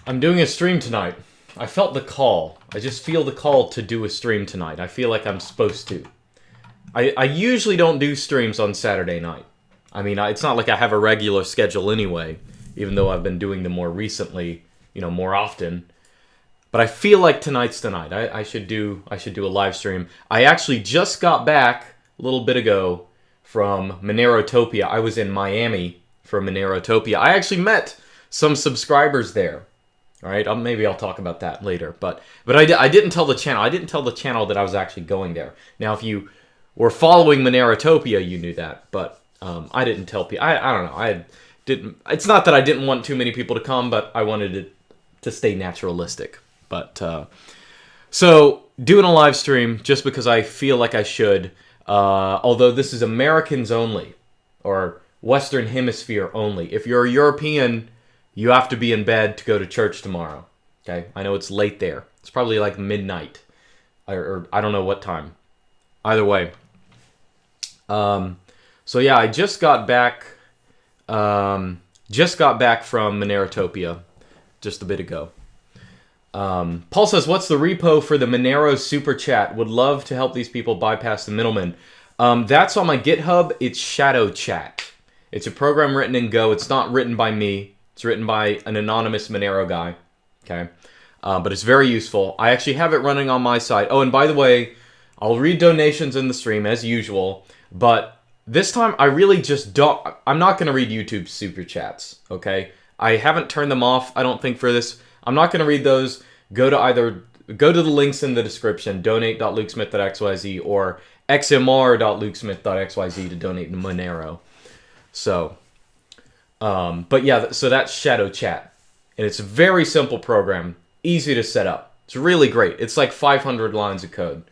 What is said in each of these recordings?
I'm doing a stream tonight. I felt the call. I just feel the call to do a stream tonight. I feel like I'm supposed to. I usually don't do streams on Saturday night. I mean, it's not like I have a regular schedule anyway, even though I've been doing them more recently, more often. But I feel like tonight's tonight. I should do a live stream. I actually just got back a little bit ago from Monerotopia. I was in Miami for Monerotopia. I actually met some subscribers there. All right, maybe I'll talk about that later. But I didn't tell the channel. I didn't tell the channel that I was actually going there. Now, if you were following Monerotopia, you knew that. But I didn't tell people. I don't know. I didn't. It's not that I didn't want too many people to come, but I wanted it to stay naturalistic. But so doing a live stream just because I feel like I should. Although this is Americans only, or Western Hemisphere only. If you're a European, you have to be in bed to go to church tomorrow. Okay, I know it's late there. It's probably like midnight, or I don't know what time. Either way. So yeah, I just got back. Just got back from Monerotopia, just a bit ago. Paul says, "What's the repo for the Monero super chat? Would love to help these people bypass the middleman." That's on my GitHub. It's Shadow Chat. It's a program written in Go. It's not written by me. It's written by an anonymous Monero guy, okay? But it's very useful. I actually have it running on my side. Oh, and by the way, I'll read donations in the stream as usual, but this time I really just don't... I'm not going to read YouTube super chats, okay? I haven't turned them off, I don't think, for this. I'm not going to read those. Go to the links in the description, donate.lukesmith.xyz or xmr.lukesmith.xyz to donate to Monero. So... but yeah, so that's Shadow Chat. And it's a very simple program, easy to set up. It's really great. It's like 500 lines of code.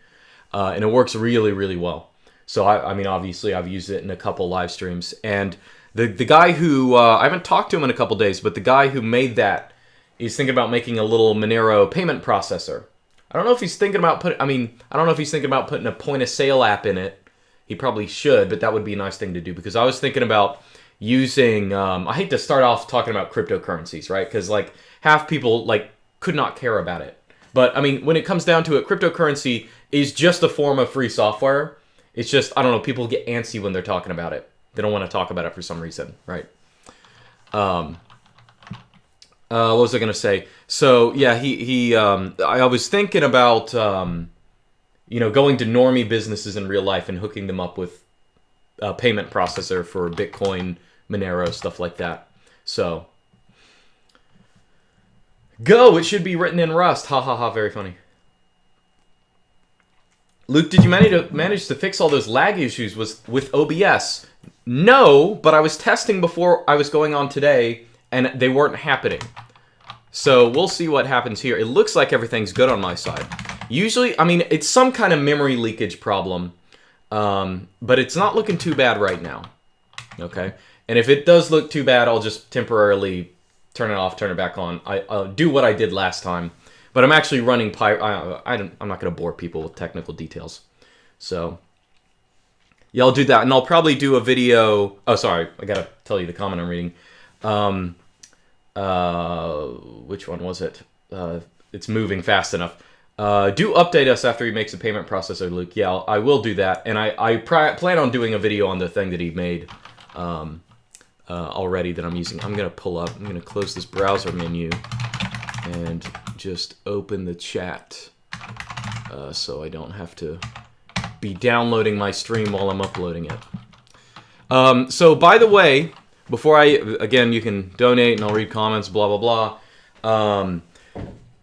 And it works really, really well. So, I mean, obviously, I've used it in a couple live streams. And the guy who, I haven't talked to him in a couple days, but the guy who made that is thinking about making a little Monero payment processor. I don't know if he's thinking about putting a point of sale app in it. He probably should, but that would be a nice thing to do because I was thinking about using, I hate to start off talking about cryptocurrencies, right? Because like half people like could not care about it. But I mean, when it comes down to it, cryptocurrency is just a form of free software. It's just, I don't know, people get antsy when they're talking about it. They don't want to talk about it for some reason, right? What was I going to say? So yeah, I was thinking about, going to normie businesses in real life and hooking them up with a payment processor for Bitcoin, Monero, stuff like that. So, Go! It should be written in Rust. Ha ha ha, very funny. Luke, did you manage to fix all those lag issues with OBS? No, but I was testing before I was going on today, and they weren't happening. So, we'll see what happens here. It looks like everything's good on my side. Usually, I mean, it's some kind of memory leakage problem. But it's not looking too bad right now, okay? And if it does look too bad, I'll just temporarily turn it off, turn it back on. I'll do what I did last time, but I'm actually running I'm not going to bore people with technical details. So, yeah, I'll do that, and I'll probably do a video... Oh, sorry, I got to tell you the comment I'm reading. Which one was it? It's moving fast enough. Do update us after he makes a payment processor, Luke. Yeah, I will do that. And I plan on doing a video on the thing that he made already that I'm using. I'm going to close this browser menu and just open the chat so I don't have to be downloading my stream while I'm uploading it. So, by the way, before again, you can donate and I'll read comments, blah, blah, blah.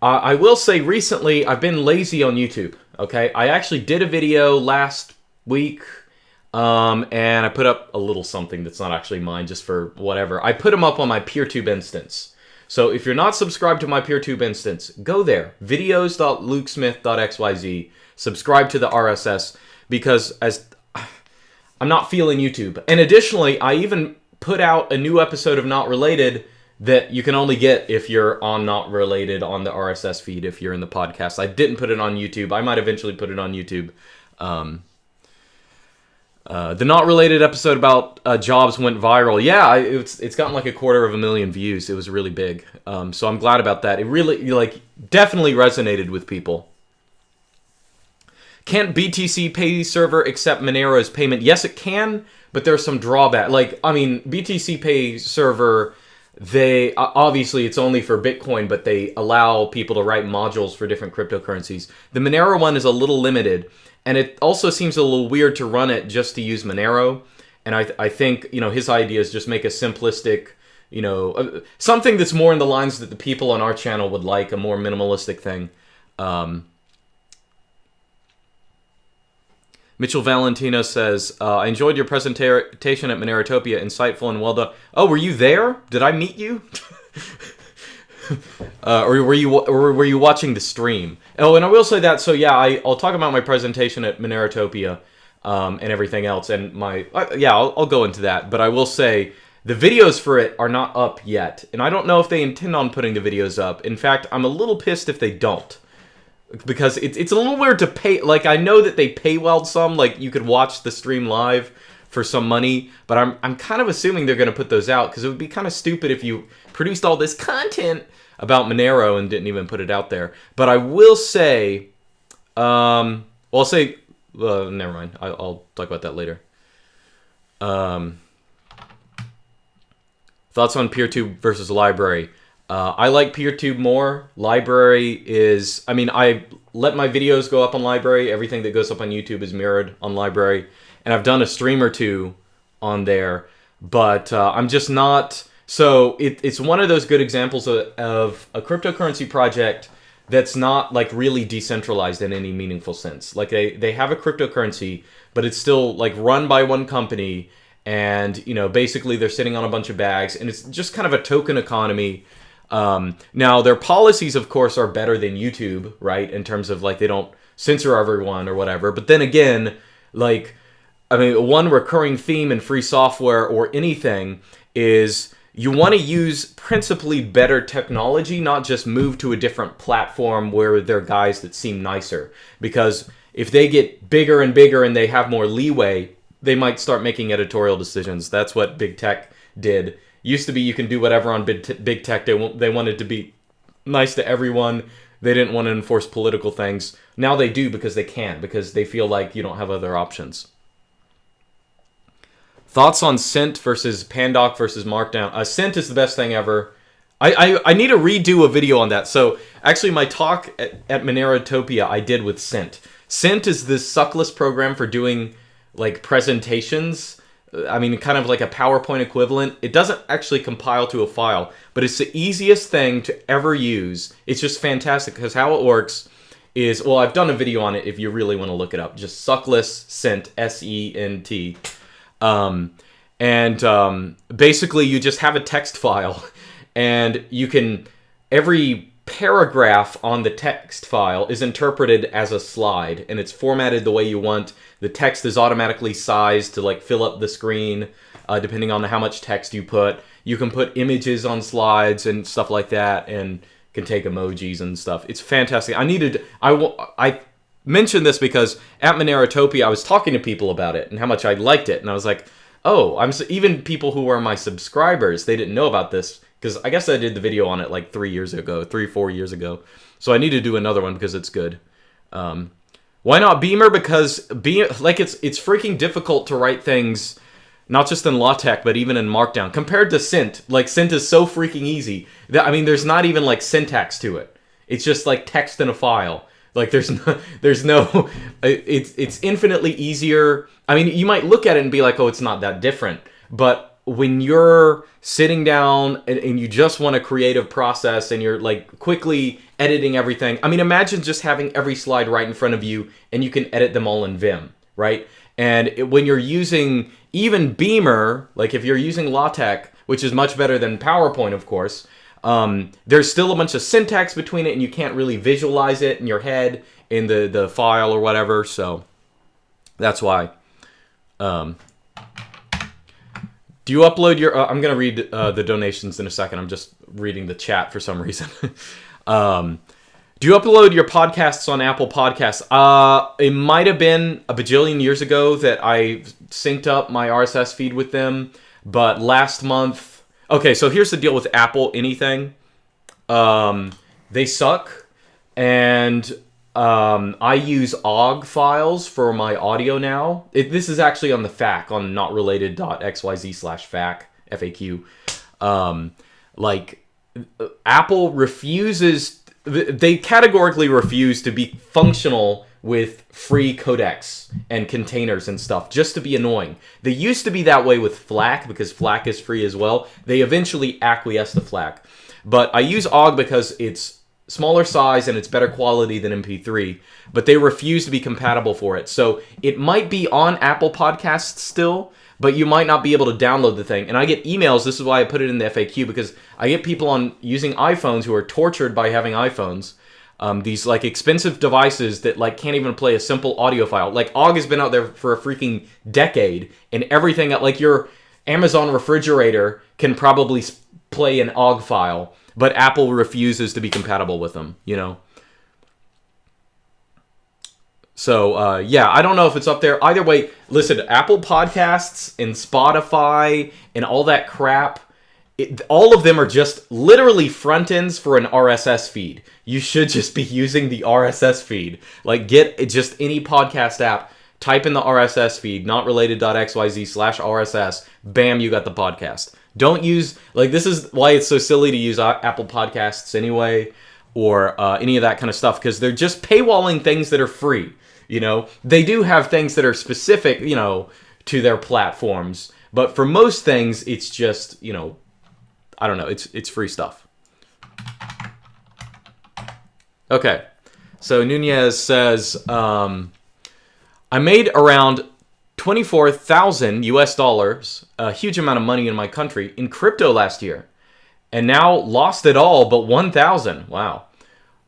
I will say recently I've been lazy on YouTube, okay? I actually did a video last week, and I put up a little something that's not actually mine, just for whatever. I put them up on my Peertube instance. So if you're not subscribed to my Peertube instance, go there, videos.lukesmith.xyz, subscribe to the RSS, because I'm not feeling YouTube. And additionally, I even put out a new episode of Not Related that you can only get if you're on Not Related on the RSS feed if you're in the podcast. I didn't put it on YouTube. I might eventually put it on YouTube. The not related episode about jobs went viral. Yeah, it's gotten like 250,000 views. It was really big. So I'm glad about that. It really definitely resonated with people. Can't BTC Pay server accept Monero as payment? Yes, it can, but there's some drawback. BTC Pay server, they obviously it's only for Bitcoin, but they allow people to write modules for different cryptocurrencies. The Monero one is a little limited. And it also seems a little weird to run it just to use Monero. And I think, his idea is just make a simplistic, something that's more in the lines that the people on our channel would like, a more minimalistic thing. Mitchell Valentino says, I enjoyed your presentation at Monerotopia, insightful and well done. Oh, were you there? Did I meet you? Or were you watching the stream? Oh, and I will say that. So yeah, I'll talk about my presentation at Monerotopia and everything else, and I'll go into that. But I will say the videos for it are not up yet, and I don't know if they intend on putting the videos up. In fact, I'm a little pissed if they don't, because it's a little weird to pay. Like, I know that they paywalled some, like you could watch the stream live for some money, but I'm kind of assuming they're going to put those out, because it would be kind of stupid if you produced all this content about Monero and didn't even put it out there. But I will say, never mind. I'll talk about that later. Thoughts on Peertube versus Library? I like Peertube more. Library is, I let my videos go up on Library. Everything that goes up on YouTube is mirrored on Library. And I've done a stream or two on there, but I'm just not. So it's one of those good examples of a cryptocurrency project that's not like really decentralized in any meaningful sense. Like they have a cryptocurrency, but it's still like run by one company, and basically they're sitting on a bunch of bags, and it's just kind of a token economy. Now their policies, of course, are better than YouTube, right? In terms of like they don't censor everyone or whatever. But then again, one recurring theme in free software or anything is you want to use principally better technology, not just move to a different platform where there are guys that seem nicer. Because if they get bigger and bigger and they have more leeway, they might start making editorial decisions. That's what big tech did. Used to be you can do whatever on big tech. They wanted to be nice to everyone. They didn't want to enforce political things. Now they do because they can, because they feel like you don't have other options. Thoughts on Cent versus Pandoc versus Markdown? Cent is the best thing ever. I need to redo a video on that. So actually my talk at Monerotopia I did with Cent. Cent is this suckless program for doing like presentations. Kind of like a PowerPoint equivalent. It doesn't actually compile to a file, but it's the easiest thing to ever use. It's just fantastic because how it works is, well, I've done a video on it if you really want to look it up. Just suckless Cent, S-E-N-T. Basically you just have a text file, and you can, every paragraph on the text file is interpreted as a slide, and it's formatted the way you want. The text is automatically sized to like fill up the screen, depending on how much text you put. You can put images on slides and stuff like that, and can take emojis and stuff. It's fantastic. I mentioned this because at Monerotopia I was talking to people about it and how much I liked it, and I was like, oh, even people who are my subscribers, they didn't know about this, because I guess I did the video on it like 4 years ago. So I need to do another one because it's good. Why not Beamer? Because it's freaking difficult to write things, not just in LaTeX, but even in Markdown. Compared to Cent, like Cent is so freaking easy. There's not even like syntax to it. It's just like text in a file. Like it's infinitely easier. You might look at it and be like, oh, it's not that different. But when you're sitting down and you just want a creative process and you're like quickly editing everything. Imagine just having every slide right in front of you and you can edit them all in Vim, right? And when you're using even Beamer, like if you're using LaTeX, which is much better than PowerPoint, of course, there's still a bunch of syntax between it and you can't really visualize it in your head in the file or whatever. So that's why. Do you upload your... I'm going to read the donations in a second. I'm just reading the chat for some reason. Do you upload your podcasts on Apple Podcasts? It might have been a bajillion years ago that I synced up my RSS feed with them, but last month... Okay, so here's the deal with Apple anything. They suck, and I use OGG files for my audio now. This is actually on the FAQ, on notrelated.xyz/FAQ, FAQ. Apple refuses... They categorically refuse to be functional with free codecs and containers and stuff, just to be annoying. They used to be that way with FLAC, because FLAC is free as well. They eventually acquiesced to FLAC. But I use OGG because it's smaller size and it's better quality than MP3, but they refuse to be compatible for it. So it might be on Apple Podcasts still, but you might not be able to download the thing. And I get emails, this is why I put it in the FAQ, because I get people on using iPhones who are tortured by having iPhones. These like expensive devices that like can't even play a simple audio file. Like OGG has been out there for a freaking decade, and everything, like your Amazon refrigerator can probably play an OGG file, but Apple refuses to be compatible with them, you know? So, yeah, I don't know if it's up there. Either way, listen, Apple Podcasts and Spotify and all that crap, all of them are just literally front ends for an RSS feed. You should just be using the RSS feed. Like, get just any podcast app, type in the RSS feed, notrelated.xyz/RSS, bam, you got the podcast. Don't use, like, this is why it's so silly to use Apple Podcasts anyway, or any of that kind of stuff, because they're just paywalling things that are free. You know, they do have things that are specific, you know, to their platforms. But for most things, it's just, you know, I don't know. It's free stuff. Okay. So Nunez says, I made around 24,000 US dollars, a huge amount of money in my country, in crypto last year. And now lost it all but 1,000. Wow.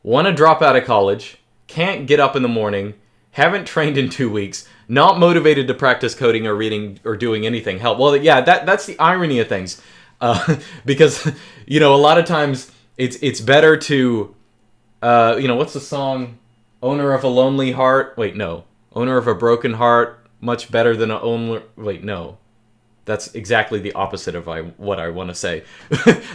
Want to drop out of college. Can't get up in the morning. Haven't trained in 2 weeks, not motivated to practice coding or reading or doing anything. Help. Well, yeah, that's the irony of things. Because, you know, a lot of times it's better to, you know, what's the song? Owner of a lonely heart. Wait, no. Owner of a broken heart, much better than a owner. Wait, no. That's exactly the opposite of what I want to say.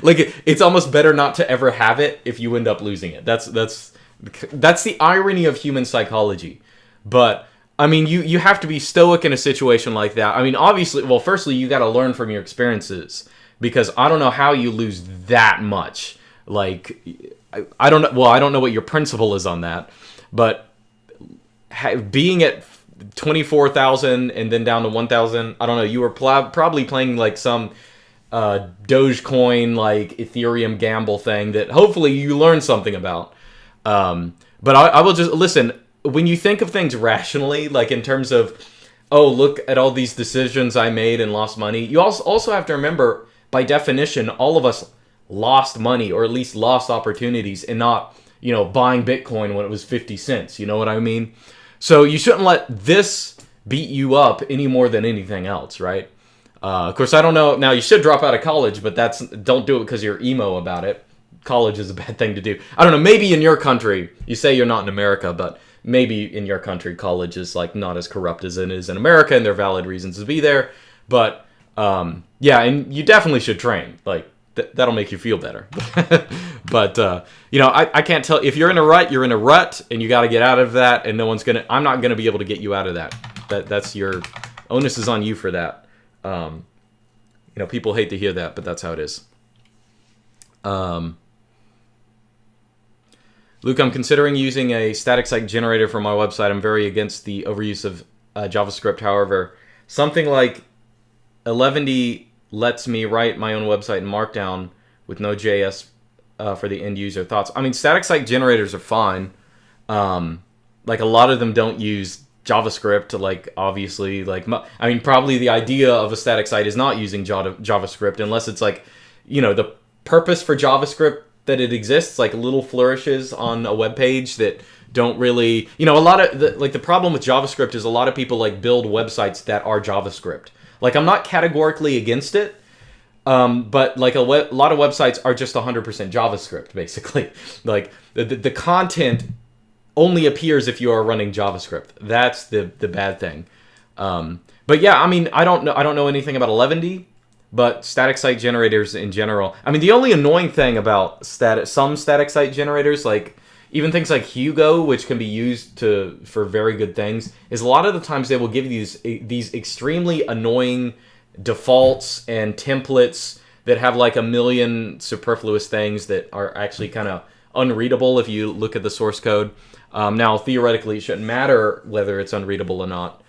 Like, it's almost better not to ever have it if you end up losing it. That's the irony of human psychology. But, I mean, you have to be stoic in a situation like that. I mean, obviously, well, firstly, you got to learn from your experiences. Because I don't know how you lose that much. Like, I don't know. Well, I don't know what your principle is on that. But being at 24,000 and then down to 1,000, I don't know. You were probably playing like some Dogecoin, like Ethereum gamble thing that hopefully you learn something about. But I will just, listen, when you think of things rationally, like in terms of, oh, look at all these decisions I made and lost money, you also have to remember, by definition, all of us lost money, or at least lost opportunities, and not, you know, buying Bitcoin when it was 50 cents. You know what I mean? So you shouldn't let this beat you up any more than anything else, right? Of course, I don't know. Now, you should drop out of college, but don't do it because you're emo about it. College is a bad thing to do. I don't know. Maybe in your country, you say you're not in America, but maybe in your country, college is like not as corrupt as it is in America, and there are valid reasons to be there. But yeah, and you definitely should train. Like, that'll make you feel better. But, you know, I can't tell. If you're in a rut, you're in a rut, and you got to get out of that, and I'm not going to be able to get you out of that. That's your onus is on you for that. You know, people hate to hear that, but that's how it is. Luke, I'm considering using a static site generator for my website. I'm very against the overuse of JavaScript. However, something like 11D lets me write my own website in Markdown with Node.js for the end user. Thoughts? I mean, static site generators are fine. Like, a lot of them don't use JavaScript. Like, obviously, like, I mean, probably the idea of a static site is not using JavaScript unless it's like, you know, the purpose for JavaScript that it exists, like little flourishes on a web page that don't really, you know, a lot of the problem with JavaScript is a lot of people like build websites that are JavaScript. Like, I'm not categorically against it, But like a lot of websites are just 100% JavaScript, basically. Like the content only appears if you are running JavaScript. That's the bad thing. But yeah, I mean, I don't know anything about 11D, but static site generators in general. I mean, the only annoying thing about some static site generators, like even things like Hugo, which can be used for very good things, is a lot of the times they will give you these extremely annoying defaults and templates that have like a million superfluous things that are actually kind of unreadable if you look at the source code. Now, theoretically, it shouldn't matter whether it's unreadable or not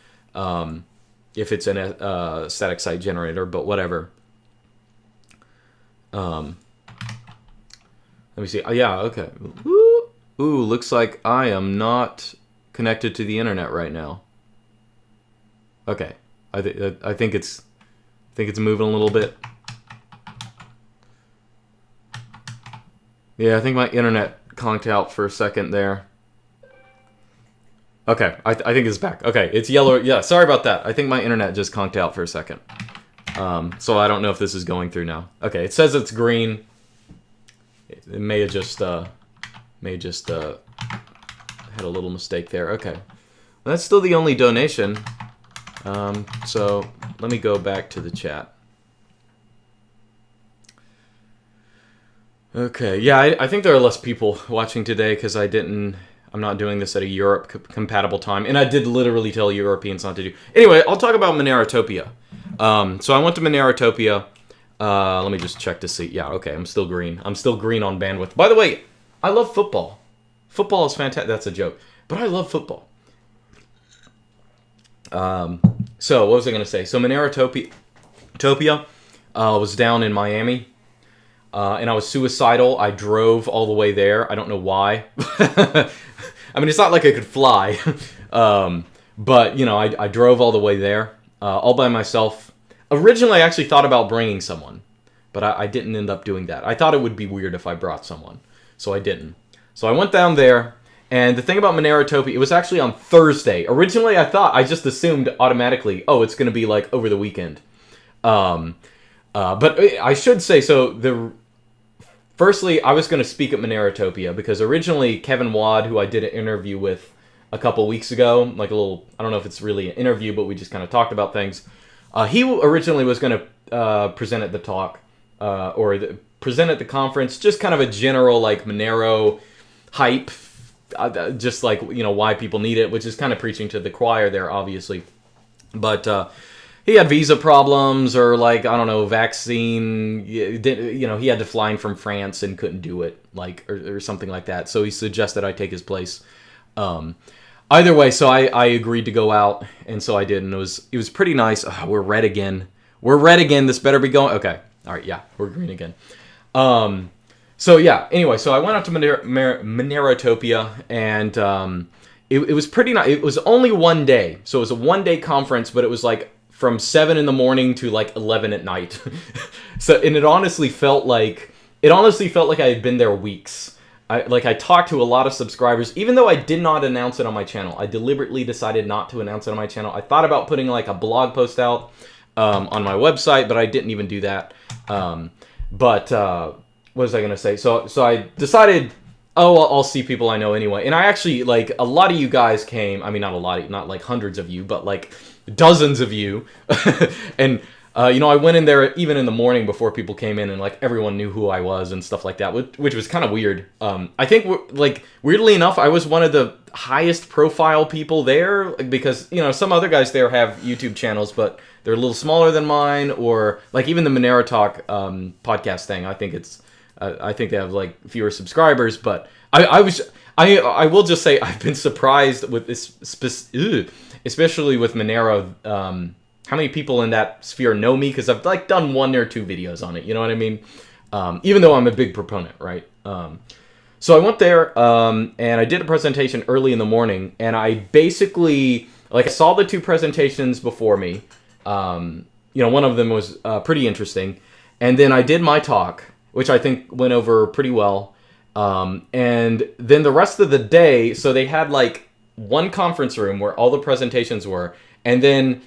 if it's a static site generator, but whatever. Let me see. Yeah, okay. Ooh, looks like I am not connected to the internet right now. Okay, I think it's moving a little bit. Yeah, I think my internet conked out for a second there. Okay, I think it's back. Okay, it's yellow. Yeah, sorry about that. I think my internet just conked out for a second. So I don't know if this is going through now. Okay, it says it's green. It may have just had a little mistake there. Okay, well, that's still the only donation. So let me go back to the chat. Okay, yeah, I think there are less people watching today because I'm not doing this at a Europe compatible time, and I did literally tell Europeans not to do. Anyway, I'll talk about Monerotopia. So I went to Monerotopia. Let me just check to see. Yeah, okay, I'm still green. I'm still green on bandwidth. By the way, I love football. Football is fantastic. That's a joke, but I love football. So what was I going to say? So Monerotopia was down in Miami. And I was suicidal. I drove all the way there. I don't know why. I mean, it's not like I could fly. But, you know, I drove all the way there, all by myself. Originally, I actually thought about bringing someone. But I didn't end up doing that. I thought it would be weird if I brought someone. So I didn't. So I went down there. And the thing about Monerotopia, it was actually on Thursday. Originally, I just assumed automatically, oh, it's going to be like over the weekend. But I should say, firstly, I was going to speak at Monerotopia because originally Kevin Wad, who I did an interview with a couple weeks ago, like a little, I don't know if it's really an interview, but we just kind of talked about things. He originally was going to present at the talk, present at the conference, just kind of a general like Monero hype, just like, you know, why people need it, which is kind of preaching to the choir there, obviously. But he had visa problems or like, I don't know, vaccine, you know, he had to fly in from France and couldn't do it, like, or something like that. So he suggested I take his place. Either way, so I agreed to go out, and so I did, and it was pretty nice. Oh, we're red again. We're red again. This better be going. Okay. All right. Yeah, we're green again. So yeah, anyway, so I went out to Monerotopia, and it was pretty nice. It was only one day. So it was a one-day conference, but it was like from 7 in the morning to like 11 at night. And it honestly felt like I had been there weeks. I talked to a lot of subscribers, even though I did not announce it on my channel. I deliberately decided not to announce it on my channel. I thought about putting like a blog post out on my website, but I didn't even do that. What was I going to say? So I decided, I'll see people I know anyway. And I actually, like, a lot of you guys came. I mean, not a lot, not like hundreds of you, but like dozens of you. And, you know, I went in there even in the morning before people came in, and like everyone knew who I was and stuff like that, which was kind of weird. I think, like, weirdly enough, I was one of the highest profile people there because, you know, some other guys there have YouTube channels, but they're a little smaller than mine, or like even the Monero Talk podcast thing. I think they have like fewer subscribers, but I will just say I've been surprised with this, especially with Monero, how many people in that sphere know me, because I've like done 1 or 2 videos on it, you know what I mean? Even though I'm a big proponent, right? So I went there, and I did a presentation early in the morning, and I basically, like, I saw the 2 presentations before me. You know, one of them was pretty interesting, and then I did my talk, which I think went over pretty well. And then the rest of the day, so they had like one conference room where all the presentations were, and then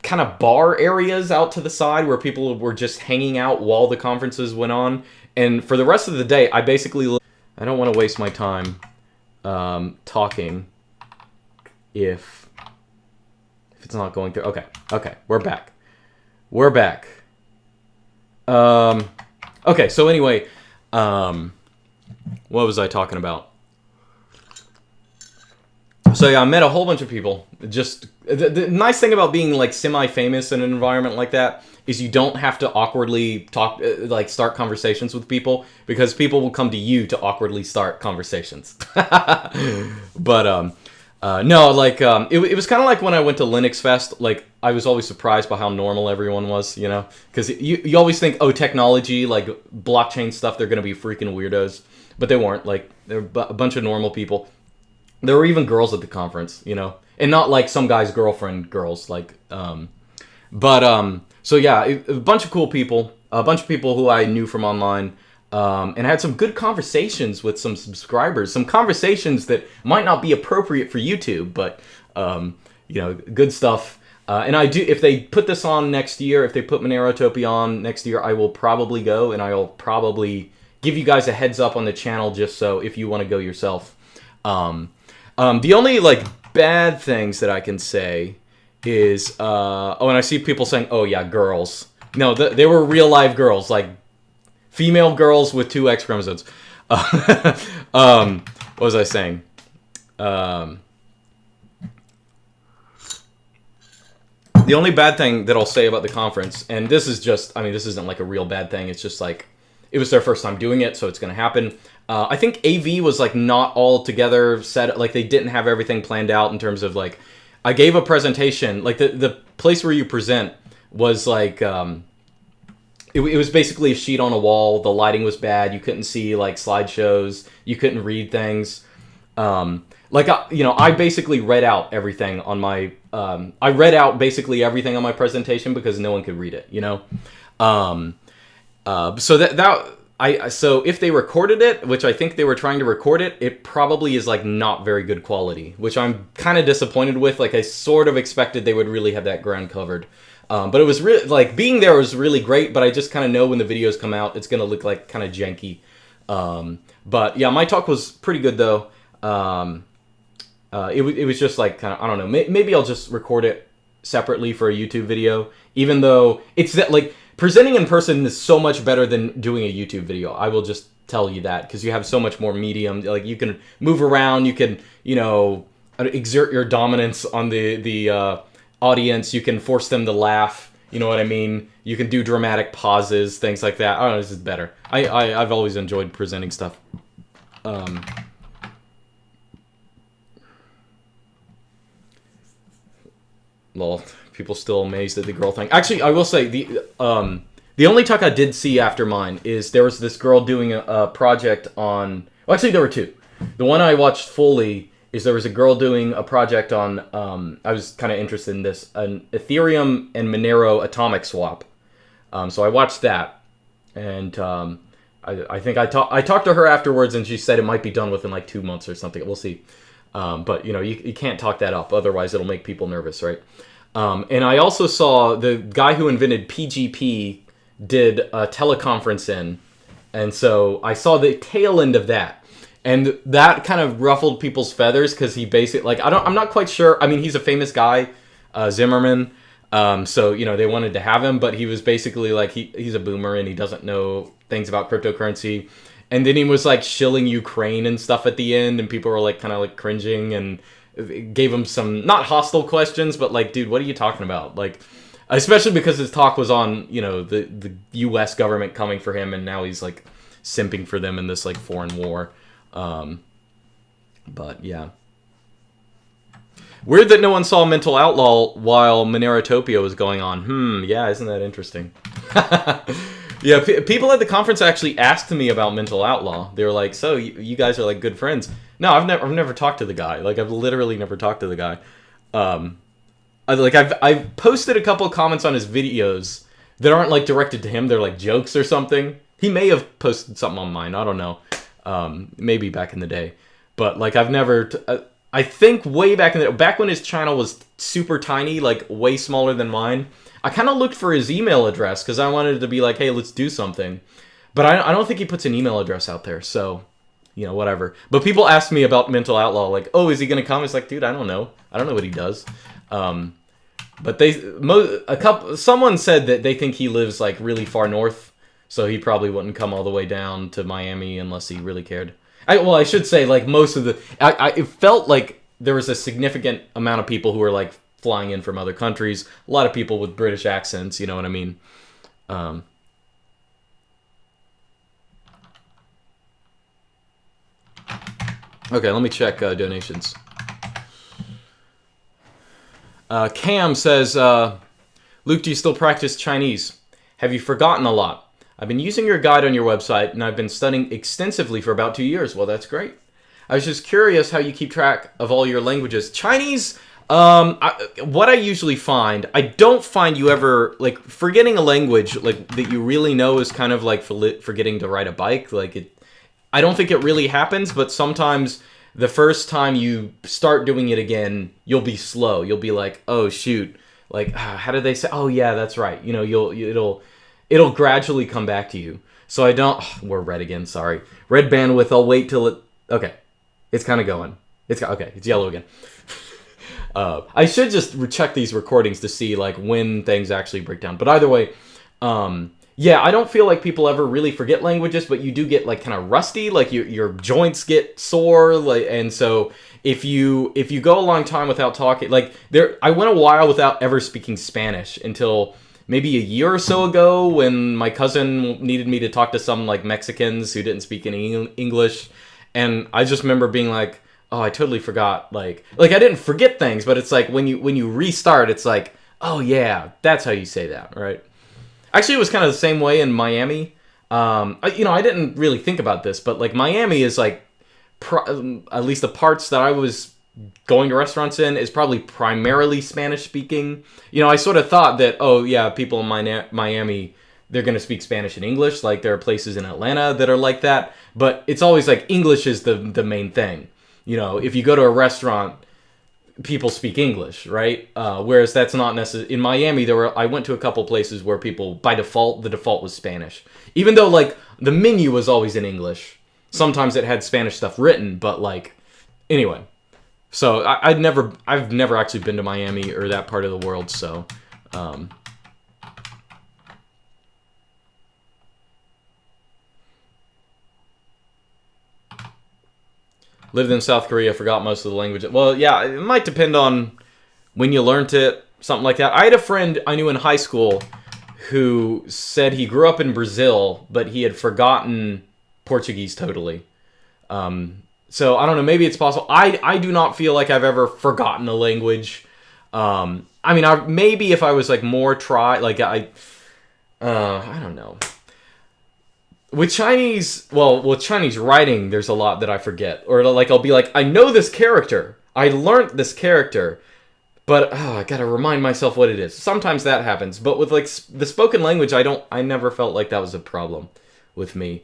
kind of bar areas out to the side where people were just hanging out while the conferences went on. And for the rest of the day, I basically... I don't want to waste my time talking if it's not going through. Okay, we're back. Okay, so anyway, what was I talking about? So yeah, I met a whole bunch of people. Just the nice thing about being like semi-famous in an environment like that is you don't have to awkwardly talk, like start conversations with people, because people will come to you to awkwardly start conversations. But no, like it was kind of like when I went to Linux Fest. Like I was always surprised by how normal everyone was, you know, because you always think, oh, technology, like blockchain stuff, they're gonna be freaking weirdos, but they weren't. Like they're a bunch of normal people. There were even girls at the conference, you know, and not like some guy's girlfriend girls, like, so yeah, a bunch of cool people, a bunch of people who I knew from online, and I had some good conversations with some subscribers, some conversations that might not be appropriate for YouTube, but, you know, good stuff. And I do, if they put this on next year, if they put Monerotopia on next year, I will probably go, and I'll probably give you guys a heads up on the channel, just so if you want to go yourself. The only, like, bad things that I can say is, oh, and I see people saying, oh, yeah, girls. No, they were real live girls, like, female girls with 2 X chromosomes. What was I saying? The only bad thing that I'll say about the conference, and this is just, I mean, this isn't, like, a real bad thing, it's just, like, it was their first time doing it, so it's going to happen. I think AV was, like, not all together set, like, they didn't have everything planned out in terms of, like, I gave a presentation, like, the place where you present was, like, it was basically a sheet on a wall, the lighting was bad, you couldn't see, like, slideshows, you couldn't read things, like, you know, I basically read out everything on my, I read out basically everything on my presentation because no one could read it, you know, so so if they recorded it, which I think they were trying to record it, it probably is like not very good quality, which I'm kind of disappointed with. Like I sort of expected they would really have that ground covered. But it was really, like, being there was really great, but I just kind of know when the videos come out, it's going to look like kind of janky. But yeah, my talk was pretty good though. It was just like kind of, I don't know, maybe I'll just record it separately for a YouTube video, even though it's that, like, presenting in person is so much better than doing a YouTube video. I will just tell you that, because you have so much more medium. Like, you can move around, you can, you know, exert your dominance on the audience. You can force them to laugh. You know what I mean? You can do dramatic pauses, things like that. I don't know, this is better. I've always enjoyed presenting stuff. Lol. People still amazed at the girl thing. Actually, I will say, the only talk I did see after mine is there was this girl doing a project on... Well, actually, there were 2. The one I watched fully is there was a girl doing a project on... I was kind of interested in this. An Ethereum and Monero atomic swap. So I watched that. And I think I talked to her afterwards, and she said it might be done within like 2 months or something. We'll see. But, you know, you can't talk that up. Otherwise, it'll make people nervous, right? And I also saw the guy who invented PGP did a teleconference in, and so I saw the tail end of that, and that kind of ruffled people's feathers, because he basically, like, I'm not quite sure. I mean, he's a famous guy, Zimmerman, so, you know, they wanted to have him, but he was basically like, he's a boomer and he doesn't know things about cryptocurrency, and then he was like shilling Ukraine and stuff at the end, and people were like kind of like cringing, and gave him some, not hostile questions, but like, dude, what are you talking about? Like, especially because his talk was on, you know, the U.S. government coming for him, and now he's like simping for them in this like foreign war. But yeah. Weird that no one saw Mental Outlaw while Monerotopia was going on. Yeah, isn't that interesting? Yeah, people at the conference actually asked me about Mental Outlaw. They were like, so you guys are like good friends. No, I've never talked to the guy. Like, I've literally never talked to the guy. I've posted a couple of comments on his videos that aren't like directed to him. They're like jokes or something. He may have posted something on mine. I don't know. Maybe back in the day. But like, I've never... I think way back when his channel was super tiny, like way smaller than mine, I kind of looked for his email address because I wanted to be like, hey, let's do something. But I don't think he puts an email address out there, so, you know, whatever. But people ask me about Mental Outlaw, like, oh, is he going to come? It's like, dude, I don't know. I don't know what he does. But someone said that they think he lives, like, really far north, so he probably wouldn't come all the way down to Miami unless he really cared. I should say, like, most of the... it felt like there was a significant amount of people who were, like, flying in from other countries. A lot of people with British accents, you know what I mean? Okay, let me check donations. Cam says, Luke, do you still practice Chinese? Have you forgotten a lot? I've been using your guide on your website, and I've been studying extensively for about 2 years. Well, that's great. I was just curious how you keep track of all your languages. Chinese, what I usually find, I don't find you ever, like, forgetting a language, like, that you really know is kind of like forgetting to ride a bike. Like, I don't think it really happens, but sometimes the first time you start doing it again, you'll be slow. You'll be like, oh, shoot. Like, how did they say? Oh, yeah, that's right. You know, it'll gradually come back to you. So I don't... we're red again, sorry. Red bandwidth, I'll wait till it... Okay. It's kind of going. Okay, it's yellow again. I should just check these recordings to see, like, when things actually break down. But either way, yeah, I don't feel like people ever really forget languages, but you do get, like, kind of rusty. Like, your joints get sore. Like, and so if you go a long time without talking... Like, I went a while without ever speaking Spanish until... maybe a year or so ago when my cousin needed me to talk to some, like, Mexicans who didn't speak any English. And I just remember being like, oh, I totally forgot. Like I didn't forget things, but it's like when you restart, it's like, oh, yeah, that's how you say that, right? Actually, it was kind of the same way in Miami. I didn't really think about this, but, like, Miami is, like, at least the parts that I was going to restaurants in is probably primarily Spanish speaking. You know, I sort of thought that, oh yeah, people in Miami, they're going to speak Spanish and English. Like, there are places in Atlanta that are like that, but it's always like English is the main thing. You know, if you go to a restaurant, people speak English, right? Whereas that's not necessary. In Miami, I went to a couple places where people, by default, the default was Spanish. Even though, like, the menu was always in English. Sometimes it had Spanish stuff written, but, like, anyway. So I've never actually been to Miami or that part of the world, so lived in South Korea, forgot most of the language. Well, yeah, it might depend on when you learned it, something like that. I had a friend I knew in high school who said he grew up in Brazil, but he had forgotten Portuguese totally. So, I don't know, maybe it's possible. I do not feel like I've ever forgotten a language. I mean, maybe if I was, like, more I don't know. With Chinese writing, there's a lot that I forget. Or, like, I'll be like, I know this character. I learned this character. But, I gotta remind myself what it is. Sometimes that happens. But with, like, the spoken language, I never felt like that was a problem with me.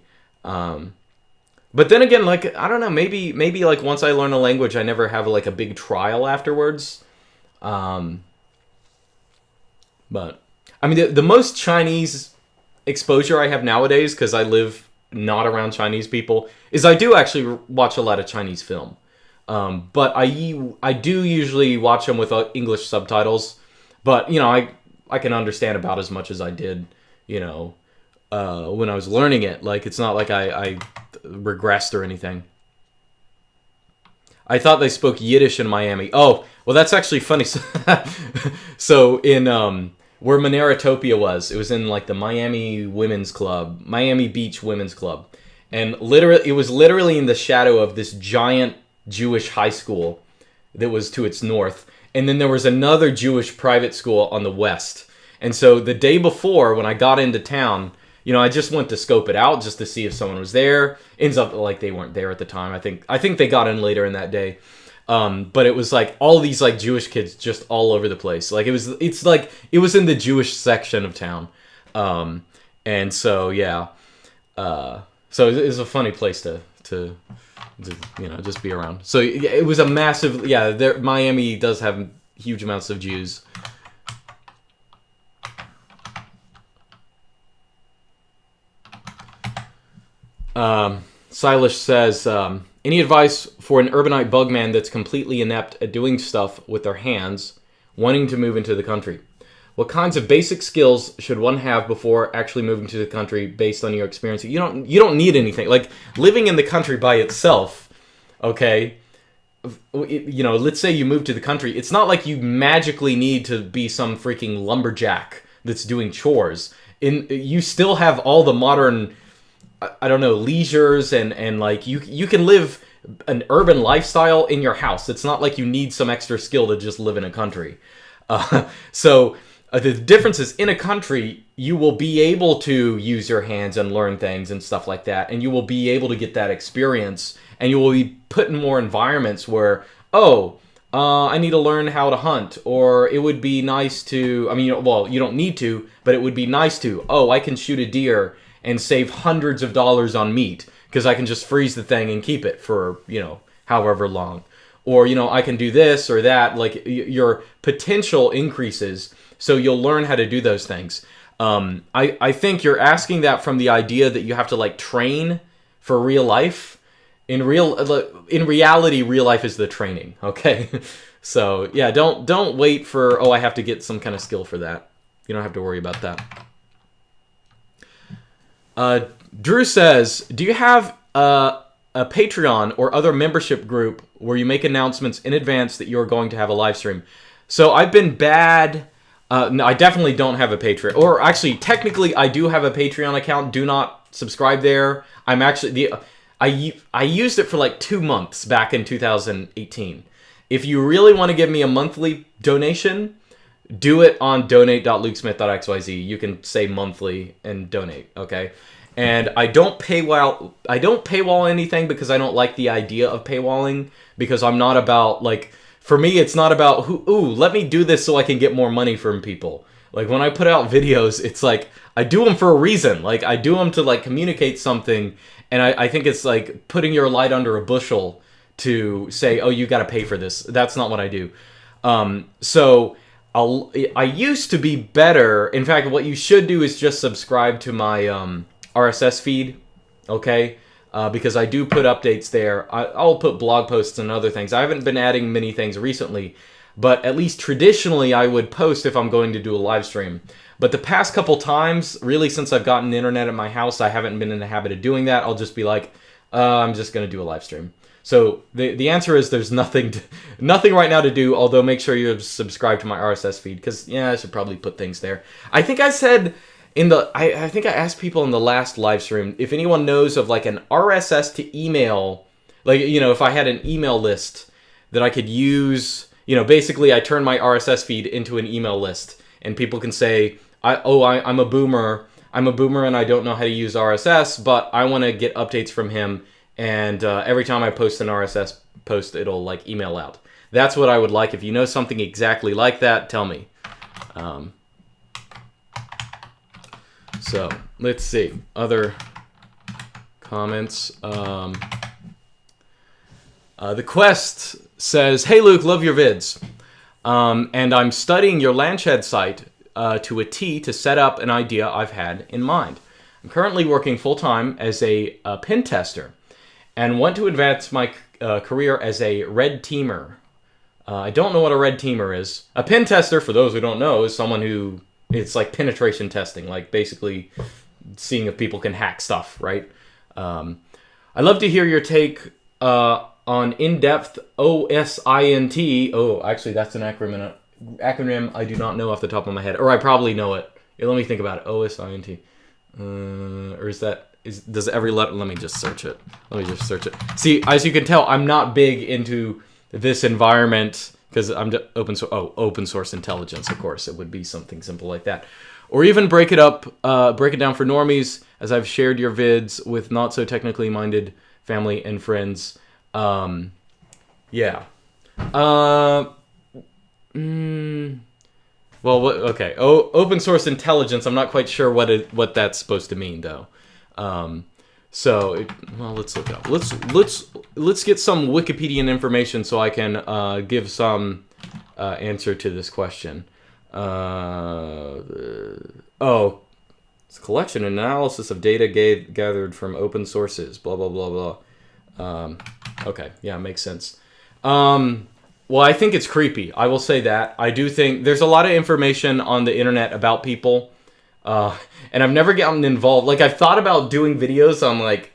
But then again, like, I don't know, maybe like once I learn a language, I never have, like, a big trial afterwards. But I mean, the most Chinese exposure I have nowadays, because I live not around Chinese people, is I do actually watch a lot of Chinese film. But I do usually watch them with English subtitles. But, you know, I can understand about as much as I did, you know, when I was learning it. Like, it's not like I regressed or anything. I thought they spoke Yiddish in Miami. Oh, well, that's actually funny. So in where Monerotopia was, it was in, like, the Miami Beach Women's Club, and it was literally in the shadow of this giant Jewish high school that was to its north, and then there was another Jewish private school on the west. And so the day before, when I got into town, you know, I just went to scope it out just to see if someone was there. Ends up like they weren't there at the time. I think they got in later in that day. But it was like all these, like, Jewish kids just all over the place. Like, it's like it was in the Jewish section of town. And so yeah. So it was a funny place to to just be around. So it was a massive, Miami does have huge amounts of Jews. Silas says, any advice for an urbanite bugman that's completely inept at doing stuff with their hands, wanting to move into the country? What kinds of basic skills should one have before actually moving to the country based on your experience? You don't need anything. Like, living in the country by itself, okay, let's say you move to the country, it's not like you magically need to be some freaking lumberjack that's doing chores. You still have all the modern, I don't know, leisures and like you can live an urban lifestyle in your house. It's not like you need some extra skill to just live in a country. The difference is, in a country, you will be able to use your hands and learn things and stuff like that, and you will be able to get that experience, and you will be put in more environments where, I need to learn how to hunt, or it would be nice to, you don't need to, but it would be nice to, I can shoot a deer and save hundreds of dollars on meat, because I can just freeze the thing and keep it for, however long. Or, I can do this or that. Like, your potential increases, so you'll learn how to do those things. I think you're asking that from the idea that you have to, like, train for real life. In reality, real life is the training, okay? So, yeah, don't wait for, I have to get some kind of skill for that. You don't have to worry about that. Drew says, do you have a Patreon or other membership group where you make announcements in advance that you're going to have a live stream? So I've been bad. No, I definitely don't have a Patreon. Or actually, technically, I do have a Patreon account. Do not subscribe there. I'm actually I used it for like 2 months back in 2018. If you really want to give me a monthly donation, do it on donate.lukesmith.xyz. You can say monthly and donate, okay? And I don't paywall anything because I don't like the idea of paywalling, because I'm not about, like, for me, it's not about, let me do this so I can get more money from people. Like, when I put out videos, it's like, I do them for a reason. Like, I do them to, like, communicate something, and I think it's like putting your light under a bushel to say, you gotta pay for this. That's not what I do. So I used to be better. In fact, what you should do is just subscribe to my RSS feed, okay? Because I do put updates there. I'll put blog posts and other things. I haven't been adding many things recently, but at least traditionally I would post if I'm going to do a live stream. But the past couple times, really since I've gotten internet at my house, I haven't been in the habit of doing that. I'll just be like, I'm just going to do a live stream. So the answer is there's nothing right now to do, although make sure you're subscribed to my RSS feed, because, I should probably put things there. I think I said... I think I asked people in the last live stream if anyone knows of like an RSS to email, like, if I had an email list that I could use, basically I turn my RSS feed into an email list, and people can say, I'm a boomer and I don't know how to use RSS, but I want to get updates from him, and every time I post an RSS post, it'll like email out. That's what I would like. If you know something exactly like that, tell me. So, let's see. Other comments. The Quest says, hey Luke, love your vids. And I'm studying your Landshed site to a T to set up an idea I've had in mind. I'm currently working full-time as a pen tester and want to advance my career as a red teamer. I don't know what a red teamer is. A pen tester, for those who don't know, is someone who... It's like penetration testing, like basically seeing if people can hack stuff, right? I'd love to hear your take on in-depth OSINT. Oh, actually, that's an acronym I do not know off the top of my head. Or I probably know it. Here, let me think about it. OSINT. Or does every letter... Let me just search it. See, as you can tell, I'm not big into this environment... Because I'm open source intelligence, of course. It would be something simple like that. Or even break it down for normies, as I've shared your vids with not so technically minded family and friends. Yeah. Well, okay. Open source intelligence, I'm not quite sure what that's supposed to mean, though. So, well, let's look it up. Let's get some Wikipedian information so I can give some answer to this question. It's a collection and analysis of data gathered from open sources. Blah blah blah blah. Okay, yeah, makes sense. Well, I think it's creepy. I will say that. I do think there's a lot of information on the internet about people. And I've never gotten involved. Like, I've thought about doing videos on, like,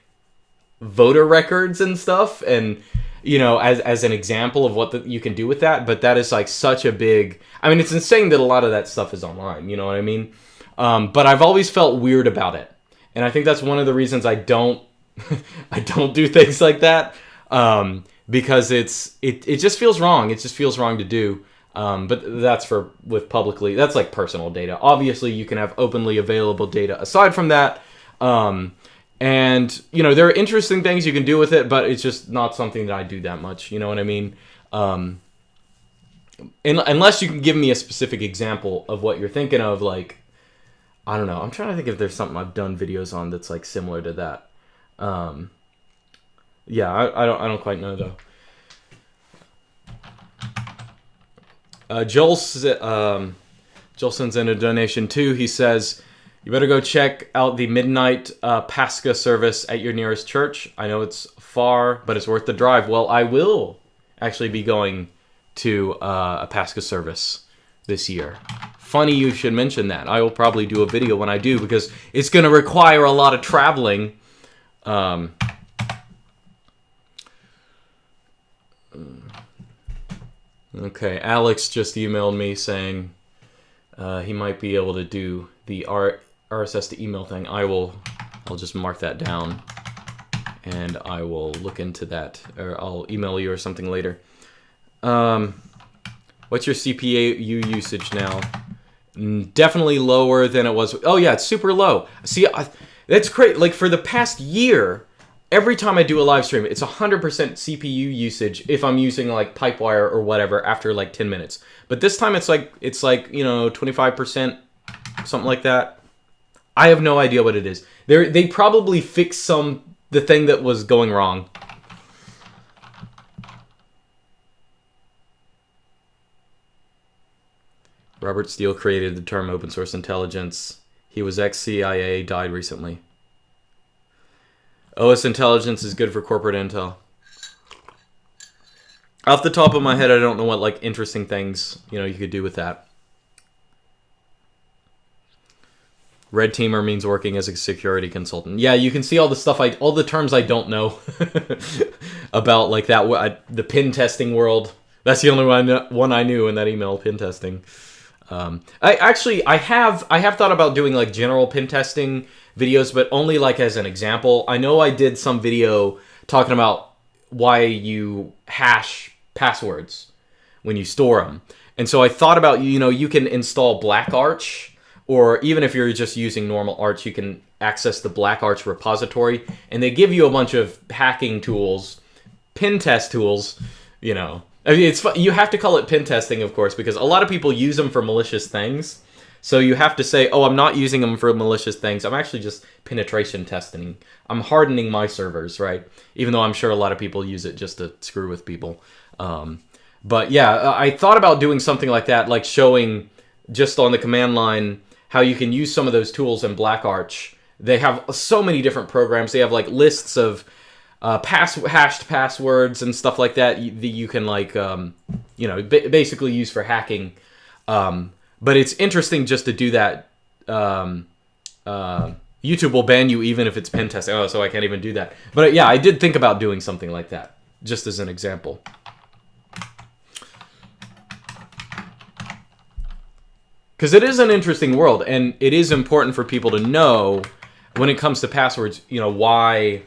voter records and stuff. And, you know, as an example of what you can do with that. But that is, like, such a big... I mean, it's insane that a lot of that stuff is online. You know what I mean? But I've always felt weird about it. And I think that's one of the reasons I don't... I don't do things like that. Because it just feels wrong. It just feels wrong to do. But that's with publicly, that's like personal data. Obviously, you can have openly available data aside from that. And, you know, there are interesting things you can do with it, but it's just not something that I do that much. You know what I mean? Unless you can give me a specific example of what you're thinking of, like, I don't know. I'm trying to think if there's something I've done videos on that's like similar to that. Yeah, I don't quite know though. Joel sends in a donation too. He says, you better go check out the midnight Pascha service at your nearest church. I know it's far, but it's worth the drive. Well, I will actually be going to a Pascha service this year. Funny you should mention that. I will probably do a video when I do, because it's going to require a lot of traveling. Okay, Alex just emailed me saying he might be able to do the RSS to email thing. I'll just mark that down, and I will look into that, or I'll email you or something later. What's your CPU usage now? Definitely lower than it was. Oh yeah, it's super low. See, that's great. Like, for the past year, every time I do a live stream, it's 100% CPU usage if I'm using like Pipewire or whatever after like 10 minutes. But this time it's like, you know, 25%, something like that. I have no idea what it is. They probably fixed the thing that was going wrong. Robert Steele created the term open source intelligence. He was ex-CIA, died recently. OS intelligence is good for corporate intel. Off the top of my head, I don't know what like interesting things, you know, you could do with that. Red teamer means working as a security consultant. Yeah, you can see all the stuff all the terms I don't know about, like that the pin testing world. That's the only one I knew in that email, pin testing. I have thought about doing like general pin testing videos, but only like as an example. I know I did some video talking about why you hash passwords when you store them. And so I thought about, you know, you can install Black Arch, or even if you're just using normal Arch, you can access the Black Arch repository, and they give you a bunch of hacking tools, pin test tools, you know. I mean, you have to call it pin testing, of course, because a lot of people use them for malicious things. So you have to say, oh, I'm not using them for malicious things. I'm actually just penetration testing. I'm hardening my servers, right? Even though I'm sure a lot of people use it just to screw with people. But yeah, I thought about doing something like that, like showing just on the command line how you can use some of those tools in Black Arch. They have so many different programs. They have like lists of hashed passwords and stuff like that that you can like, you know, basically use for hacking. But it's interesting just to do that. YouTube will ban you even if it's pen testing. Oh, so I can't even do that. But yeah, I did think about doing something like that, just as an example. Because it is an interesting world, and it is important for people to know when it comes to passwords, you know, why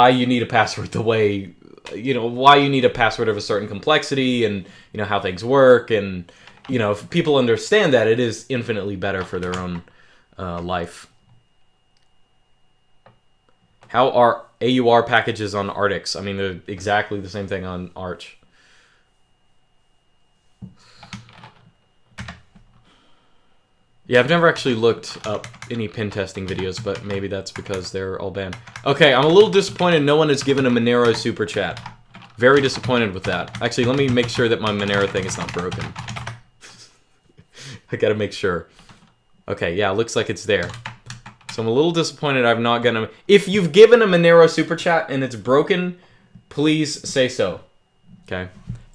you need a password the way, you know, why you need a password of a certain complexity, and, you know, how things work. And, you know, if people understand that, it is infinitely better for their own life. How are AUR packages on Artix? I mean, they're exactly the same thing on Arch. Yeah, I've never actually looked up any pen testing videos, but maybe that's because they're all banned. Okay, I'm a little disappointed no one has given a Monero super chat. Very disappointed with that. Actually, let me make sure that my Monero thing is not broken. I gotta make sure. Okay, yeah, looks like it's there. So I'm a little disappointed I've not gotten a... If you've given a Monero super chat and it's broken, please say so. Okay?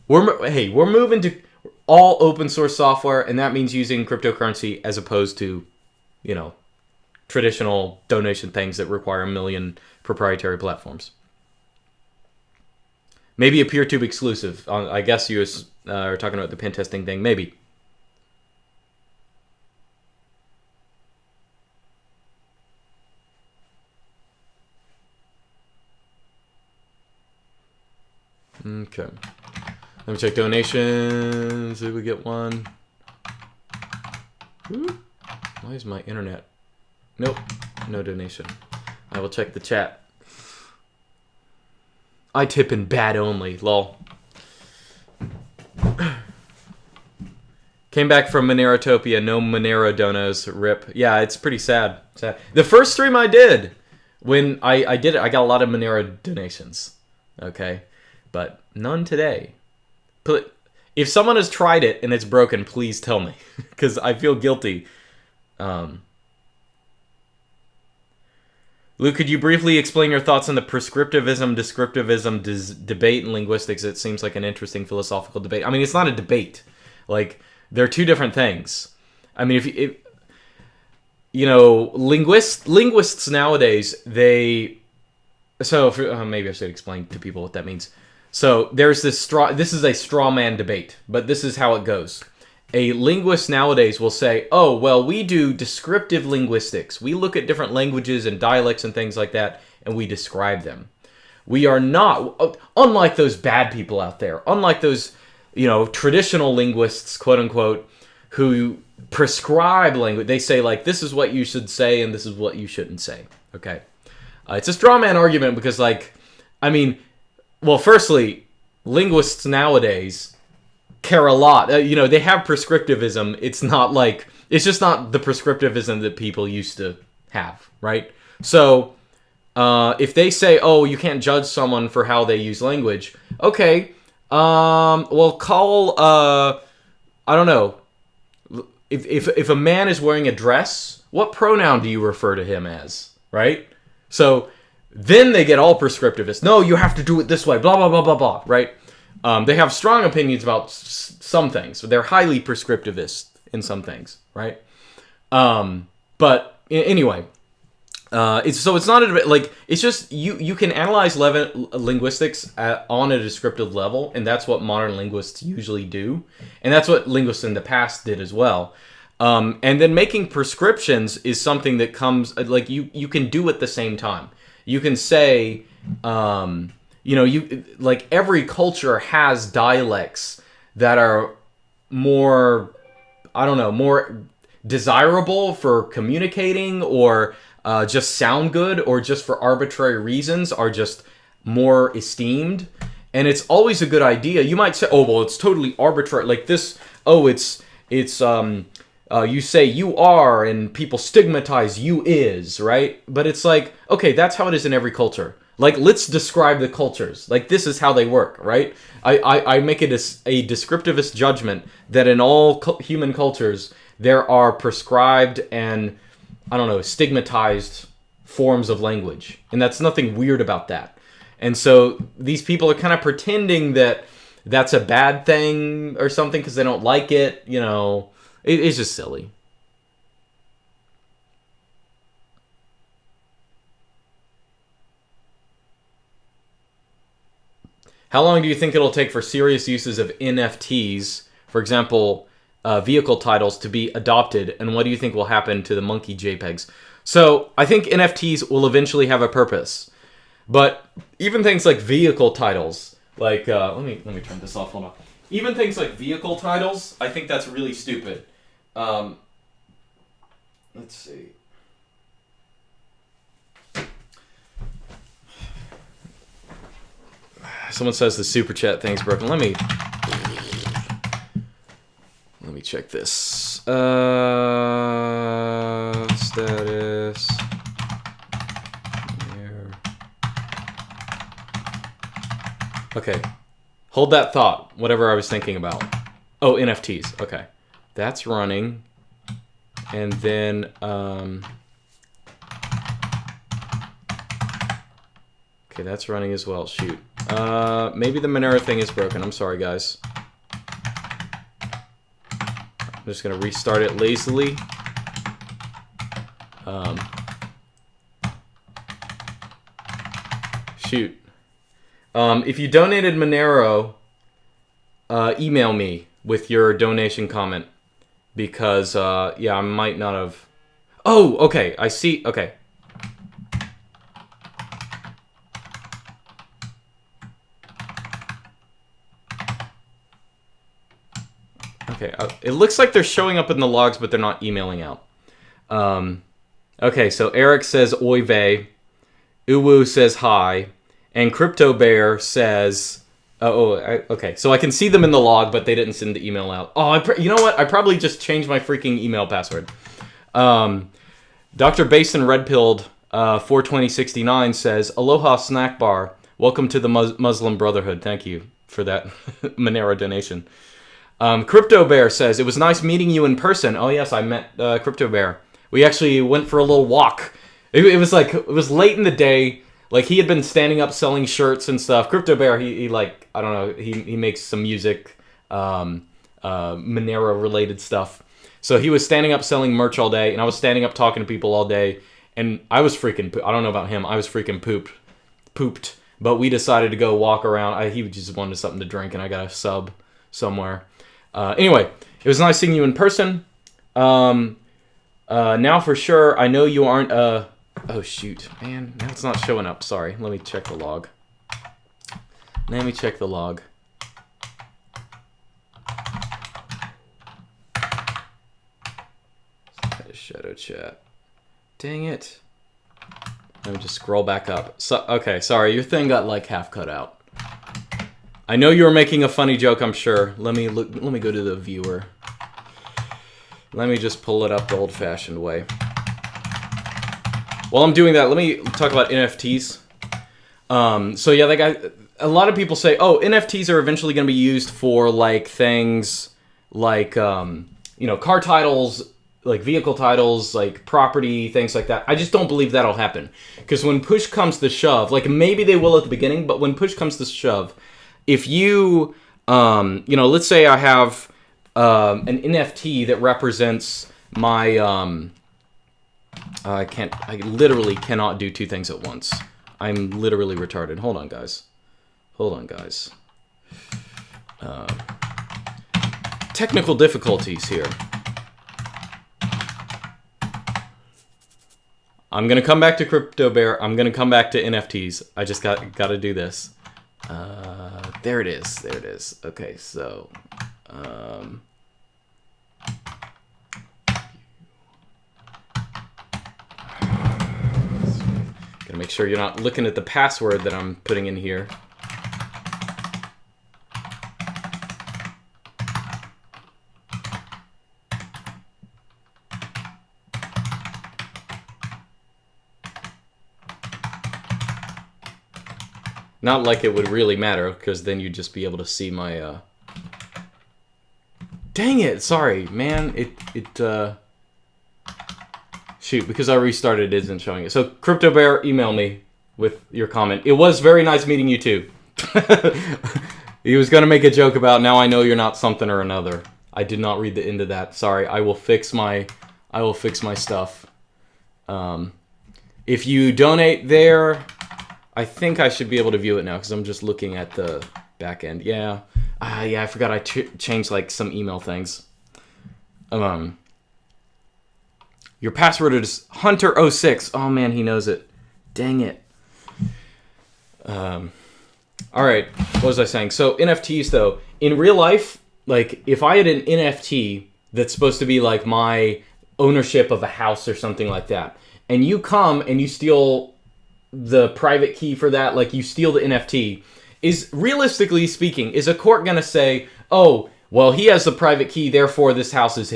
We're moving to all open source software, and that means using cryptocurrency as opposed to, you know, traditional donation things that require a million proprietary platforms. Maybe a Peertube exclusive. I guess you are talking about the pen testing thing. Maybe. Okay. Let me check donations. Did we get one? Ooh. Why is my internet? Nope. No donation. I will check the chat. I tip in bad only. Lol. Came back from Monerotopia. No Monero donos. Rip. Yeah, it's pretty sad. The first stream I did, when I did it, I got a lot of Monero donations. Okay? But none today. If someone has tried it and it's broken, please tell me. Because I feel guilty. Luke, could you briefly explain your thoughts on the prescriptivism-descriptivism debate in linguistics? It seems like an interesting philosophical debate. I mean, it's not a debate. Like, they're two different things. I mean, if you know, linguists nowadays, they... So, maybe I should explain to people what that means. So, there's this this is a straw man debate, but this is how it goes. A linguist nowadays will say, oh, well, we do descriptive linguistics. We look at different languages and dialects and things like that, and we describe them. We are not, unlike those bad people out there, unlike those, you know, traditional linguists, quote unquote, who prescribe language. They say, like, this is what you should say and this is what you shouldn't say. Okay. It's a straw man argument because, like, I mean, well, firstly, linguists nowadays care a lot. You know, they have prescriptivism. It's not like, it's just not the prescriptivism that people used to have, right? So, if they say, oh, you can't judge someone for how they use language, okay, well, call, I don't know, if a man is wearing a dress, what pronoun do you refer to him as, right? So, then they get all prescriptivist. No, you have to do it this way, blah, blah, blah, blah, blah, right? They have strong opinions about some things. They're highly prescriptivist in some things, right? But anyway, it's not like, it's just you can analyze linguistics on a descriptive level, and that's what modern linguists usually do, and that's what linguists in the past did as well. And then making prescriptions is something that comes, like, you can do at the same time. You can say, you know, like, every culture has dialects that are more, I don't know, more desirable for communicating, or just sound good, or just for arbitrary reasons are just more esteemed. And it's always a good idea. You might say, oh, well, it's totally arbitrary. Like this, oh, it's you say you are, and people stigmatize you is, right? But it's like, okay, that's how it is in every culture. Like, let's describe the cultures. Like, this is how they work, right? I make it a descriptivist judgment that in all human cultures, there are prescribed and, I don't know, stigmatized forms of language. And that's nothing weird about that. And so these people are kind of pretending that that's a bad thing or something because they don't like it, you know. It's just silly. How long do you think it'll take for serious uses of NFTs, for example, vehicle titles, to be adopted? And what do you think will happen to the monkey JPEGs? So I think NFTs will eventually have a purpose. But even things like vehicle titles, like, let me turn this off. Hold on. Even things like vehicle titles, I think that's really stupid. Let's see. Someone says the super chat thing's broken. Let me check this. status. Okay. Hold that thought, whatever I was thinking about. Oh, NFTs. Okay. That's running. And then, okay, that's running as well. Shoot. Maybe the Monero thing is broken. I'm sorry, guys. I'm just going to restart it lazily. Shoot. If you donated Monero, email me with your donation comment. Because, yeah, I might not have... Oh, okay, I see. Okay. Okay, it looks like they're showing up in the logs, but they're not emailing out. Okay, so Eric says oy vey. Uwu says hi. And Crypto Bear says... okay. So I can see them in the log, but they didn't send the email out. Oh, you know what? I probably just changed my freaking email password. Dr. Basin Redpilled 42069 says, Aloha Snack Bar. Welcome to the Muslim Brotherhood. Thank you for that Monero donation. Crypto Bear says, it was nice meeting you in person. Oh, yes, I met Crypto Bear. We actually went for a little walk. It was late in the day. Like, he had been standing up selling shirts and stuff. Crypto Bear, he like, I don't know, he makes some music, Monero-related stuff. So he was standing up selling merch all day, and I was standing up talking to people all day, and I was freaking, I don't know about him, I was freaking pooped. But we decided to go walk around. He just wanted something to drink, and I got a sub somewhere. Anyway, it was nice seeing you in person. Now for sure, I know you aren't oh shoot, man, now it's not showing up. Sorry, let me check the log. Shadow chat. Dang it. Let me just scroll back up. So, okay, sorry, your thing got like half cut out. I know you were making a funny joke, I'm sure. Let me go to the viewer. Let me just pull it up the old-fashioned way. While I'm doing that, let me talk about NFTs. So yeah, a lot of people say, oh, NFTs are eventually going to be used for like things like, you know, car titles, like vehicle titles, like property, things like that. I just don't believe that'll happen. Because when push comes to shove, like maybe they will at the beginning, but when push comes to shove, if you, you know, let's say I have an NFT that represents my, I literally cannot do two things at once. I'm literally retarded. Hold on, guys. Technical difficulties here. I'm going to come back to Crypto Bear. I'm going to come back to NFTs. I just got to do this. There it is. Okay, so... gotta make sure you're not looking at the password that I'm putting in here. Not like it would really matter, because then you'd just be able to see my, Dang it! Sorry, man. Shoot, because I restarted, it isn't showing it. So, Crypto Bear, email me with your comment. It was very nice meeting you, too. He was going to make a joke about, now I know you're not something or another. I did not read the end of that. Sorry, I will fix my stuff. If you donate there... I think I should be able to view it now because I'm just looking at the back end. Yeah. Yeah, I forgot I changed like some email things. Your password is Hunter06. Oh man, he knows it. Dang it. All right. What was I saying? So NFTs though, in real life, like if I had an NFT that's supposed to be like my ownership of a house or something like that, and you come and you steal the private key for that, like you steal the NFT, is realistically speaking, is a court going to say, oh, well, he has the private key, therefore this house is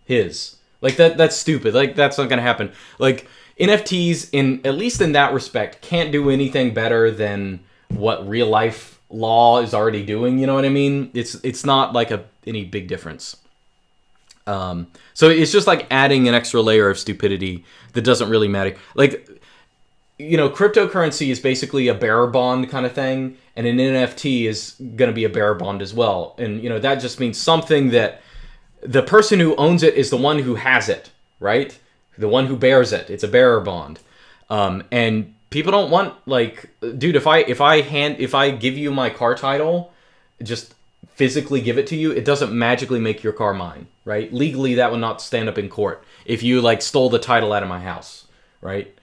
his? Like that's stupid. Like that's not gonna happen. Like NFTs, in at least in that respect, can't do anything better than what real life law is already doing. You know what I mean? It's not like any big difference. So it's just like adding an extra layer of stupidity that doesn't really matter. Like, you know, cryptocurrency is basically a bearer bond kind of thing, and an NFT is going to be a bearer bond as well. And, you know, that just means something that the person who owns it is the one who has it, right? The one who bears it. It's a bearer bond. And people don't want, like, dude, if I give you my car title, just physically give it to you, it doesn't magically make your car mine, right? Legally, that would not stand up in court if you, like, stole the title out of my house, right?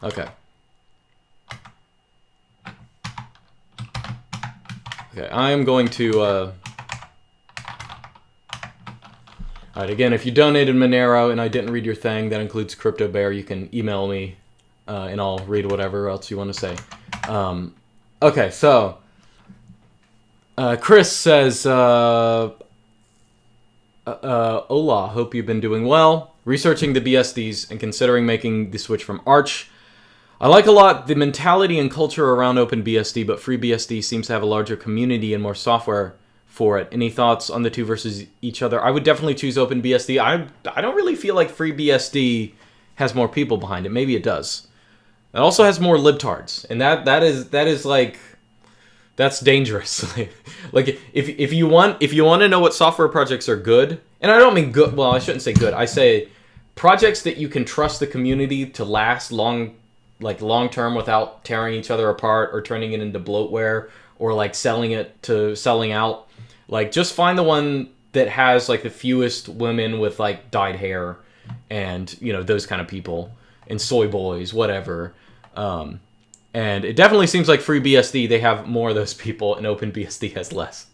Okay. Okay, I am going to, Alright, again, if you donated Monero and I didn't read your thing, that includes Crypto Bear, you can email me, and I'll read whatever else you want to say. Okay, so, Chris says, Hola, hope you've been doing well. Researching the BSDs and considering making the switch from Arch. I like a lot the mentality and culture around OpenBSD, but FreeBSD seems to have a larger community and more software for it. Any thoughts on the two versus each other? I would definitely choose OpenBSD. I don't really feel like FreeBSD has more people behind it. Maybe it does. It also has more libtards, and that is like, that's dangerous. Like if you want to know what software projects are good, and I don't mean good. Well, I shouldn't say good. I say projects that you can trust the community to last long term without tearing each other apart or turning it into bloatware or like selling out. Like, just find the one that has like the fewest women with like dyed hair and, you know, those kind of people, and soy boys, whatever. And it definitely seems like FreeBSD, they have more of those people, and OpenBSD has less.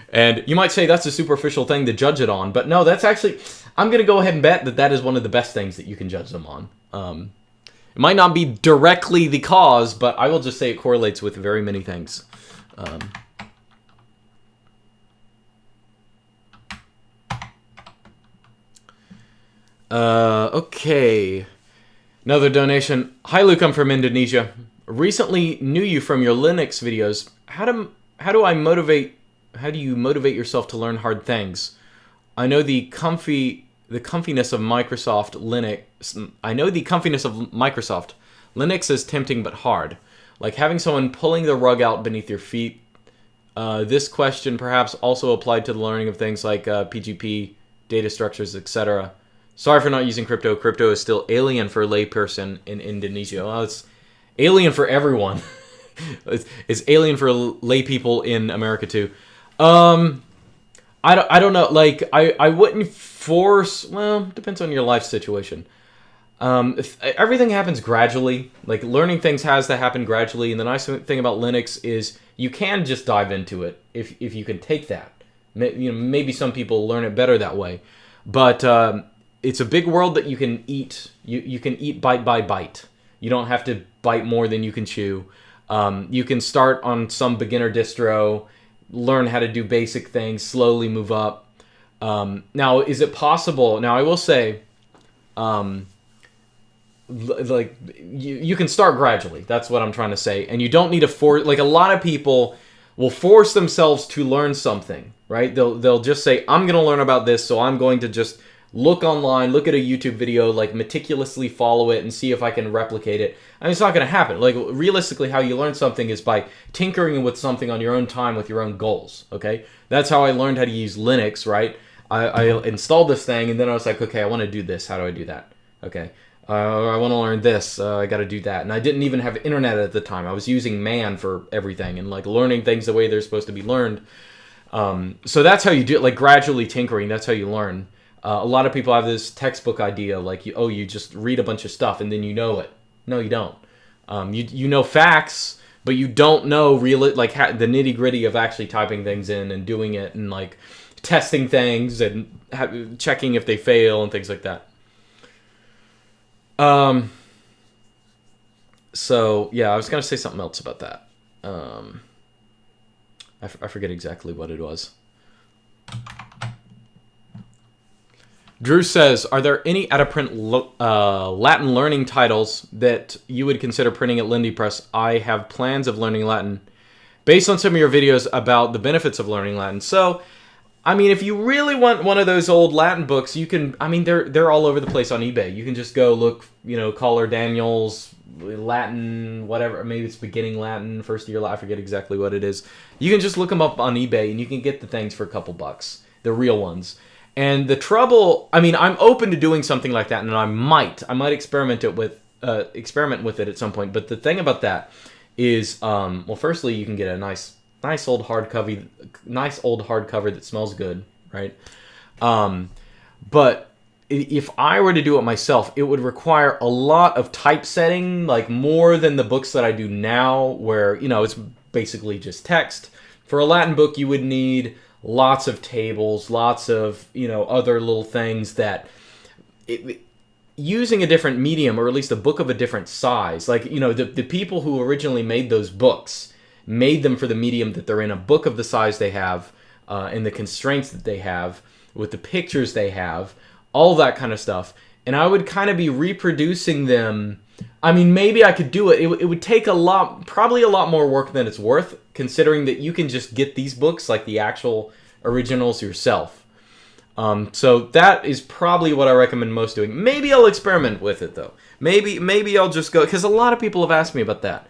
And you might say that's a superficial thing to judge it on, but no, that's actually, I'm going to go ahead and bet that is one of the best things that you can judge them on. It might not be directly the cause, but I will just say it correlates with very many things. Okay. Another donation. Hi, Luke, I'm from Indonesia. Recently knew you from your Linux videos. How do you motivate yourself to learn hard things? I know the comfiness of Microsoft Linux. Linux is tempting but hard. Like having someone pulling the rug out beneath your feet. This question perhaps also applied to the learning of things like PGP, data structures, etc. Sorry for not using crypto. Crypto is still alien for a layperson in Indonesia. Well, it's alien for everyone. It's alien for lay people in America too. I don't know. Like, I wouldn't force. Well, depends on your life situation. If everything happens gradually. Like, learning things has to happen gradually. And the nice thing about Linux is you can just dive into it if you can take that. You know, maybe some people learn it better that way, but it's a big world that you can eat. You can eat bite by bite. You don't have to bite more than you can chew. You can start on some beginner distro, learn how to do basic things, slowly move up. Now, is it possible? Now, I will say, like, you can start gradually. That's what I'm trying to say. And you don't need to force, like, a lot of people will force themselves to learn something, right? They'll just say, I'm going to learn about this, so I'm going to just look online, look at a YouTube video, like, meticulously follow it and see if I can replicate it. I mean, it's not going to happen. Like, realistically, how you learn something is by tinkering with something on your own time with your own goals, okay? That's how I learned how to use Linux, right? I installed this thing, and then I was like, okay, I want to do this. How do I do that? Okay. I want to learn this. I got to do that. And I didn't even have internet at the time. I was using man for everything and, like, learning things the way they're supposed to be learned. So that's how you do it, like, gradually tinkering. That's how you learn. A lot of people have this textbook idea, like, you just read a bunch of stuff and then you know it. No, you don't. You know facts, but you don't know the nitty gritty of actually typing things in and doing it and, like, testing things and checking if they fail and things like that. So yeah, I was gonna say something else about that. I forget exactly what it was. Drew says, are there any out-of-print Latin learning titles that you would consider printing at Lindy Press? I have plans of learning Latin based on some of your videos about the benefits of learning Latin. So, I mean, if you really want one of those old Latin books, you can, I mean, they're all over the place on eBay. You can just go look, you know, Caller Daniels, Latin, whatever, maybe it's beginning Latin, first year Latin, I forget exactly what it is. You can just look them up on eBay and you can get the things for a couple bucks, the real ones. And the trouble, I mean, I'm open to doing something like that, and I might experiment with it at some point. But the thing about that is, well, firstly, you can get a nice old hardcover that smells good, right? But if I were to do it myself, it would require a lot of typesetting, like more than the books that I do now, where, you know, it's basically just text. For a Latin book, you would need lots of tables, lots of, you know, other little things that using a different medium, or at least a book of a different size, like, you know, the people who originally made those books made them for the medium that they're in, a book of the size they have, and the constraints that they have, with the pictures they have, all that kind of stuff. And I would kind of be reproducing them. I mean, maybe I could do it. It would take probably a lot more work than it's worth, considering that you can just get these books, like the actual originals, yourself. So that is probably what I recommend most doing. Maybe I'll experiment with it, though. Maybe I'll just go, because a lot of people have asked me about that.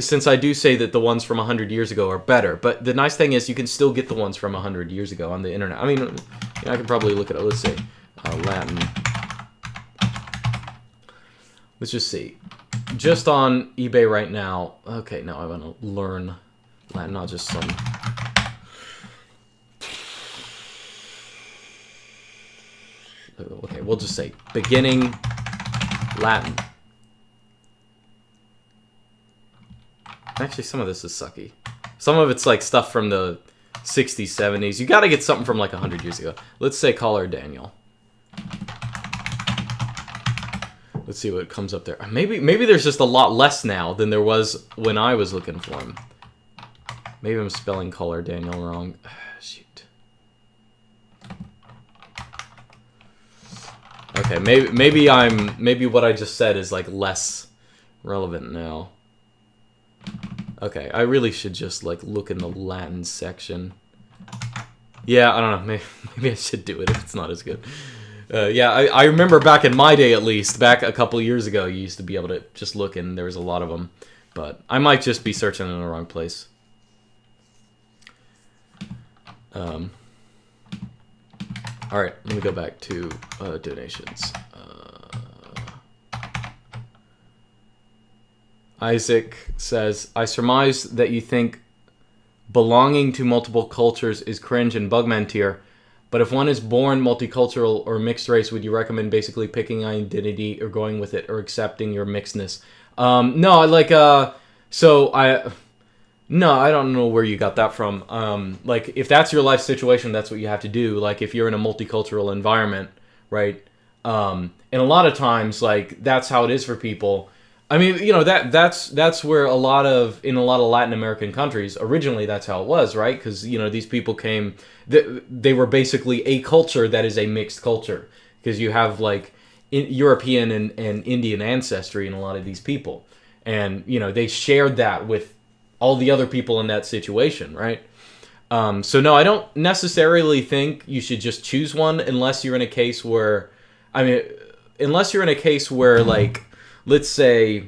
Since I do say that the ones from 100 years ago are better. But the nice thing is you can still get the ones from 100 years ago on the internet. I mean, you know, I can probably look at it. Let's see. Latin. Let's just see. Just on eBay right now. Okay, now I want to learn Latin, not just some. Okay, we'll just say beginning Latin. Actually, some of this is sucky. Some of it's like stuff from the 60s, 70s. You got to get something from like 100 years ago. Let's say Caller Daniel. Let's see what comes up there. Maybe there's just a lot less now than there was when I was looking for him. Maybe I'm spelling Caller Daniel wrong. Shoot. Okay, maybe what I just said is like less relevant now. Okay, I really should just like look in the Latin section. Yeah, I don't know. Maybe I should do it if it's not as good. Yeah, I remember back in my day, at least, back a couple years ago, you used to be able to just look, and there was a lot of them. But I might just be searching in the wrong place. All right, let me go back to donations. Isaac says, I surmise that you think belonging to multiple cultures is cringe and bugman tier. But if one is born multicultural or mixed race, would you recommend basically picking identity or going with it or accepting your mixedness? No, like, no, I don't know where you got that from. Like, if that's your life situation, that's what you have to do. Like, if you're in a multicultural environment, right? And a lot of times, like, that's how it is for people. I mean, you know, that's where in a lot of Latin American countries, originally that's how it was, right? Because, you know, these people came, they were basically a culture that is a mixed culture. Because you have, like, European and Indian ancestry in a lot of these people. And, you know, they shared that with all the other people in that situation, right? So, no, I don't necessarily think you should just choose one unless you're in a case where, like, let's say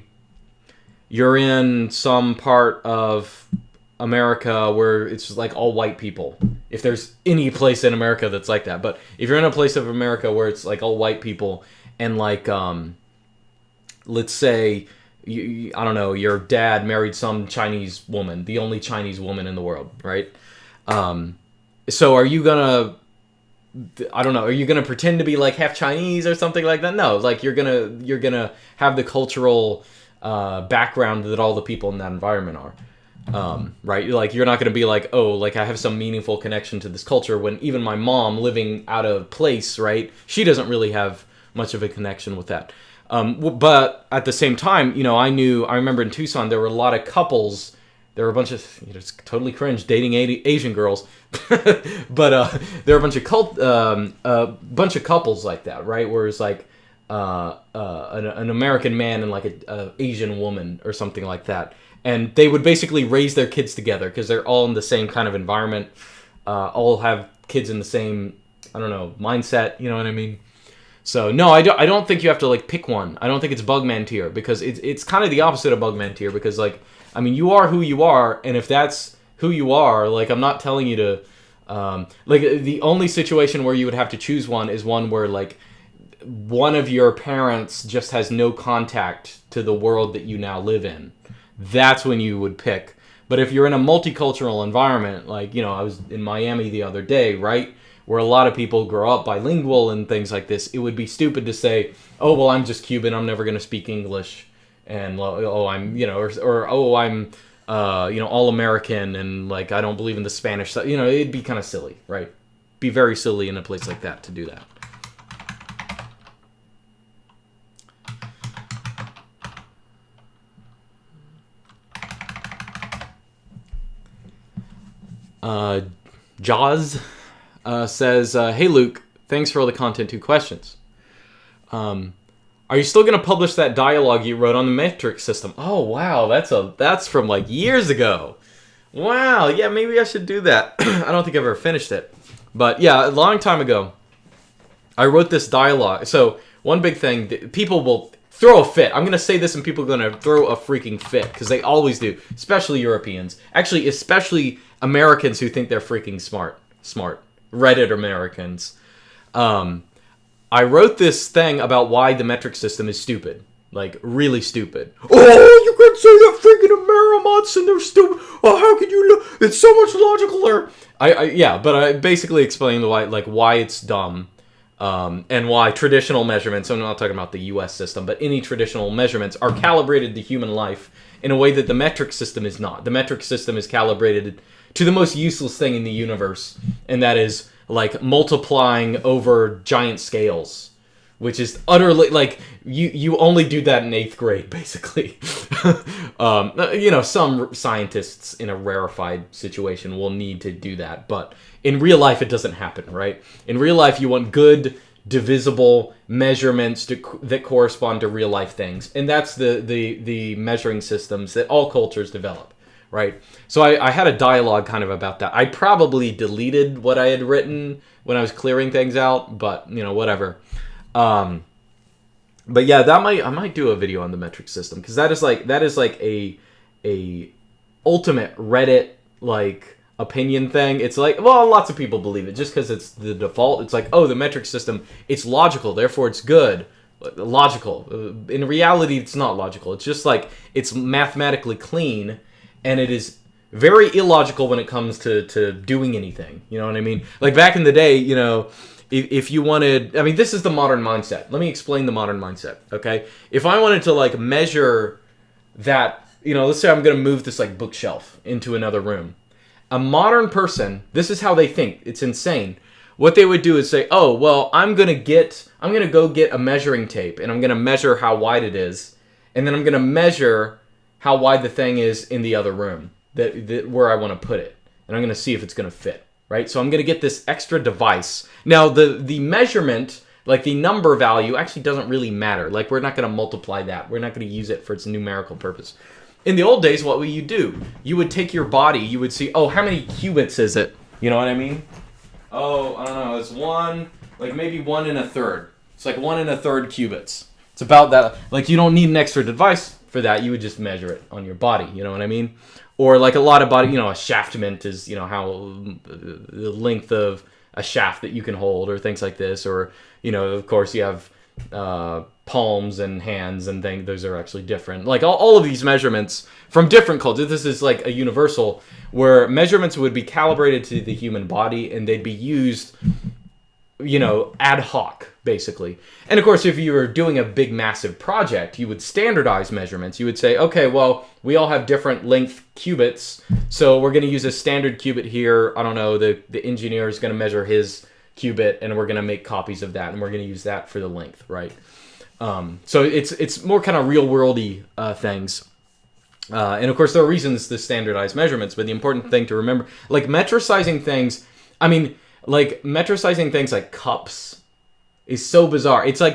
you're in some part of America where it's just like all white people. If there's any place in America that's like that. But if you're in a place of America where it's like all white people and like, let's say, I don't know, your dad married some Chinese woman, the only Chinese woman in the world, right? So are you gonna... I don't know, are you going to pretend to be like half Chinese or something like that? No, like you're going to have the cultural background that all the people in that environment are. Right? Like, you're not going to be like, oh, like, I have some meaningful connection to this culture, when even my mom, living out of place, right, she doesn't really have much of a connection with that. But at the same time, I remember in Tucson, there were a lot of couples. There were a bunch of, it's totally cringe, dating Asian girls. But there were a bunch of couples like that, right? Where it's like an American man and like a Asian woman or something like that. And they would basically raise their kids together because they're all in the same kind of environment, all have kids in the same, I don't know, mindset, you know what I mean? So, no, I don't think you have to, like, pick one. I don't think it's Bugman tier, because it's kind of the opposite of Bugman tier, because, like, I mean, you are who you are, and if that's who you are, like, I'm not telling you to, like, the only situation where you would have to choose one is one where, like, one of your parents just has no contact to the world that you now live in. That's when you would pick. But if you're in a multicultural environment, like, I was in Miami the other day, right, where a lot of people grow up bilingual and things like this, it would be stupid to say, oh, well, I'm just Cuban, I'm never going to speak English, and, oh, I'm, or oh, I'm, all American, and, like, I don't believe in the Spanish stuff. It'd be kind of silly, right? Be very silly in a place like that to do that. Jaws says, hey, Luke, thanks for all the content. 2 questions. Are you still going to publish that dialogue you wrote on the metric system? Oh, wow, that's from, like, years ago. Wow, yeah, maybe I should do that. I don't think I've ever finished it. But, yeah, a long time ago, I wrote this dialogue. So, one big thing, people will throw a fit. I'm going to say this and people are going to throw a freaking fit, because they always do, especially Europeans. Actually, especially Americans who think they're freaking smart. Reddit Americans. I wrote this thing about why the metric system is stupid. Like, really stupid. Oh, you can say that freaking Amerimots and they're stupid. Oh, how could you look? It's so much logical error. But I basically explained why it's dumb. And why traditional measurements, I'm not talking about the US system, but any traditional measurements are calibrated to human life in a way that the metric system is not. The metric system is calibrated to the most useless thing in the universe, and that is, like, multiplying over giant scales, which is utterly, like, you only do that in 8th grade, basically. Some scientists in a rarefied situation will need to do that, but in real life it doesn't happen, right? In real life you want good, divisible measurements that correspond to real life things, and that's the measuring systems that all cultures develop. Right, so I had a dialogue kind of about that. I probably deleted what I had written when I was clearing things out, but whatever. But yeah, I might do a video on the metric system, because that is like a ultimate Reddit, like, opinion thing. It's like, well, lots of people believe it just because it's the default. It's like, oh, the metric system, it's logical, therefore it's good. Logical. In reality, it's not logical. It's just like, it's mathematically clean. And it is very illogical when it comes to doing anything. You know what I mean? Like, back in the day, if you wanted... I mean, this is the modern mindset. Let me explain the modern mindset, okay? If I wanted to, like, measure that... let's say I'm going to move this, like, bookshelf into another room. A modern person, this is how they think. It's insane. What they would do is say, oh, well, I'm going to go get a measuring tape, and I'm going to measure how wide it is. And then I'm going to measure how wide the thing is in the other room, that where I want to put it. And I'm going to see if it's going to fit, right? So I'm going to get this extra device. Now, the measurement, like the number value, actually doesn't really matter. Like, we're not going to multiply that. We're not going to use it for its numerical purpose. In the old days, what would you do? You would take your body, you would see, oh, how many cubits is it? You know what I mean? Oh, I don't know, it's maybe 1 1/3. It's like 1 1/3 cubits. It's about that. Like, you don't need an extra device for that. You would just measure it on your body, you know what I mean? Or like a lot of body, a shaftment is, how the length of a shaft that you can hold, or things like this. Or, of course you have palms and hands and things. Those are actually different. Like all of these measurements from different cultures. This is like a universal, where measurements would be calibrated to the human body, and they'd be used, ad hoc. basically. And of course, if you were doing a big, massive project, you would standardize measurements. You would say, okay, well, we all have different length cubits, so we're going to use a standard cubit here. I don't know, the engineer is going to measure his cubit, and we're going to make copies of that, and we're going to use that for the length, right? So it's more kind of real-worldy things. And of course, there are reasons to standardize measurements, but the important thing to remember, like metricizing things, I mean, like metricizing things like cups is so bizarre. It's like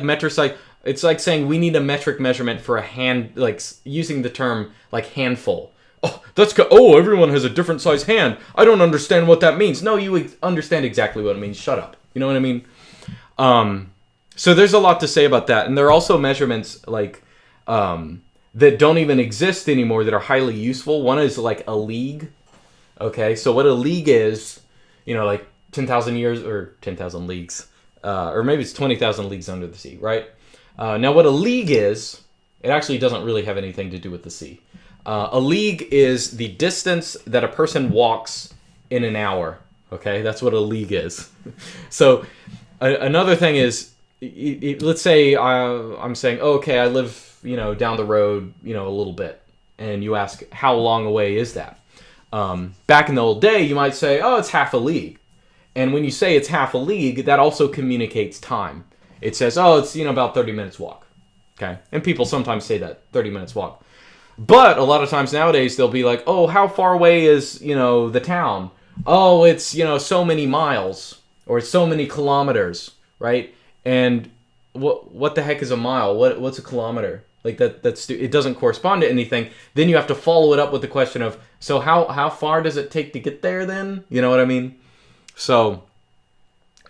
it's like saying we need a metric measurement for a hand, like using the term like handful. Oh, oh, everyone has a different size hand. I don't understand what that means. No, you understand exactly what it means. Shut up. You know what I mean? So there's a lot to say about that. And there are also measurements like that don't even exist anymore that are highly useful. One is like a league. Okay, so what a league is, you know, like 10,000 years or 10,000 leagues. Or maybe it's 20,000 leagues under the sea, right? Now what a league is, it actually doesn't really have anything to do with the sea. A league is the distance that a person walks in an hour. Okay, that's what a league is. So another thing is, let's say I'm saying, oh, okay, I live, you know, down the road, you know, a little bit. And you ask, how long away is that? Back in the old day, you might say, oh, it's half a league. And when you say it's half a league, that also communicates time. It says, oh, it's, you know, about 30 minutes walk. Okay? And people sometimes say that, 30 minutes walk. But a lot of times nowadays, they'll be like, oh, how far away is, you know, the town? Oh, it's, you know, so many miles or so many kilometers, right? And what the heck is a mile? What's a kilometer? Like it doesn't correspond to anything. Then you have to follow it up with the question of, so how far does it take to get there then? You know what I mean? So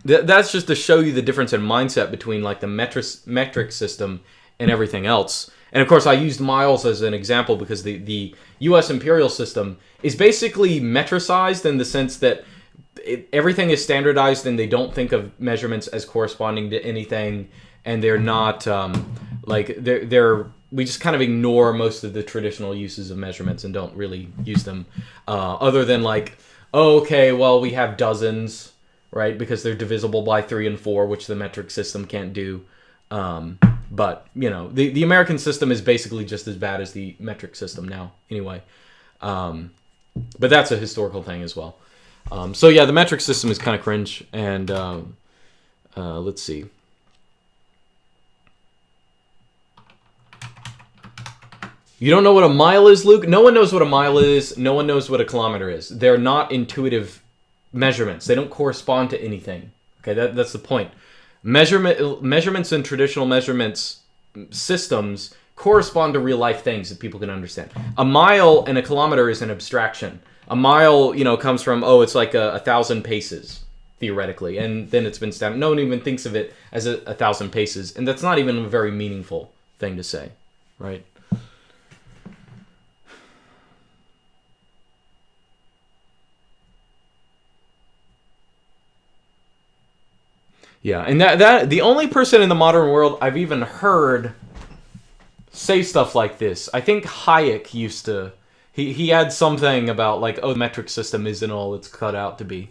that's just to show you the difference in mindset between like the metric system and everything else. And of course, I used miles as an example because the U.S. imperial system is basically metricized in the sense that everything is standardized and they don't think of measurements as corresponding to anything, and they're not we just kind of ignore most of the traditional uses of measurements and don't really use them, other than like, oh, okay, well, we have dozens, right, because they're divisible by 3 and 4, which the metric system can't do. But, you know, the American system is basically just as bad as the metric system now, anyway. But that's a historical thing as well. So, yeah, the metric system is kind of cringe. And let's see. You don't know what a mile is, Luke? No one knows what a mile is. No one knows what a kilometer is. They're not intuitive measurements. They don't correspond to anything. Okay, that's the point. Measurements in traditional measurements systems correspond to real life things that people can understand. A mile and a kilometer is an abstraction. A mile, you know, comes from, oh, it's like 1,000 paces, theoretically. And then it's been stamped. No one even thinks of it as 1,000 paces. And that's not even a very meaningful thing to say, right? Yeah, and that the only person in the modern world I've even heard say stuff like this, I think Hayek used to, he had something about like, oh, the metric system isn't all it's cut out to be.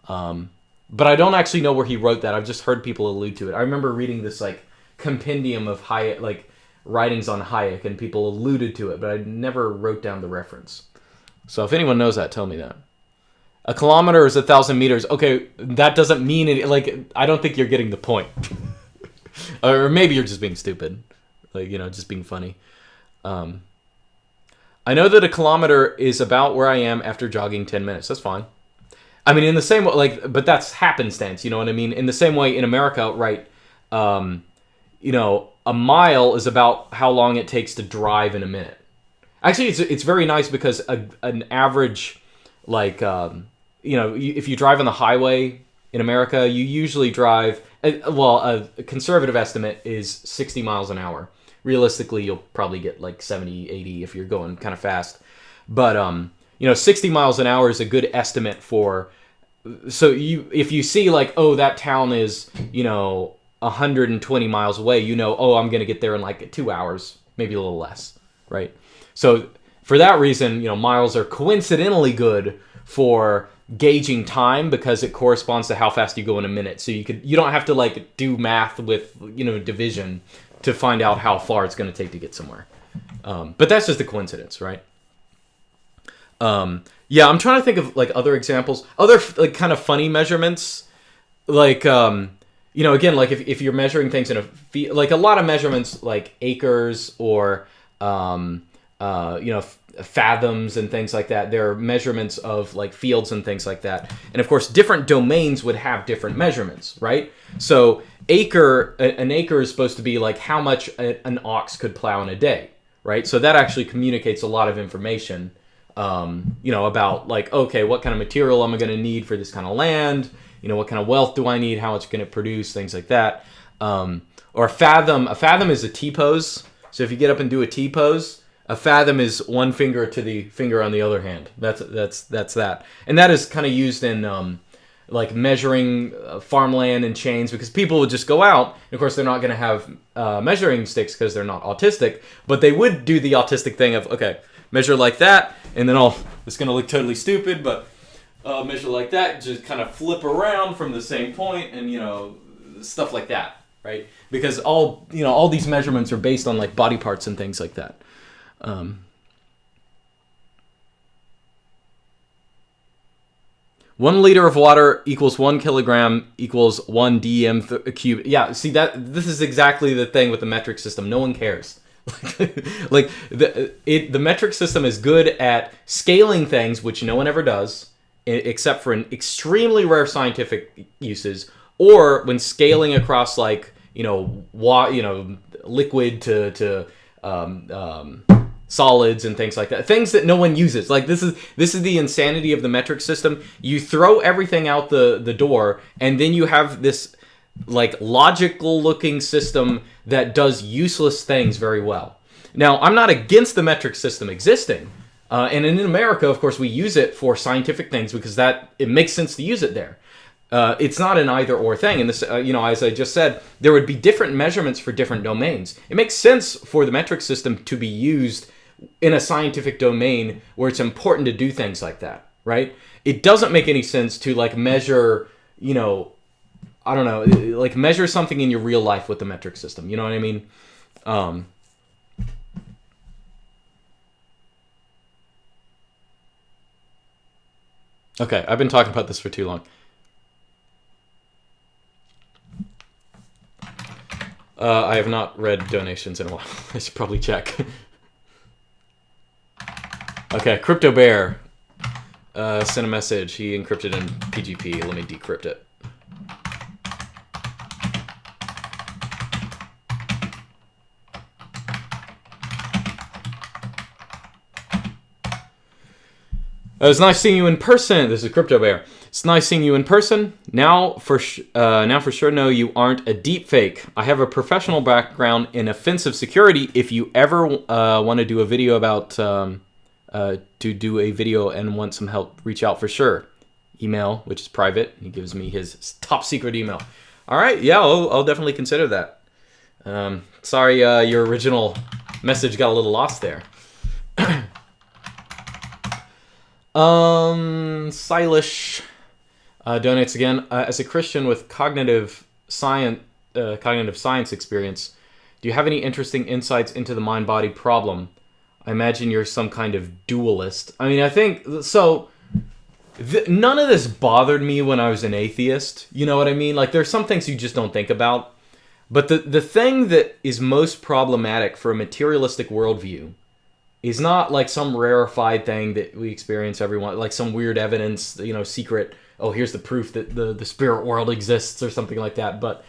But I don't actually know where he wrote that. I've just heard people allude to it. I remember reading this like compendium of Hayek, like writings on Hayek, and people alluded to it, but I never wrote down the reference. So if anyone knows that, tell me that. A kilometer is 1,000 meters. Okay, that doesn't mean it. Like, I don't think you're getting the point. Or maybe you're just being stupid. Like, you know, just being funny. I know that a kilometer is about where I am after jogging 10 minutes. That's fine. I mean, in the same way, like, but that's happenstance. You know what I mean? In the same way, in America, right? You know, a mile is about how long it takes to drive in a minute. Actually, it's very nice because an average, like, you know, if you drive on the highway in America, you usually drive, well, a conservative estimate is 60 miles an hour. Realistically, you'll probably get like 70, 80 if you're going kind of fast. But, you know, 60 miles an hour is a good estimate for, so if you see like, oh, that town is, you know, 120 miles away, you know, oh, I'm going to get there in like 2 hours, maybe a little less, right? So for that reason, you know, miles are coincidentally good for gauging time because it corresponds to how fast you go in a minute. So you don't have to like do math with, you know, division to find out how far it's going to take to get somewhere. But that's just a coincidence, right? Yeah, I'm trying to think of like other examples, other like kind of funny measurements, like you know, again, like if you're measuring things in a field, like a lot of measurements like acres or you know, fathoms and things like that. There are measurements of like fields and things like that. And of course, different domains would have different measurements, right? So an acre is supposed to be like how much an ox could plow in a day, right? So that actually communicates a lot of information, you know, about like, okay, what kind of material am I going to need for this kind of land? You know, what kind of wealth do I need? How much can it produce? Things like that. Or a fathom is a T-pose. So if you get up and do a T-pose, a fathom is one finger to the finger on the other hand. That's that. And that is kind of used in like measuring farmland and chains, because people would just go out. And of course, they're not going to have measuring sticks because they're not autistic. But they would do the autistic thing of, okay, measure like that. And then it's going to look totally stupid, but measure like that. Just kind of flip around from the same point and, you know, stuff like that, right? Because all these measurements are based on like body parts and things like that. 1 liter of water equals 1 kilogram equals 1 dm cubed. Yeah, see this is exactly the thing with the metric system. No one cares. Like the metric system is good at scaling things, which no one ever does, except for in extremely rare scientific uses, or when scaling across like, you know, liquid to solids and things like that. Things that no one uses. Like this is the insanity of the metric system. You throw everything out the door, and then you have this like logical looking system that does useless things very well. Now, I'm not against the metric system existing. And in America, of course, we use it for scientific things because it makes sense to use it there. It's not an either or thing. And this, you know, as I just said, there would be different measurements for different domains. It makes sense for the metric system to be used in a scientific domain where it's important to do things like that, right? It doesn't make any sense to like measure, you know, I don't know, like measure something in your real life with the metric system. You know what I mean? Okay, I've been talking about this for too long. I have not read donations in a while. I should probably check. Okay, Crypto Bear sent a message. He encrypted in PGP. Let me decrypt it. It was nice seeing you in person. This is Crypto Bear. It's nice seeing you in person. Now for sure, no, you aren't a deep fake. I have a professional background in offensive security. If you ever want to do a video about and want some help, reach out for sure. Email, which is private. He gives me his top secret email. All right, yeah, I'll definitely consider that. Sorry, your original message got a little lost there. Silas donates again. As a Christian with cognitive science experience, do you have any interesting insights into the mind-body problem? I imagine you're some kind of dualist. I mean, I think so. None of this bothered me when I was an atheist. You know what I mean? Like, there's some things you just don't think about. But the thing that is most problematic for a materialistic worldview is not like some rarefied thing that we experience everyone, like some weird evidence, you know, secret, oh, here's the proof that the spirit world exists or something like that. But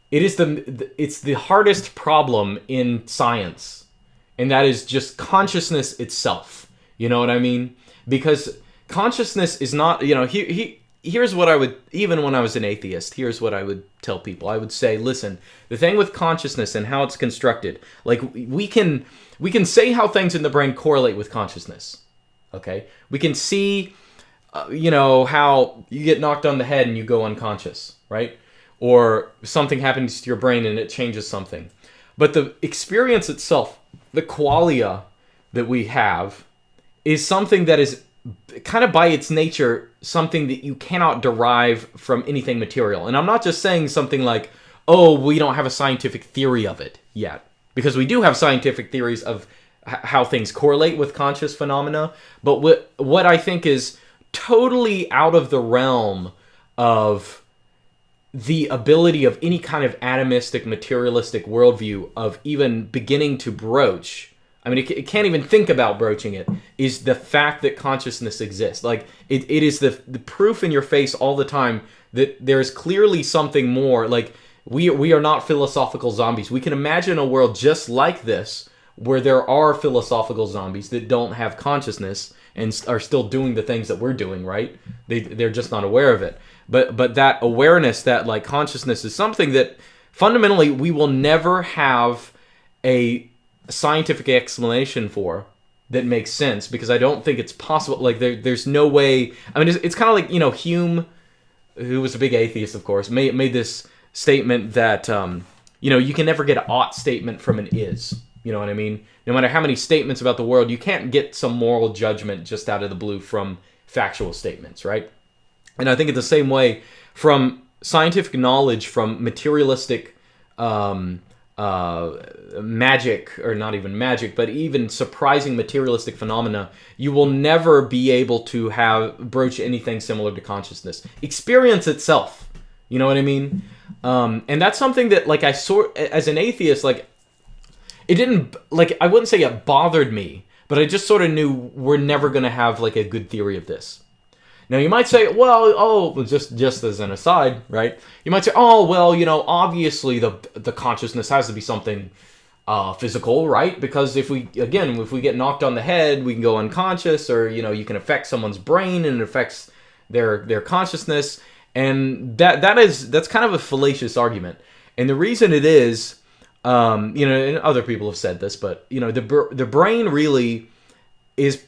it's the hardest problem in science, and that is just consciousness itself. You know what I mean? Because consciousness is not, you know, here's what I would, even when I was an atheist, here's what I would tell people. I would say, listen, the thing with consciousness and how it's constructed, like we can say how things in the brain correlate with consciousness. Okay? We can see, you know, how you get knocked on the head and you go unconscious, right? Or something happens to your brain and it changes something. But the experience itself, the qualia that we have, is something that is kind of by its nature, something that you cannot derive from anything material. And I'm not just saying something like, oh, we don't have a scientific theory of it yet. Because we do have scientific theories of how things correlate with conscious phenomena. But what I think is totally out of the realm of the ability of any kind of atomistic, materialistic worldview of even beginning to broach, I mean, it can't even think about broaching it, is the fact that consciousness exists. Like, it is the proof in your face all the time that there's clearly something more. Like, we are not philosophical zombies. We can imagine a world just like this, where there are philosophical zombies that don't have consciousness and are still doing the things that we're doing, right? They're just not aware of it. But that awareness that, like, consciousness is something that fundamentally we will never have a scientific explanation for that makes sense, because I don't think it's possible. Like, there's no way. I mean, it's kind of like, you know, Hume, who was a big atheist, of course, made this statement that, you know, you can never get an ought statement from an is. You know what I mean? No matter how many statements about the world, you can't get some moral judgment just out of the blue from factual statements, right? And I think it's the same way from scientific knowledge, from materialistic magic, or not even magic, but even surprising materialistic phenomena, you will never be able to broach anything similar to consciousness. Experience itself, you know what I mean? And that's something that, like, as an atheist, like, it didn't, like, I wouldn't say it bothered me, but I just sort of knew we're never going to have, like, a good theory of this. Now, you might say, well, just as an aside, right? You might say, oh, well, you know, obviously the consciousness has to be something physical, right? Because if we get knocked on the head, we can go unconscious, or, you know, you can affect someone's brain and it affects their consciousness. And that's kind of a fallacious argument. And the reason it is, you know, and other people have said this, but, you know, the brain really is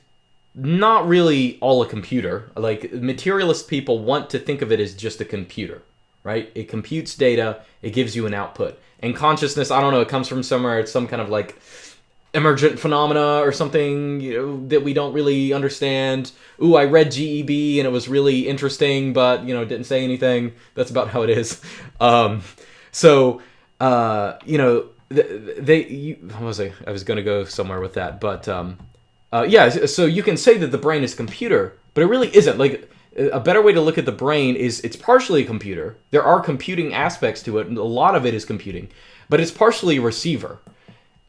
not really all a computer. Like, materialist people want to think of it as just a computer, right? It computes data, it gives you an output. And consciousness, I don't know, it comes from somewhere. It's some kind of, like, emergent phenomena or something, you know, that we don't really understand. Ooh, I read GEB and it was really interesting, but, you know, didn't say anything. That's about how it is. You know, I was going to go somewhere with that, but yeah, so you can say that the brain is a computer, but it really isn't. Like, a better way to look at the brain is it's partially a computer. There are computing aspects to it, and a lot of it is computing, but it's partially a receiver.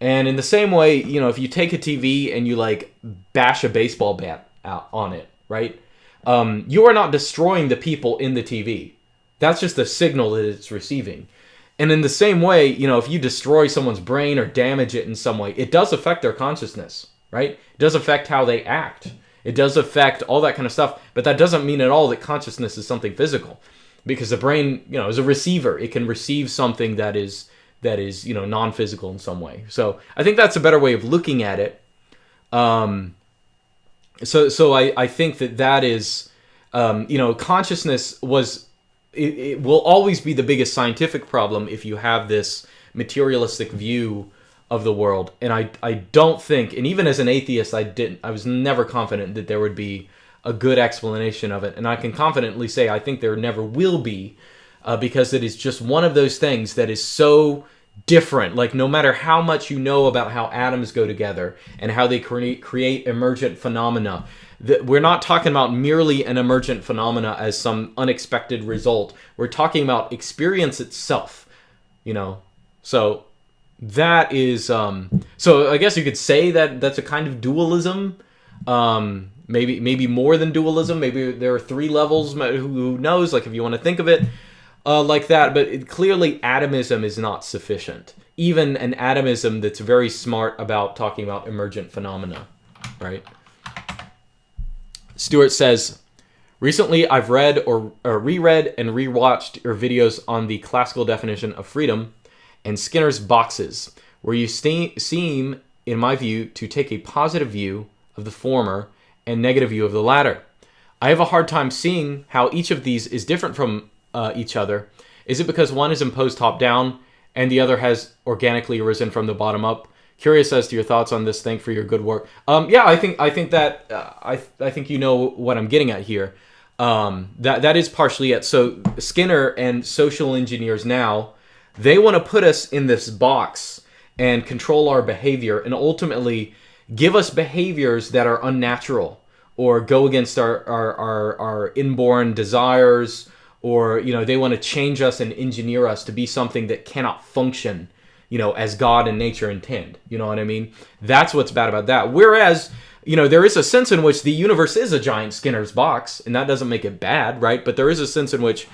And in the same way, you know, if you take a TV and you, like, bash a baseball bat out on it, right? You are not destroying the people in the TV. That's just the signal that it's receiving. And in the same way, you know, if you destroy someone's brain or damage it in some way, it does affect their consciousness, right? It does affect how they act. It does affect all that kind of stuff. But that doesn't mean at all that consciousness is something physical. Because the brain, you know, is a receiver. It can receive something that is, you know, non-physical in some way. So I think that's a better way of looking at it. So I think that is, you know, consciousness was... It will always be the biggest scientific problem if you have this materialistic view of the world. And I don't think, and even as an atheist, I was never confident that there would be a good explanation of it. And I can confidently say I think there never will be, because it is just one of those things that is so different. Like, no matter how much you know about how atoms go together and how they create emergent phenomena, we're not talking about merely an emergent phenomena as some unexpected result. We're talking about experience itself, you know. So that is, so I guess you could say that that's a kind of dualism. Maybe more than dualism. Maybe there are three levels. Who knows? Like, if you want to think of it like that. But clearly, atomism is not sufficient. Even an atomism that's very smart about talking about emergent phenomena, right? Stuart says, recently I've read or reread and rewatched your videos on the classical definition of freedom and Skinner's boxes, where you seem, in my view, to take a positive view of the former and negative view of the latter. I have a hard time seeing how each of these is different from each other. Is it because one is imposed top-down and the other has organically arisen from the bottom up? Curious as to your thoughts on this. Thank for your good work. Yeah, I think that I think you know what I'm getting at here. That is partially it. So Skinner and social engineers now, they want to put us in this box and control our behavior and ultimately give us behaviors that are unnatural or go against our inborn desires, or they want to change us and engineer us to be something that cannot function as God and nature intend. You know what I mean? That's what's bad about that. Whereas, there is a sense in which the universe is a giant Skinner's box, and that doesn't make it bad, right? But there is a sense in which,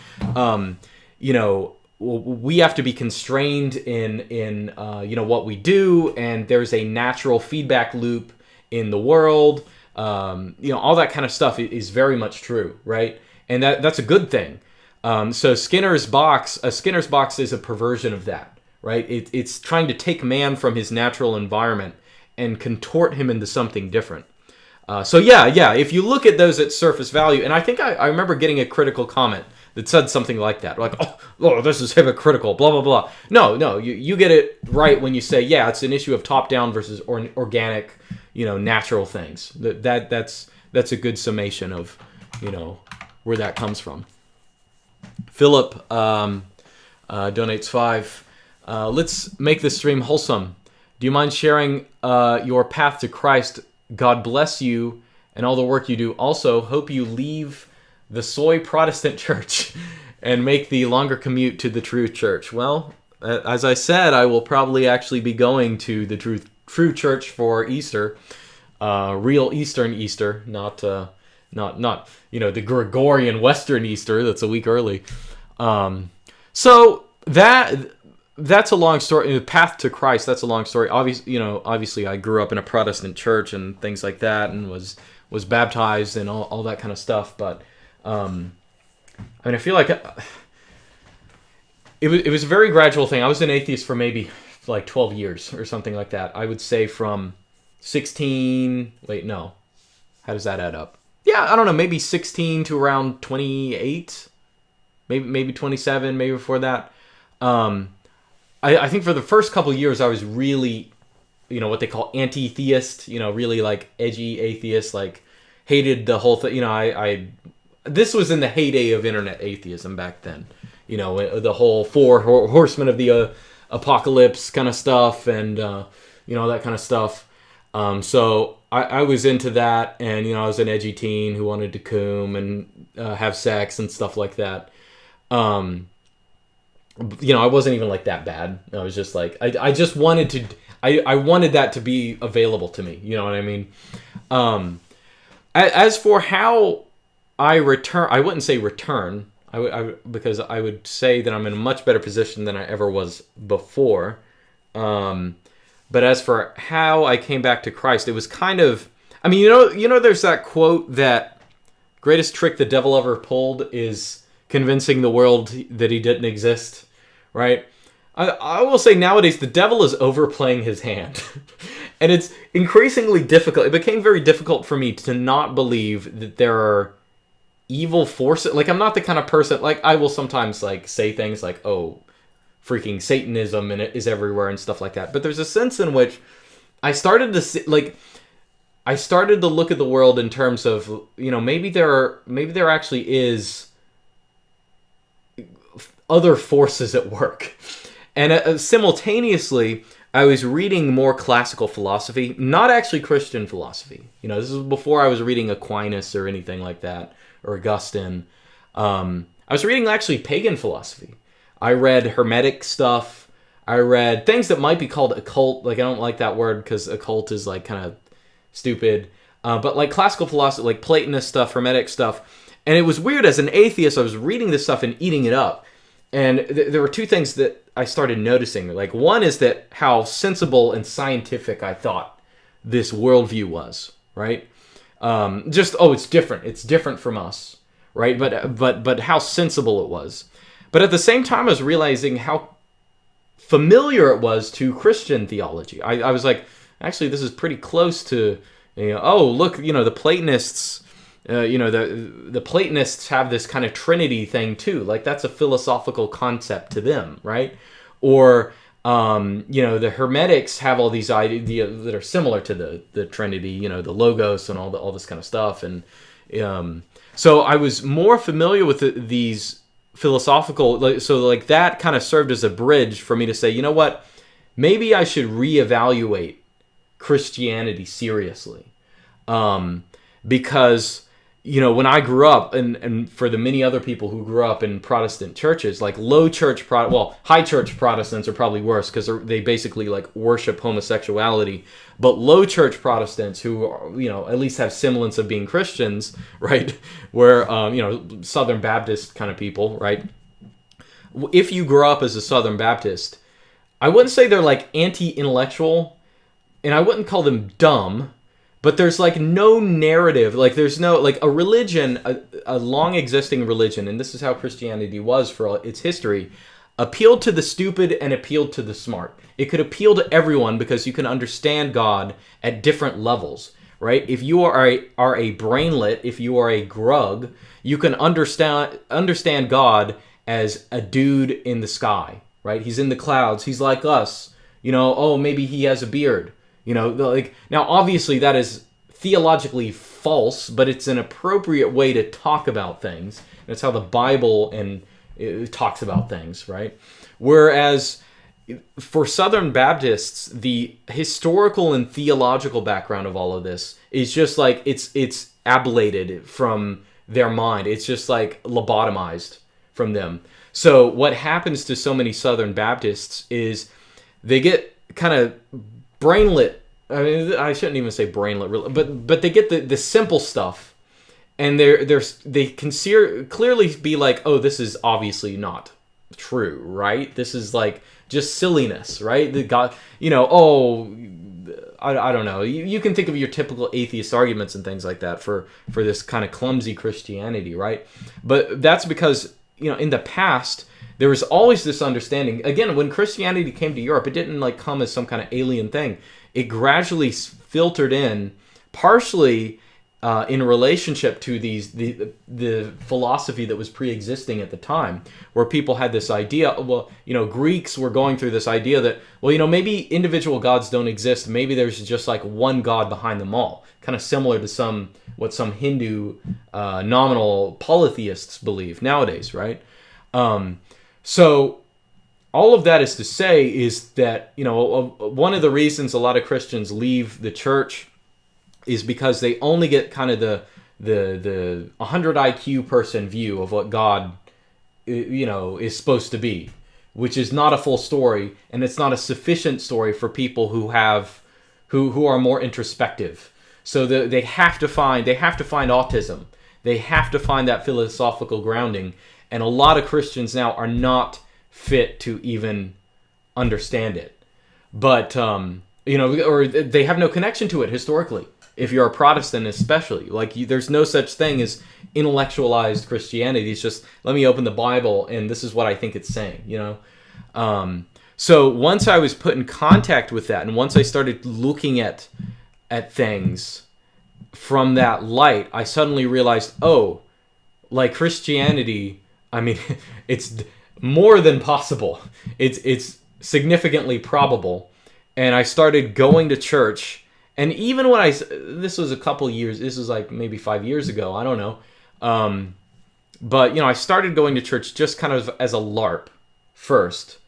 we have to be constrained in what we do, and there's a natural feedback loop in the world. All that kind of stuff is very much true, right? And that's a good thing. So Skinner's box is a perversion of that. Right? It's trying to take man from his natural environment and contort him into something different. So yeah, if you look at those at surface value, and I think I remember getting a critical comment that said something like that, like, oh, this is hypocritical, blah, blah, blah. No, you get it right when you say, yeah, it's an issue of top-down versus organic, natural things. That's a good summation of, where that comes from. Philip donates 5. Let's make this stream wholesome. Do you mind sharing your path to Christ? God bless you and all the work you do. Also, hope you leave the soy Protestant church and make the longer commute to the true church. Well, as I said, I will probably actually be going to the true church for Easter, real Eastern Easter, not the Gregorian Western Easter that's a week early. So that's a long story. The path to Christ, that's a long story. Obviously, I grew up in a Protestant church and things like that, and was baptized and all that kind of stuff. But I feel like it was a very gradual thing. I was an atheist for maybe like 12 years or something like that. I would say from 16. Wait, no. How does that add up? Yeah, I don't know. Maybe 16 to around 28. Maybe 27. Maybe before that. I think for the first couple of years I was really, what they call anti-theist, really like edgy atheist, like hated the whole thing. This was in the heyday of internet atheism back then, the whole four horsemen of the apocalypse kind of stuff and, that kind of stuff. So I was into that, and, I was an edgy teen who wanted to coom and have sex and stuff like that. I wasn't even like that bad. I was just like, I just wanted to, I wanted that to be available to me. You know what I mean? As for how I return, I wouldn't say return, because I would say that I'm in a much better position than I ever was before. But as for how I came back to Christ, it was kind of, there's that quote that greatest trick the devil ever pulled is convincing the world that he didn't exist, right? I will say nowadays the devil is overplaying his hand. And it's increasingly difficult. It became very difficult for me to not believe that there are evil forces. Like, I'm not the kind of person, like, I will sometimes, like, say things like, oh, freaking Satanism and it is everywhere and stuff like that. But there's a sense in which I started to see, like, I started to look at the world in terms of, maybe there actually is other forces at work. And simultaneously, I was reading more classical philosophy, not actually Christian philosophy. This is before I was reading Aquinas or anything like that, or Augustine. I was reading actually pagan philosophy. I read Hermetic stuff. I read things that might be called occult. Like, I don't like that word because occult is like kind of stupid. But like classical philosophy, like Platonist stuff, Hermetic stuff. And it was weird, as an atheist, I was reading this stuff and eating it up. And there were two things that I started noticing. Like, one is that how sensible and scientific I thought this worldview was, right? It's different. It's different from us, right? But how sensible it was. But at the same time, I was realizing how familiar it was to Christian theology. I was like, actually, this is pretty close to, the Platonists. The Platonists have this kind of Trinity thing too. Like, that's a philosophical concept to them, right? Or The Hermetics have all these ideas that are similar to the Trinity, the Logos and all this kind of stuff. And so I was more familiar with these philosophical, like that kind of served as a bridge for me to say, you know what, maybe I should reevaluate Christianity seriously. Because when I grew up, and for the many other people who grew up in Protestant churches, like high church Protestants are probably worse because they basically like worship homosexuality. But low church Protestants who at least have semblance of being Christians, right? Where Southern Baptist kind of people, right? If you grow up as a Southern Baptist, I wouldn't say they're like anti-intellectual, and I wouldn't call them dumb. But there's like no narrative, like there's no, like a religion, a long existing religion, and this is how Christianity was for its history, appealed to the stupid and appealed to the smart. It could appeal to everyone because you can understand God at different levels, right? If you are a brainlet, if you are a grug, you can understand God as a dude in the sky, right? He's in the clouds, he's like us, maybe he has a beard. Now obviously that is theologically false, but it's an appropriate way to talk about things. That's how the Bible talks about things, right? Whereas for Southern Baptists, the historical and theological background of all of this is just like it's ablated from their mind. It's just like lobotomized from them. So what happens to so many Southern Baptists is they get kind of brainlet. I mean, I shouldn't even say brainlet, but they get the simple stuff, and they can clearly be like, oh, this is obviously not true, right? This is like just silliness, right? The God, I don't know. You can think of your typical atheist arguments and things like that for this kind of clumsy Christianity, right? But that's because in the past, there was always this understanding. Again, when Christianity came to Europe, it didn't like come as some kind of alien thing. It gradually filtered in, partially in relationship to the philosophy that was pre-existing at the time, where people had this idea. Well, Greeks were going through this idea that, maybe individual gods don't exist. Maybe there's just like one god behind them all, kind of similar to what some Hindu nominal polytheists believe nowadays, right? So all of that is to say is that, one of the reasons a lot of Christians leave the church is because they only get kind of the 100 IQ person view of what God, is supposed to be, which is not a full story, and it's not a sufficient story for people who are more introspective. So they have to find autism. They have to find that philosophical grounding, and a lot of Christians now are not fit to even understand it, but or they have no connection to it historically. If you're a Protestant, especially, there's no such thing as intellectualized Christianity. It's just, let me open the Bible and this is what I think it's saying. So once I was put in contact with that, and once I started looking at things from that light, I suddenly realized, oh, like Christianity, I mean, it's more than possible. It's significantly probable. And I started going to church. And even when this was a couple years, this was like maybe 5 years ago, I don't know. But, I started going to church just kind of as a LARP first.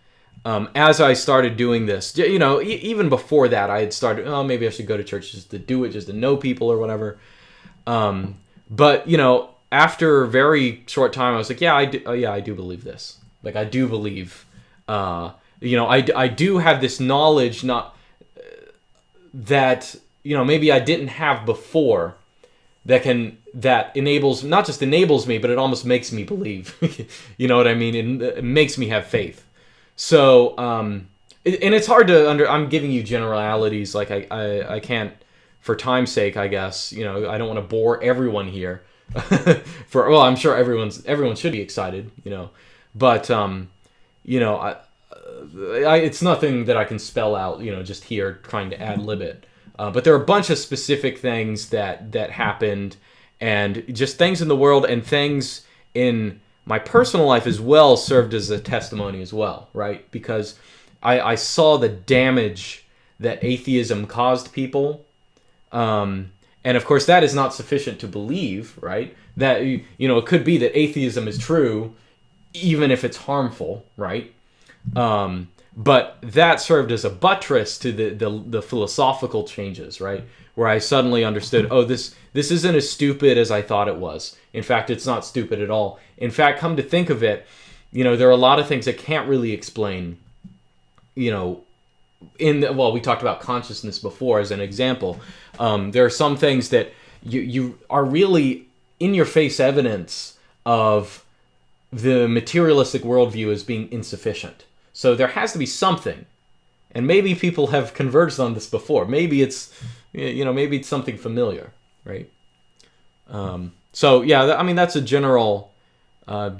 As I started doing this, even before that, I had started, maybe I should go to church just to do it, just to know people or whatever. But, after a very short time, I was like, yeah, I do believe this. Like, I do believe, I do have this knowledge, not that, maybe I didn't have before, that enables, not just enables me, but it almost makes me believe. You know what I mean? It makes me have faith. So, and it's hard to I'm giving you generalities, like I can't, for time's sake, I guess, I don't want to bore everyone here. I'm sure everyone should be excited, but it's nothing that I can spell out, just here trying to ad-lib it. But there are a bunch of specific things that happened, and just things in the world and things in my personal life as well served as a testimony as well, right? Because I saw the damage that atheism caused people. And of course, that is not sufficient to believe, right? That, it could be that atheism is true, even if it's harmful, right? But that served as a buttress to the philosophical changes, right? Where I suddenly understood, oh, this isn't as stupid as I thought it was. In fact, it's not stupid at all. In fact, come to think of it, there are a lot of things that can't really explain, we talked about consciousness before as an example. There are some things that you are really in-your-face evidence of the materialistic worldview as being insufficient. So there has to be something. And maybe people have converged on this before. Maybe it's, maybe it's something familiar, right? That's a general, that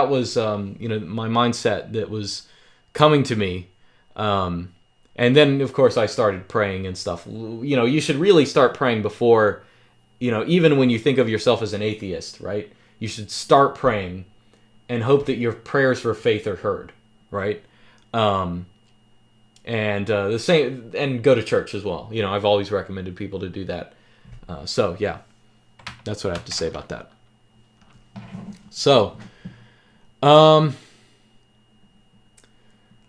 was, my mindset that was coming to me. And then, of course, I started praying and stuff. You should really start praying before, even when you think of yourself as an atheist, right? You should start praying and hope that your prayers for faith are heard, right? The same, and go to church as well. I've always recommended people to do that. That's what I have to say about that.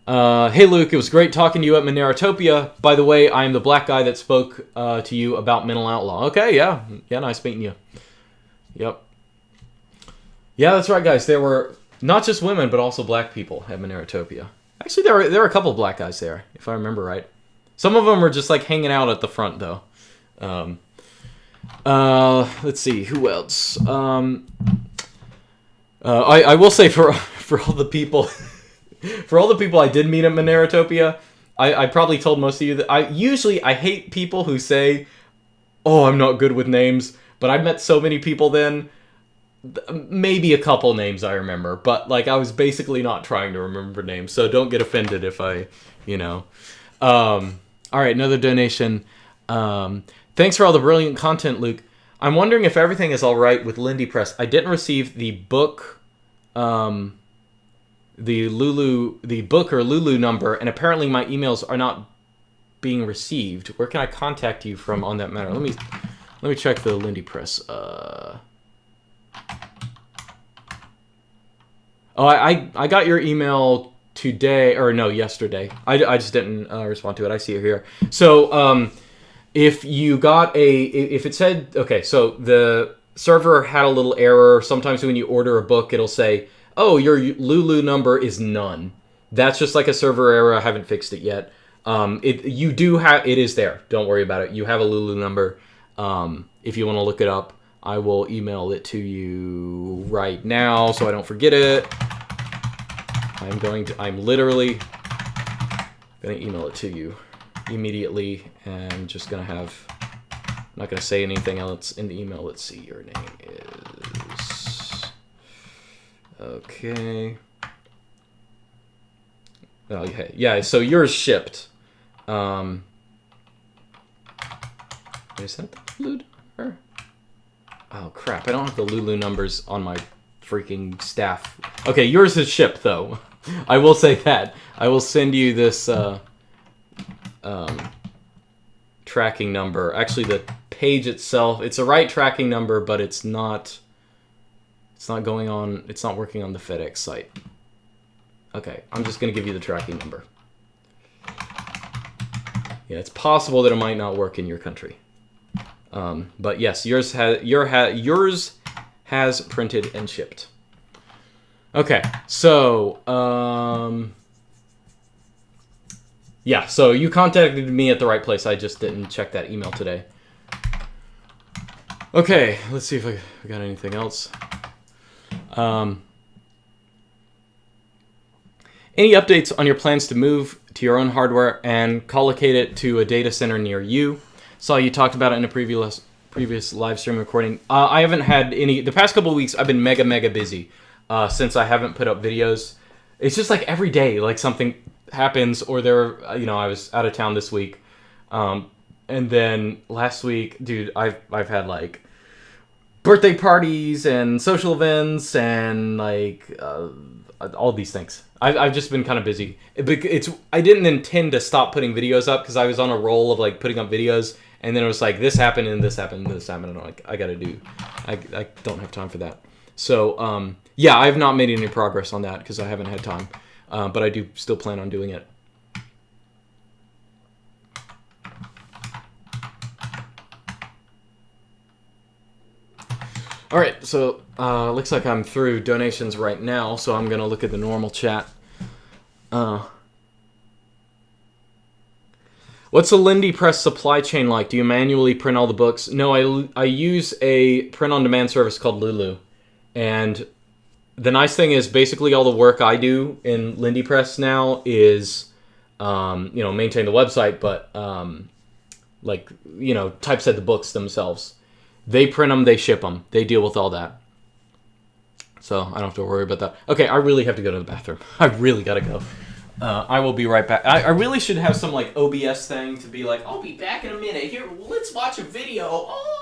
Hey Luke, it was great talking to you at Monerotopia. By the way, I am the black guy that spoke to you about Mental Outlaw. Okay, yeah, nice meeting you. Yep. Yeah, that's right, guys. There were not just women, but also black people at Monerotopia. Actually, there were a couple of black guys there, if I remember right. Some of them were just like hanging out at the front, though. Let's see, who else? I will say for all the people, for all the people I did meet at Monerotopia, I probably told most of you that I hate people who say, "Oh, I'm not good with names," but I met so many people then. Maybe a couple names I remember, but I was basically not trying to remember names, so don't get offended if I, all right, another donation. Thanks for all the brilliant content, Luke. I'm wondering if everything is all right with Lindy Press. I didn't receive the book, the book or Lulu number, and apparently my emails are not being received. Where can I contact you from on that matter? Let me check the Lindy Press. I got your email today, or no, yesterday. I just didn't respond to it. I see it here. So, if you got if it said, okay, so the server had a little error. Sometimes when you order a book, it'll say, oh, your Lulu number is none. That's just like a server error. I haven't fixed it yet. It is there. Don't worry about it. You have a Lulu number. If you want to look it up, I will email it to you right now so I don't forget it. I'm literally going to email it to you immediately, and I'm just going to I'm not going to say anything else in the email. Let's see, your name is, okay. Oh, yeah, so yours shipped. Is that the Lulu number? Oh, crap, I don't have the Lulu numbers on my freaking staff. Okay, yours is shipped, though. I will say that. I will send you this tracking number. Actually, the page itself, it's a right tracking number, but it's not working on the FedEx site. Okay, I'm just going to give you the tracking number. Yeah, it's possible that it might not work in your country. But yes, yours has printed and shipped. Okay, so yeah, so you contacted me at the right place. I just didn't check that email today. Okay, let's see if I got anything else. Any updates on your plans to move to your own hardware and collocate it to a data center near you? Saw you talked about it in a previous live stream recording. I haven't had any. The past couple of weeks, I've been mega busy since I haven't put up videos. It's just like every day, like something happens, or I was out of town this week, and then last week, dude, I've had like birthday parties and social events and like all these things. I've just been kind of busy. I didn't intend to stop putting videos up because I was on a roll of like putting up videos, and then it was like this happened and this happened and this happened, and I'm like, I don't have time for that. So yeah, I've not made any progress on that because I haven't had time, but I do still plan on doing it. All right, so looks like I'm through donations right now, so I'm gonna look at the normal chat. What's the Lindy Press supply chain like? Do you manually print all the books? No, I use a print-on-demand service called Lulu, and the nice thing is basically all the work I do in Lindy Press now is, maintain the website, but typeset the books themselves. They print them, they ship them, they deal with all that. So I don't have to worry about that. Okay, I really have to go to the bathroom. I really gotta go. I will be right back. I really should have some like OBS thing to be like, I'll be back in a minute. Here, let's watch a video. Oh.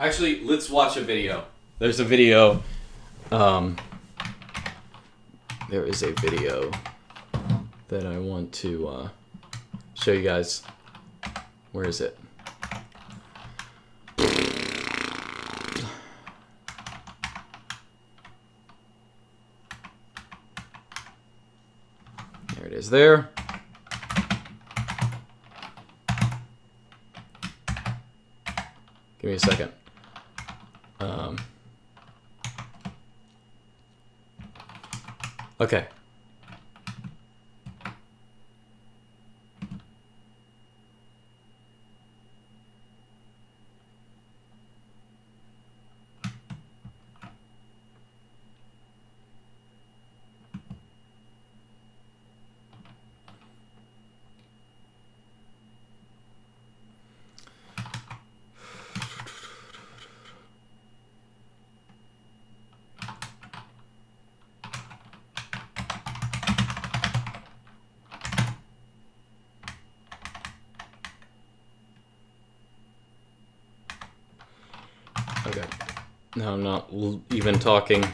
Actually, let's watch a video. There's a video. There is a video that I want to show you guys. Where is it? There it is there. Give me a second. Okay. Okay. No, I'm not even talking.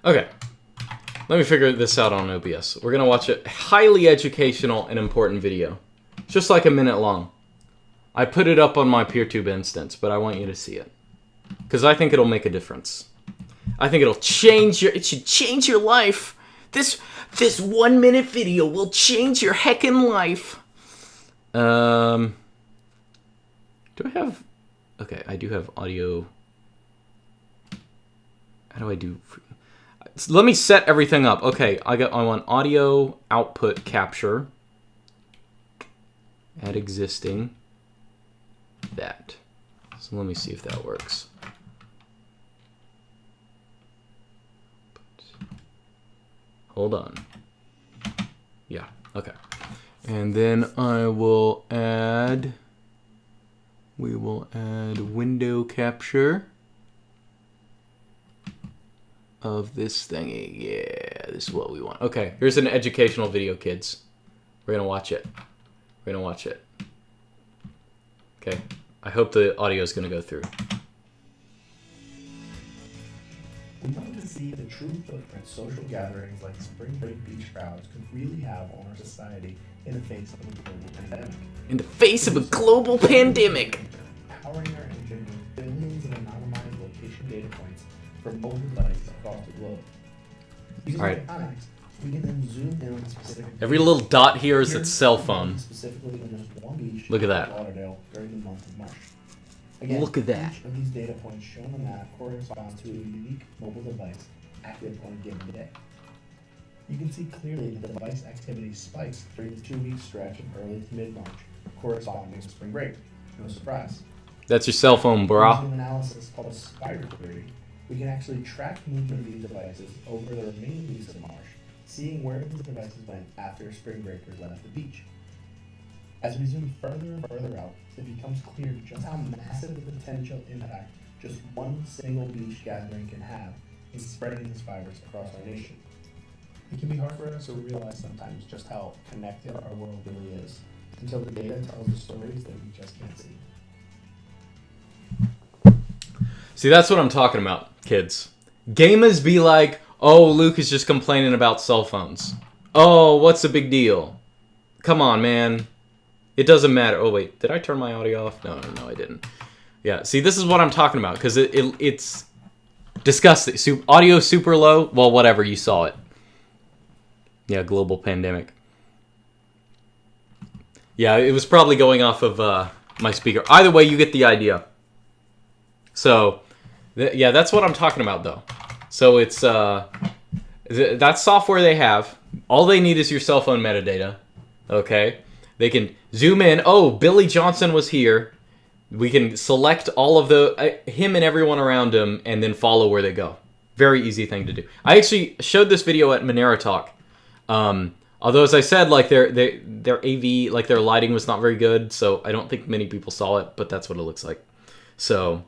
Okay. Let me figure this out on OBS. We're going to watch a highly educational and important video. Just like a minute long. I put it up on my Peertube instance, but I want you to see it. Because I think it'll make a difference. I think it should change your life. This 1 minute video will change your heckin' life. Do I have... Okay, I do have audio. How do I do... Let me set everything up. Okay, I want audio output capture. Add existing. That. So let me see if that works. Hold on. Yeah, okay. And then we will add window capture of this thingy. Yeah, this is what we want. Okay, here's an educational video, kids. We're gonna watch it. Okay, I hope the audio is gonna go through. We wanted to see the true footprint social gatherings like spring break beach crowds could really have on our society in the face of a global pandemic. In the face of a global pandemic. Powering our engine with billions of anonymized location data points from mobile devices across the globe. Using electronics, we can then zoom in on specific. Every little dot here is its cell phone. Specifically on just one beach. Look at that. Lauderdale during the month of March. Again, Look at that. each of these data points shown on the map corresponds to a unique mobile device active on a given day. You can see clearly that the device activity spikes during the 2-week stretch of early to mid-March, corresponding to spring break. No surprise. That's your cell phone, brah. Using an analysis called a spider query, we can actually track movement of these devices over the remaining weeks of March, seeing where these devices went after spring breakers left the beach. As we zoom further and further out, it becomes clear just how massive the potential impact just one single beach gathering can have in spreading this virus across our nation. It can be hard for us to realize sometimes just how connected our world really is, until the data tells the stories that we just can't see. See, that's what I'm talking about, kids. Gamers be like, oh, Luke is just complaining about cell phones. Oh, what's the big deal? Come on, man. It doesn't matter. Oh, wait. Did I turn my audio off? No, I didn't. Yeah, see, this is what I'm talking about, because it's disgusting. Audio super low. Well, whatever. You saw it. Yeah, global pandemic. Yeah, it was probably going off of my speaker. Either way, you get the idea. So, yeah, that's what I'm talking about, though. So it's that software they have. All they need is your cell phone metadata. Okay, they can zoom in. Oh, Billy Johnson was here. We can select all of the him and everyone around him, and then follow where they go. Very easy thing to do. I actually showed this video at Monerotopia. Although, as I said, like their AV, like their lighting was not very good, so I don't think many people saw it. But that's what it looks like. So,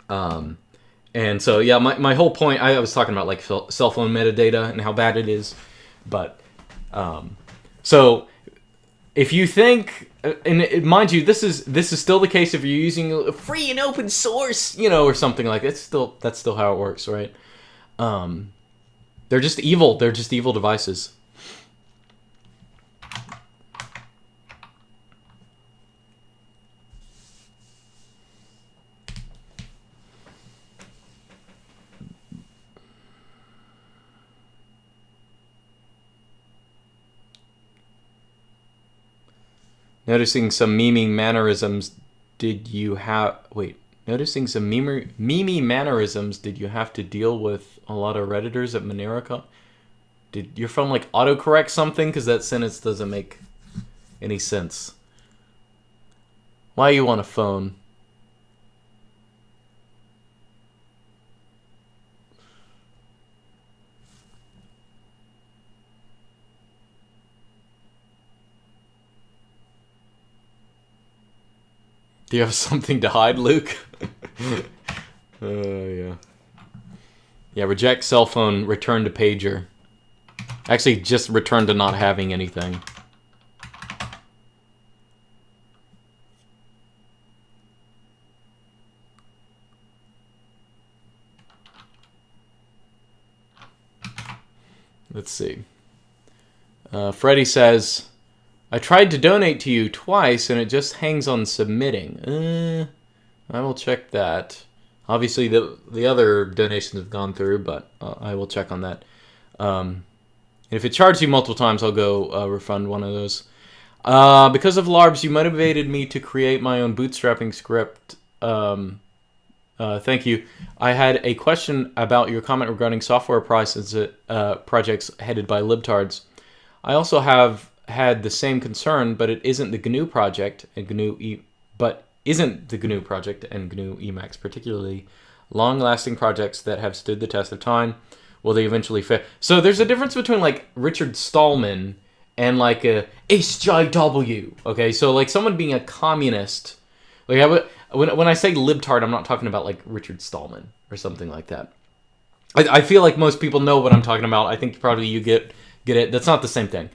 and so yeah, my whole point, I was talking about like cell phone metadata and how bad it is, but so if you think, and mind you, this is still the case if you're using free and open source, or something like that. That's still how it works, right? They're just evil. They're just evil devices. Noticing some memey mannerisms, did you have... Wait. Noticing some memey mannerisms, did you have to deal with a lot of Redditors at Monero? Did your phone, like, autocorrect something? Because that sentence doesn't make any sense. Why are you on a phone? Do you have something to hide, Luke? Yeah. Yeah, reject cell phone, return to pager. Actually, just return to not having anything. Let's see. Freddie says... I tried to donate to you twice, and it just hangs on submitting. I will check that. Obviously, the other donations have gone through, but I will check on that. And if it charged you multiple times, I'll go refund one of those. Because of LARBs, you motivated me to create my own bootstrapping script. Thank you. I had a question about your comment regarding software prices at projects headed by libtards. I also have had the same concern, but it isn't the GNU project and GNU Emacs, particularly long-lasting projects that have stood the test of time. Will they eventually fail? So there's a difference between like Richard Stallman and like a HJW. Okay, so like someone being a communist. Like when I say libtard, I'm not talking about like Richard Stallman or something like that. I feel like most people know what I'm talking about. I think probably you get it. That's not the same thing.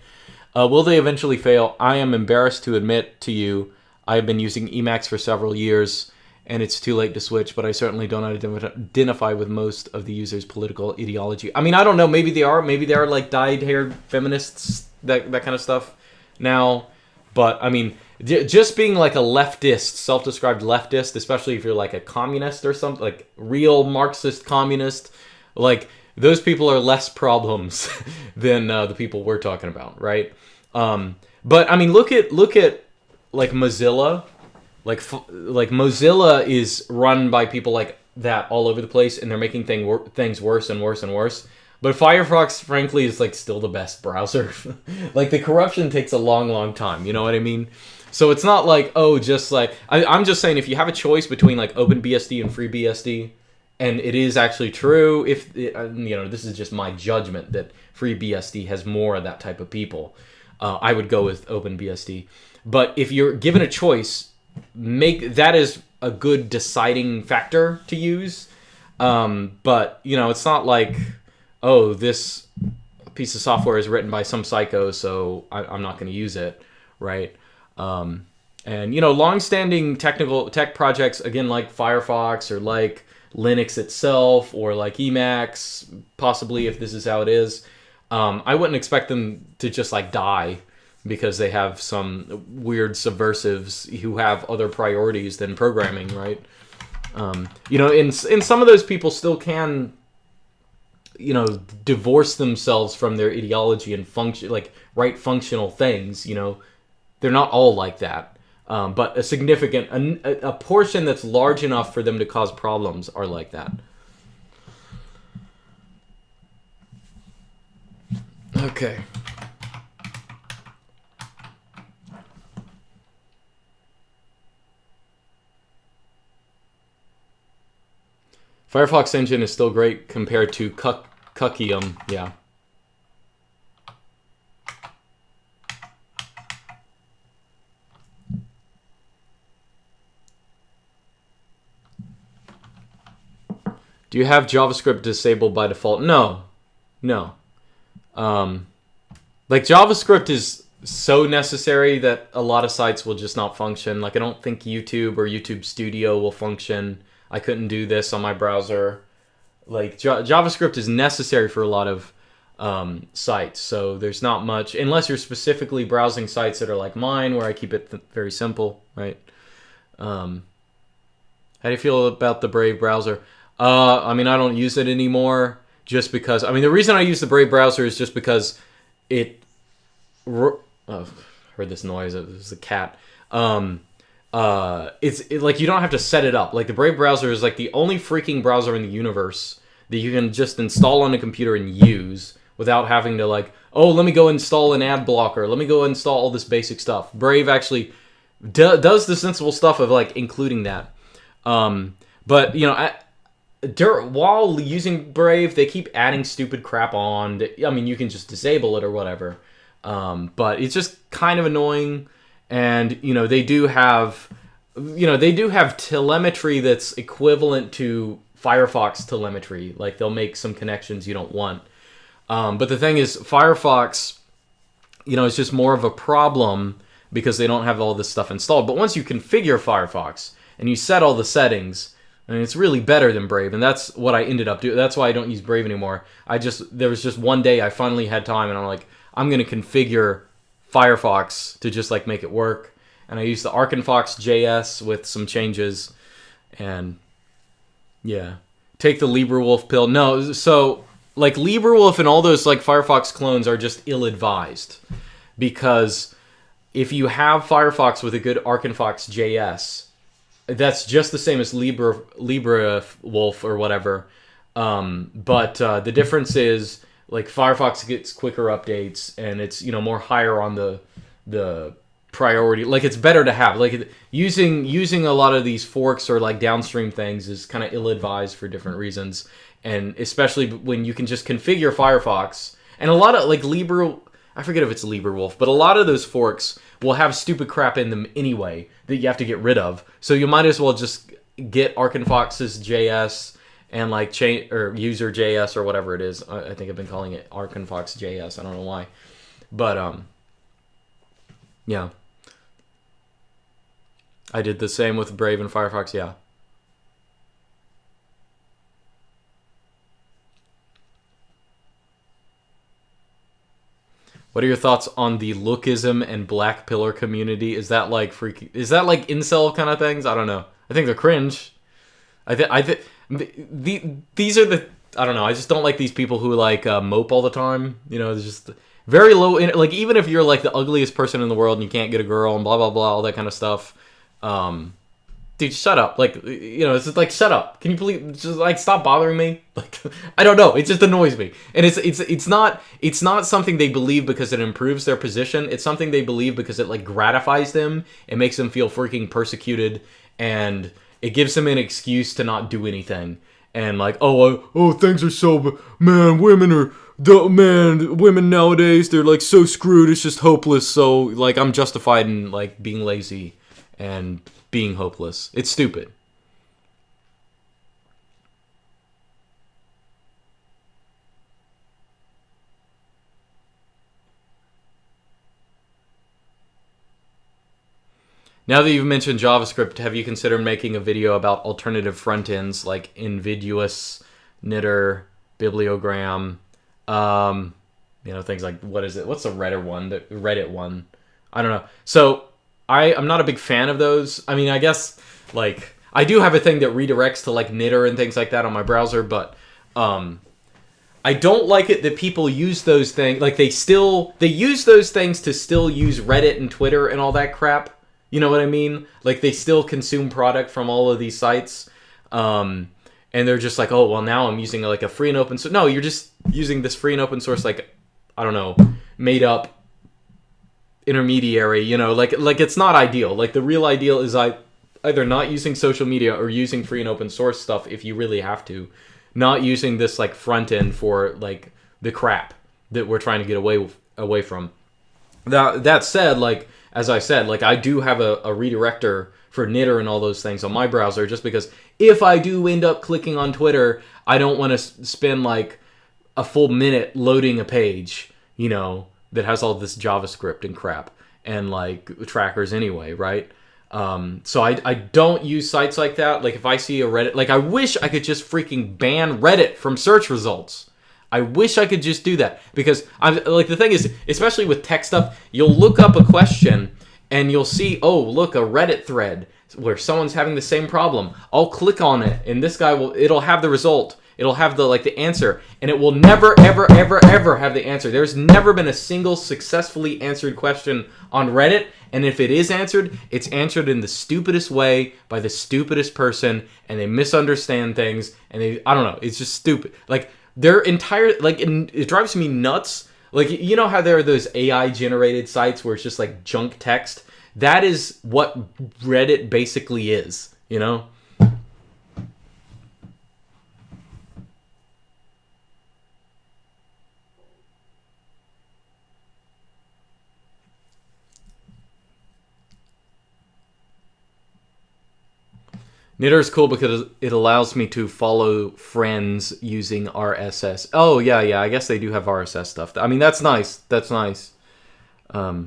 Will they eventually fail? I am embarrassed to admit to you, I have been using Emacs for several years, and it's too late to switch, but I certainly don't identify with most of the users' political ideology. I mean, I don't know, maybe they are like dyed-haired feminists, that kind of stuff now, but I mean, just being like a leftist, self-described leftist, especially if you're like a communist or something, like real Marxist communist, like those people are less problems than the people we're talking about, right? But I mean, look at like Mozilla. Like Mozilla is run by people like that all over the place, and they're making things worse and worse and worse. But Firefox, frankly, is like still the best browser. Like the corruption takes a long, long time. You know what I mean? So it's not like, oh, just like I'm just saying, if you have a choice between like OpenBSD and FreeBSD, and it is actually true, if this is just my judgment that FreeBSD has more of that type of people, I would go with OpenBSD. But if you're given a choice, make that is a good deciding factor to use. But it's not like, oh, this piece of software is written by some psycho, so I'm not going to use it, right? And long-standing tech projects, again, like Firefox or like Linux itself or like Emacs, possibly, if this is how it is, I wouldn't expect them to just like die because they have some weird subversives who have other priorities than programming, right? And some of those people still can, divorce themselves from their ideology and write functional things. They're not all like that. But a portion that's large enough for them to cause problems are like that. Okay. Firefox engine is still great compared to Cuckium, yeah. Do you have JavaScript disabled by default? No. Like JavaScript is so necessary that a lot of sites will just not function. Like I don't think YouTube or YouTube Studio will function. I couldn't do this on my browser. Like JavaScript is necessary for a lot of sites. So there's not much, unless you're specifically browsing sites that are like mine, where I keep it very simple, right? How do you feel about the Brave browser? I don't use it anymore just because, the reason I use the Brave browser is just because heard this noise. It was a cat. It's like you don't have to set it up. Like the Brave browser is like the only freaking browser in the universe that you can just install on a computer and use without having to like, oh, let me go install an ad blocker. Let me go install all this basic stuff. Brave actually does the sensible stuff of like including that. But while using Brave, they keep adding stupid crap on. You can just disable it or whatever. But it's just kind of annoying. And, they do have telemetry that's equivalent to Firefox telemetry. Like they'll make some connections you don't want. But the thing is, Firefox, it's just more of a problem because they don't have all this stuff installed. But once you configure Firefox and you set all the settings, it's really better than Brave, and that's what I ended up doing. That's why I don't use Brave anymore. There was just one day I finally had time, and I'm like, I'm going to configure Firefox to just like make it work. And I used the Arkenfox JS with some changes, and yeah, take the LibreWolf pill. No, so like LibreWolf and all those like Firefox clones are just ill-advised, because if you have Firefox with a good Arkenfox JS, that's just the same as LibreWolf or whatever. But the difference is like Firefox gets quicker updates, and it's more higher on the priority. Like it's better to have. Like using a lot of these forks or like downstream things is kind of ill-advised for different reasons, and especially when you can just configure Firefox. And a lot of like I forget if it's LibreWolf, but a lot of those forks will have stupid crap in them anyway that you have to get rid of. So you might as well just get Arkenfox's JS and like or user JS or whatever it is. I think I've been calling it Arkenfox JS. I don't know why, but yeah, I did the same with Brave and Firefox. Yeah. What are your thoughts on the lookism and black pillar community? Is that like incel kind of things? I don't know. I think they're cringe. These are the, I don't know. I just don't like these people who like mope all the time. It's just very low. Like even if you're like the ugliest person in the world and you can't get a girl and blah blah blah, all that kind of stuff. Dude, shut up. Like, you know, it's just like, shut up. Can you please just like stop bothering me? Like, I don't know. It just annoys me. And it's not something they believe because it improves their position. It's something they believe because it like gratifies them. It makes them feel freaking persecuted, and it gives them an excuse to not do anything. And like, things are so, man, women nowadays, they're like so screwed. It's just hopeless. So like, I'm justified in like being lazy and being hopeless. It's stupid. Now that you've mentioned JavaScript, have you considered making a video about alternative front ends like Invidious, Knitter, Bibliogram, things like, what is it? What's the Reddit one? The Reddit one? I don't know. So I'm not a big fan of those. I mean, I guess like I do have a thing that redirects to like Knitter and things like that on my browser, but I don't like it that people use those things. Like they use those things to still use Reddit and Twitter and all that crap. You know what I mean? Like they still consume product from all of these sites. And they're just like, oh, well, now I'm using like a free and open source. No, you're just using this free and open source, like, I don't know, made up intermediary, you know, like it's not ideal. Like the real ideal is either not using social media or using free and open source stuff if you really have to. Not using this like front end for like the crap that we're trying to get away from. That said, like, as I said, like I do have a redirector for Knitter and all those things on my browser, just because if I do end up clicking on Twitter, I don't want to spend like a full minute loading a page, you know, that has all this JavaScript and crap and like trackers anyway, right? So I don't use sites like that. Like if I see a Reddit, like I wish I could just freaking ban Reddit from search results. I wish I could just do that, because I'm like, the thing is, especially with tech stuff, you'll look up a question and you'll see, oh, look, a Reddit thread where someone's having the same problem. I'll click on it and this guy it'll have the result. It'll have the answer, and it will never, ever, ever, ever have the answer. There's never been a single successfully answered question on Reddit, and if it is answered, it's answered in the stupidest way by the stupidest person, and they misunderstand things, and I don't know, it's just stupid. Like, their entire, it drives me nuts. Like, you know how there are those AI-generated sites where it's just, like, junk text? That is what Reddit basically is, you know? Knitter is cool because it allows me to follow friends using RSS. Oh, yeah, I guess they do have RSS stuff. I mean, that's nice. That's nice. What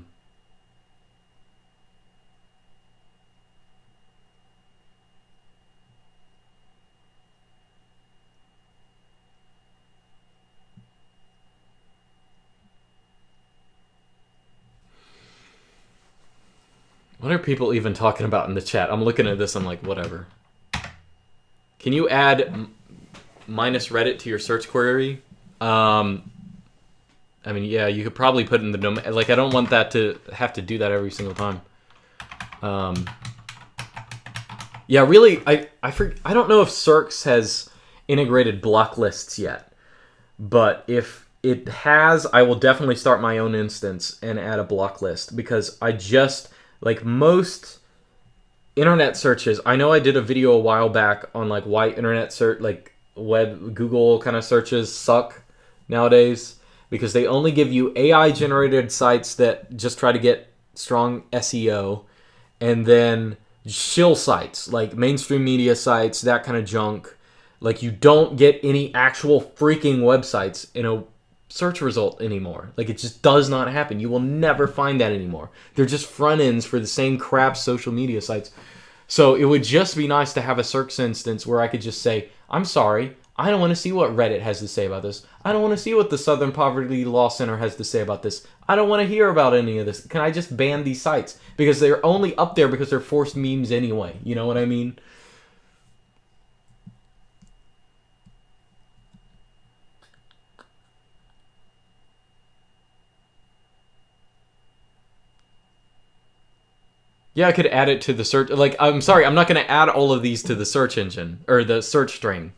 are people even talking about in the chat? I'm looking at this, I'm like, whatever. Can you add minus Reddit to your search query? I mean, yeah, you could probably put in the domain. Like, I don't want that to have to do that every single time. Yeah, really, I don't know if Cirx has integrated block lists yet. But if it has, I will definitely start my own instance and add a block list. Because I just, like most internet searches, I know I did a video a while back on like why internet search, like web, Google kind of searches suck nowadays, because they only give you AI generated sites that just try to get strong SEO, and then shill sites like mainstream media sites, that kind of junk. Like, you don't get any actual freaking websites in a search result anymore. Like, it just does not happen. You will never find that anymore. They're just front ends for the same crap social media sites. So it would just be nice to have a Cirx instance where I could just say, I'm sorry, I don't want to see what Reddit has to say about this. I don't want to see what the Southern Poverty Law Center has to say about this. I don't want to hear about any of this. Can I just ban these sites? Because they're only up there because they're forced memes anyway. You know what I mean? Yeah, I could add it to the search. Like, I'm sorry, I'm not going to add all of these to the search engine or the search string.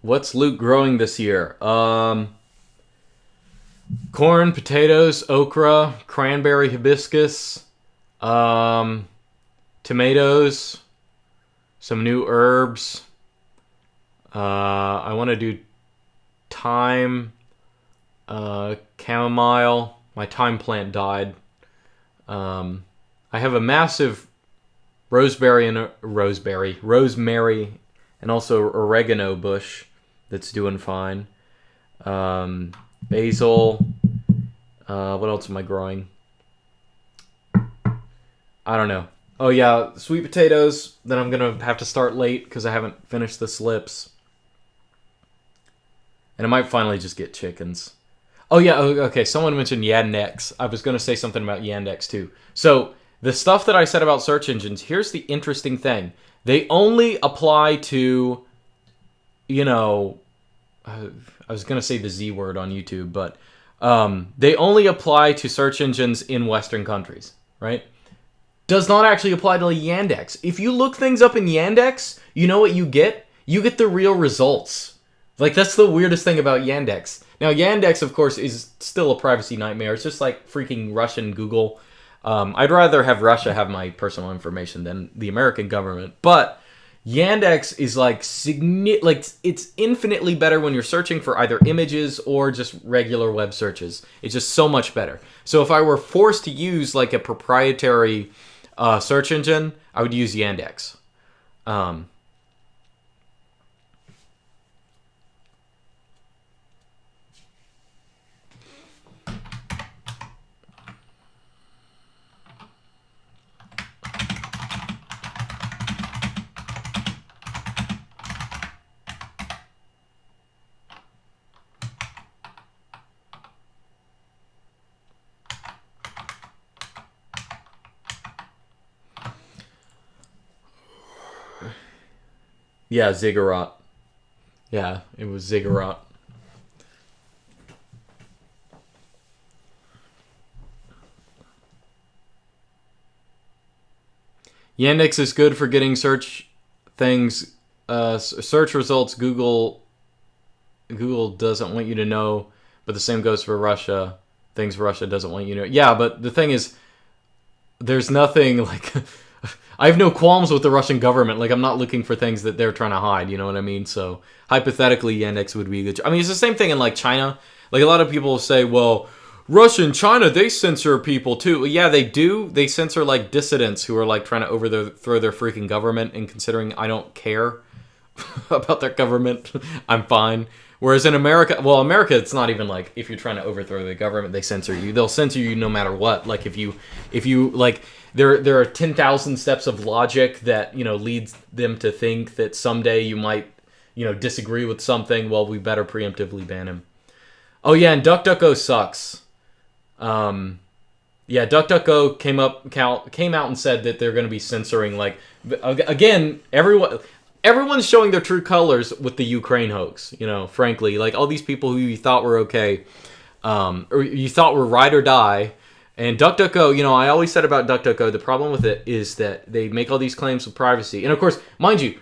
What's Luke growing this year? Corn, potatoes, okra, cranberry, hibiscus, tomatoes, some new herbs. I want to do thyme, chamomile. My thyme plant died. I have a massive rosemary, and also oregano bush that's doing fine. Basil. What else am I growing? I don't know. Oh yeah, sweet potatoes. Then I'm gonna have to start late because I haven't finished the slips. And I might finally just get chickens. Oh yeah, okay. Someone mentioned Yandex. I was gonna say something about Yandex too. So the stuff that I said about search engines. Here's the interesting thing. They only apply to, I was going to say the Z word on YouTube, but they only apply to search engines in Western countries, right? Does not actually apply to Yandex. If you look things up in Yandex, you know what you get? You get the real results. Like, that's the weirdest thing about Yandex. Now, Yandex, of course, is still a privacy nightmare. It's just like freaking Russian Google. I'd rather have Russia have my personal information than the American government. But Yandex is it's infinitely better when you're searching for either images or just regular web searches. It's just so much better. So if I were forced to use like a proprietary search engine, I would use Yandex. Yeah, Ziggurat. Yeah, it was Ziggurat. Yandex is good for getting search things, search results. Google doesn't want you to know, but the same goes for Russia. Things Russia doesn't want you to know. Yeah, but the thing is, there's nothing like... I have no qualms with the Russian government. Like, I'm not looking for things that they're trying to hide, you know what I mean? So, hypothetically, Yandex would be a good... I mean, it's the same thing in, like, China. Like, a lot of people say, well, Russia and China, they censor people, too. Well, yeah, they do. They censor, like, dissidents who are, like, trying to overthrow their freaking government, and considering I don't care about their government, I'm fine. Whereas in America, well, America, it's not even like, if you're trying to overthrow the government, they censor you. They'll censor you no matter what. Like, if you like... There are 10,000 steps of logic that, leads them to think that someday you might, disagree with something. Well, we better preemptively ban him. Oh, yeah, and DuckDuckGo sucks. Yeah, DuckDuckGo came out and said that they're going to be censoring, like, again, everyone's showing their true colors with the Ukraine hoax, frankly. Like, all these people who you thought were okay, or you thought were ride or die. And DuckDuckGo, I always said about DuckDuckGo, the problem with it is that they make all these claims of privacy. And of course, mind you,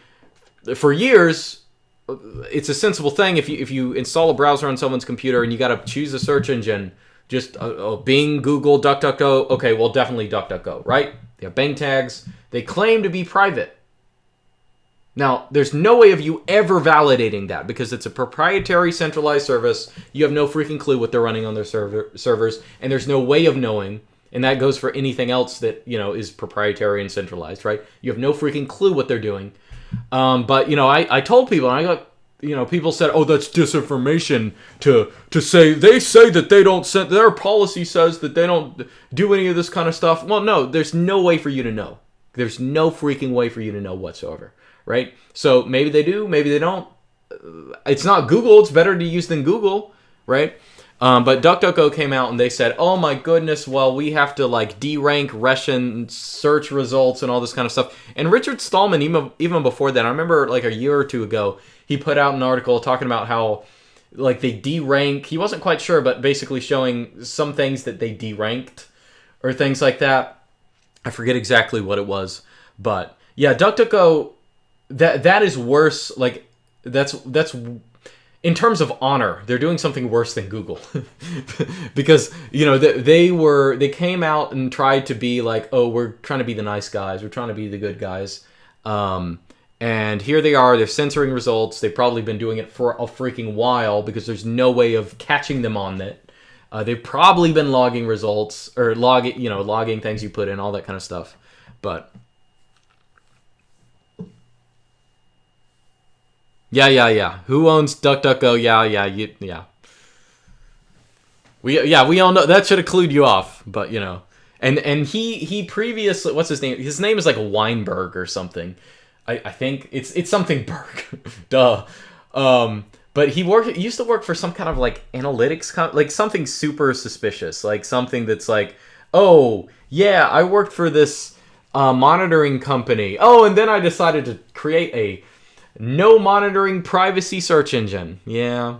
for years, it's a sensible thing if you install a browser on someone's computer and you got to choose a search engine, just Bing, Google, DuckDuckGo, okay, well, definitely DuckDuckGo, right? They have bang tags. They claim to be private. Now, there's no way of you ever validating that because it's a proprietary centralized service. You have no freaking clue what they're running on their servers, and there's no way of knowing, and that goes for anything else that, is proprietary and centralized, right? You have no freaking clue what they're doing. But, I told people, and I got, people said, oh, that's disinformation to say, they say that they don't send, their policy says that they don't do any of this kind of stuff. Well, no, there's no way for you to know. There's no freaking way for you to know whatsoever. Right? So maybe they do, maybe they don't. it's not Google. It's better to use than Google, right? But DuckDuckGo came out and they said, oh my goodness, well, we have to like derank Russian search results and all this kind of stuff. And Richard Stallman, even before that, I remember like a year or two ago, he put out an article talking about how like they derank, he wasn't quite sure, but basically showing some things that they deranked or things like that. I forget exactly what it was, but yeah, DuckDuckGo, that is worse. Like that's in terms of honor, they're doing something worse than Google. Because, you know, they came out and tried to be like, oh, we're trying to be the nice guys. We're trying to be the good guys. And here they are. They're censoring results. They've probably been doing it for a freaking while because there's no way of catching them on it. They've probably been logging results or logging things you put in, all that kind of stuff. But yeah. Who owns DuckDuckGo? Yeah. We all know that should have clued you off, but you know. And he previously, what's his name? His name is like Weinberg or something. I think it's something Berg. Duh. But he used to work for some kind of like analytics like something super suspicious, like something that's like, oh yeah, I worked for this monitoring company. Oh, and then I decided to create a no monitoring privacy search engine. Yeah.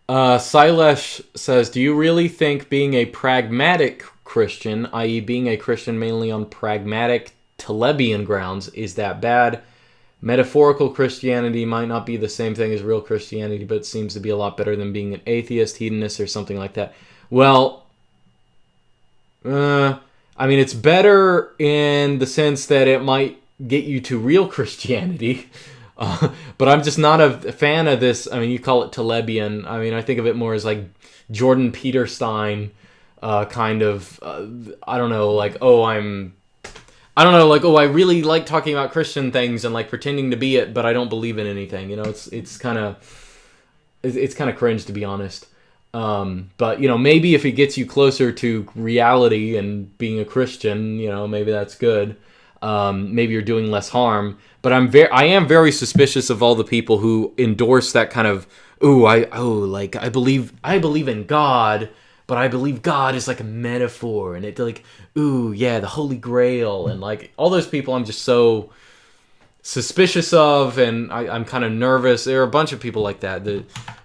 Silesh says, do you really think being a pragmatic Christian, i.e. being a Christian mainly on pragmatic Telebian grounds, is that bad? Metaphorical Christianity might not be the same thing as real Christianity, but it seems to be a lot better than being an atheist, hedonist, or something like that. Well, I mean, it's better in the sense that it might get you to real Christianity. But I'm just not a fan of this. I mean, you call it Telebian. I mean, I think of it more as like Jordan Peterstein kind of, I don't know, like, I really like talking about Christian things and like pretending to be it, but I don't believe in anything. You know, it's kind of cringe, to be honest. But you know, maybe if it gets you closer to reality and being a Christian, you know, maybe that's good. Maybe you're doing less harm. But I am very suspicious of all the people who endorse that kind of, I believe in God, but I believe God is like a metaphor, and it like, the Holy Grail, and like all those people I'm just so suspicious of, and I'm kind of nervous. There are a bunch of people like that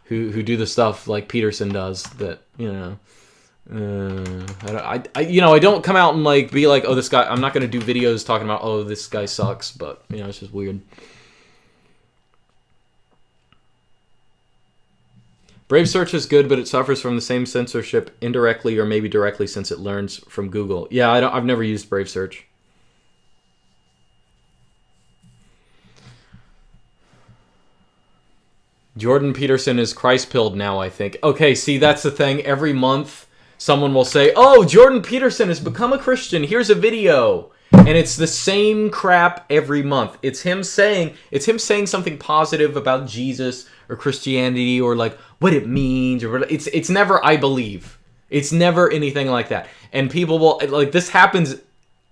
who do the stuff like Peterson does that, you know. I don't come out and like be like, oh, this guy, I'm not going to do videos talking about, oh, this guy sucks, but you know, it's just weird. Brave Search is good, but it suffers from the same censorship indirectly or maybe directly since it learns from Google. Yeah, I've never used Brave Search. Jordan Peterson is Christ-pilled now, I think. Okay, see, that's the thing. Every month someone will say, oh, Jordan Peterson has become a Christian. Here's a video. And it's the same crap every month. It's him saying something positive about Jesus or Christianity or like what it means or what, it's never I believe. It's never anything like that. And people will, like, this happens,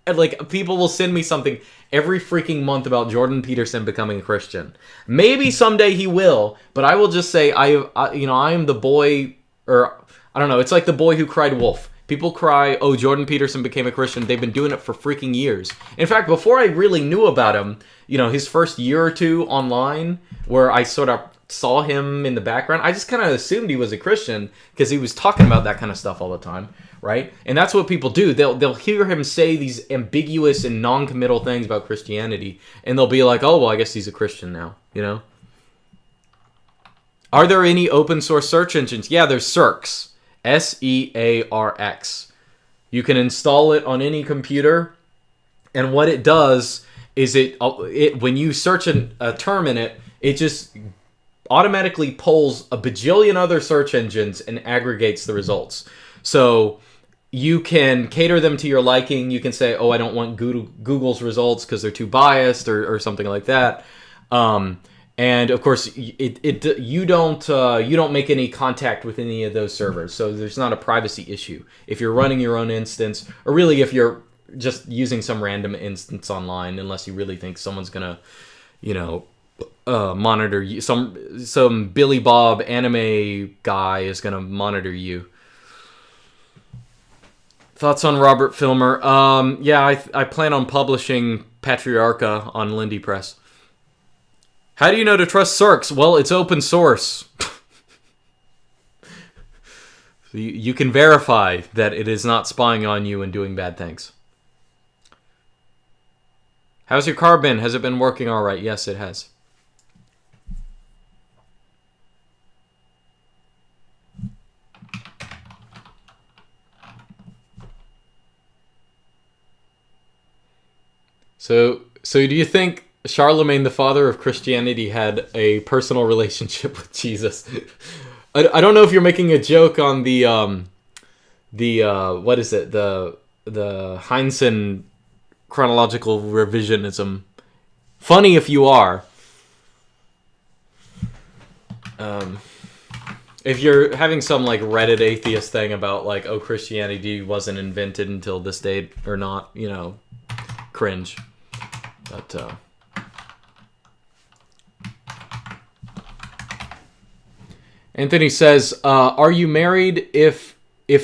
like, people will send me something every freaking month about Jordan Peterson becoming a Christian. Maybe someday he will, but I will just say I am the boy, or I don't know, it's like the boy who cried wolf. People cry, oh, Jordan Peterson became a Christian. They've been doing it for freaking years. In fact, before I really knew about him, you know, his first year or two online, where I sort of saw him in the background, I just kind of assumed he was a Christian because he was talking about that kind of stuff all the time, right? And that's what people do. They'll hear him say these ambiguous and non-committal things about Christianity, and they'll be like, oh, well, I guess he's a Christian now, you know? Are there any open source search engines? Yeah, there's Searx. Searx. You can install it on any computer, and what it does is it when you search a term in it, it just automatically pulls a bajillion other search engines and aggregates the results. So you can cater them to your liking. You can say, oh, I don't want Google's results because they're too biased or something like that. And of course, you don't make any contact with any of those servers, so there's not a privacy issue if you're running your own instance, or really if you're just using some random instance online, unless you really think someone's gonna, monitor you. Some Billy Bob anime guy is gonna monitor you. Thoughts on Robert Filmer? Yeah, I plan on publishing Patriarcha on Lindy Press. How do you know to trust Circs? Well, it's open source. You can verify that it is not spying on you and doing bad things. How's your car been? Has it been working all right? Yes, it has. So do you think Charlemagne, the father of Christianity, had a personal relationship with Jesus? I don't know if you're making a joke on the what is it, the Heinsohn chronological revisionism. Funny if you are. If you're having some like Reddit atheist thing about like, oh, Christianity wasn't invented until this date or not, cringe. But Anthony says, "Are you married? If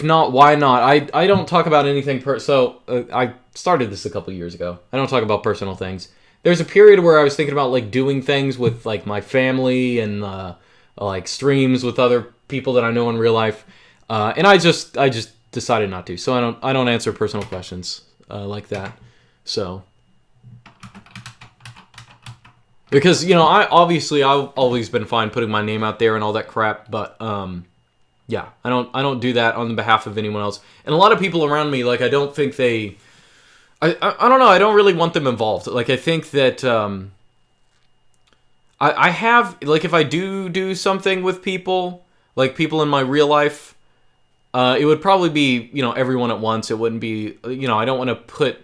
not, why not?" I don't talk about anything. I started this a couple years ago. I don't talk about personal things. There's a period where I was thinking about like doing things with like my family and like streams with other people that I know in real life, and I just decided not to. So I don't answer personal questions like that. So. Because, I've always been fine putting my name out there and all that crap, but, yeah, I don't do that on behalf of anyone else. And a lot of people around me, like, I don't think I don't know, I don't really want them involved. Like, I think that, I have, like, if I do something with people, like people in my real life, it would probably be, everyone at once. It wouldn't be, I don't want to put...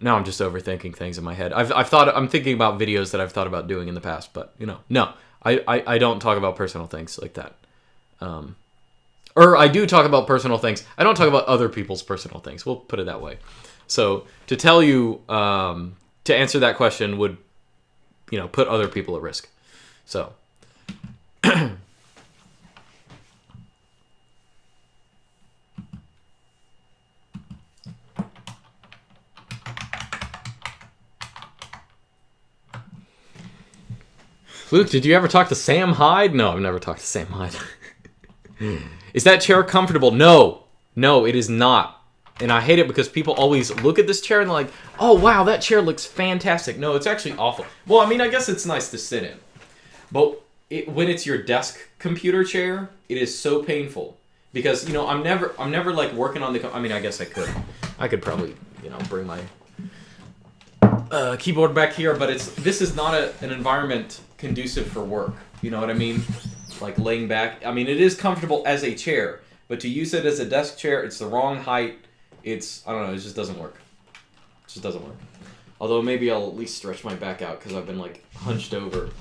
Now I'm just overthinking things in my head. I'm thinking about videos that I've thought about doing in the past, but no, I don't talk about personal things like that. Or I do talk about personal things. I don't talk about other people's personal things. We'll put it that way. So to tell you, to answer that question would, put other people at risk. So. Luke, did you ever talk to Sam Hyde? No, I've never talked to Sam Hyde. Is that chair comfortable? No, it is not. And I hate it because people always look at this chair and they're like, oh, wow, that chair looks fantastic. No, it's actually awful. Well, I mean, I guess it's nice to sit in. But when it's your desk computer chair, it is so painful. Because, I'm never like working on the... I mean, I guess I could. I could probably, bring my keyboard back here, but this is not an environment conducive for work. You know what I mean? Like laying back. I mean, it is comfortable as a chair, but to use it as a desk chair, it's the wrong height. I don't know, it just doesn't work. It just doesn't work. Although maybe I'll at least stretch my back out because I've been like hunched over.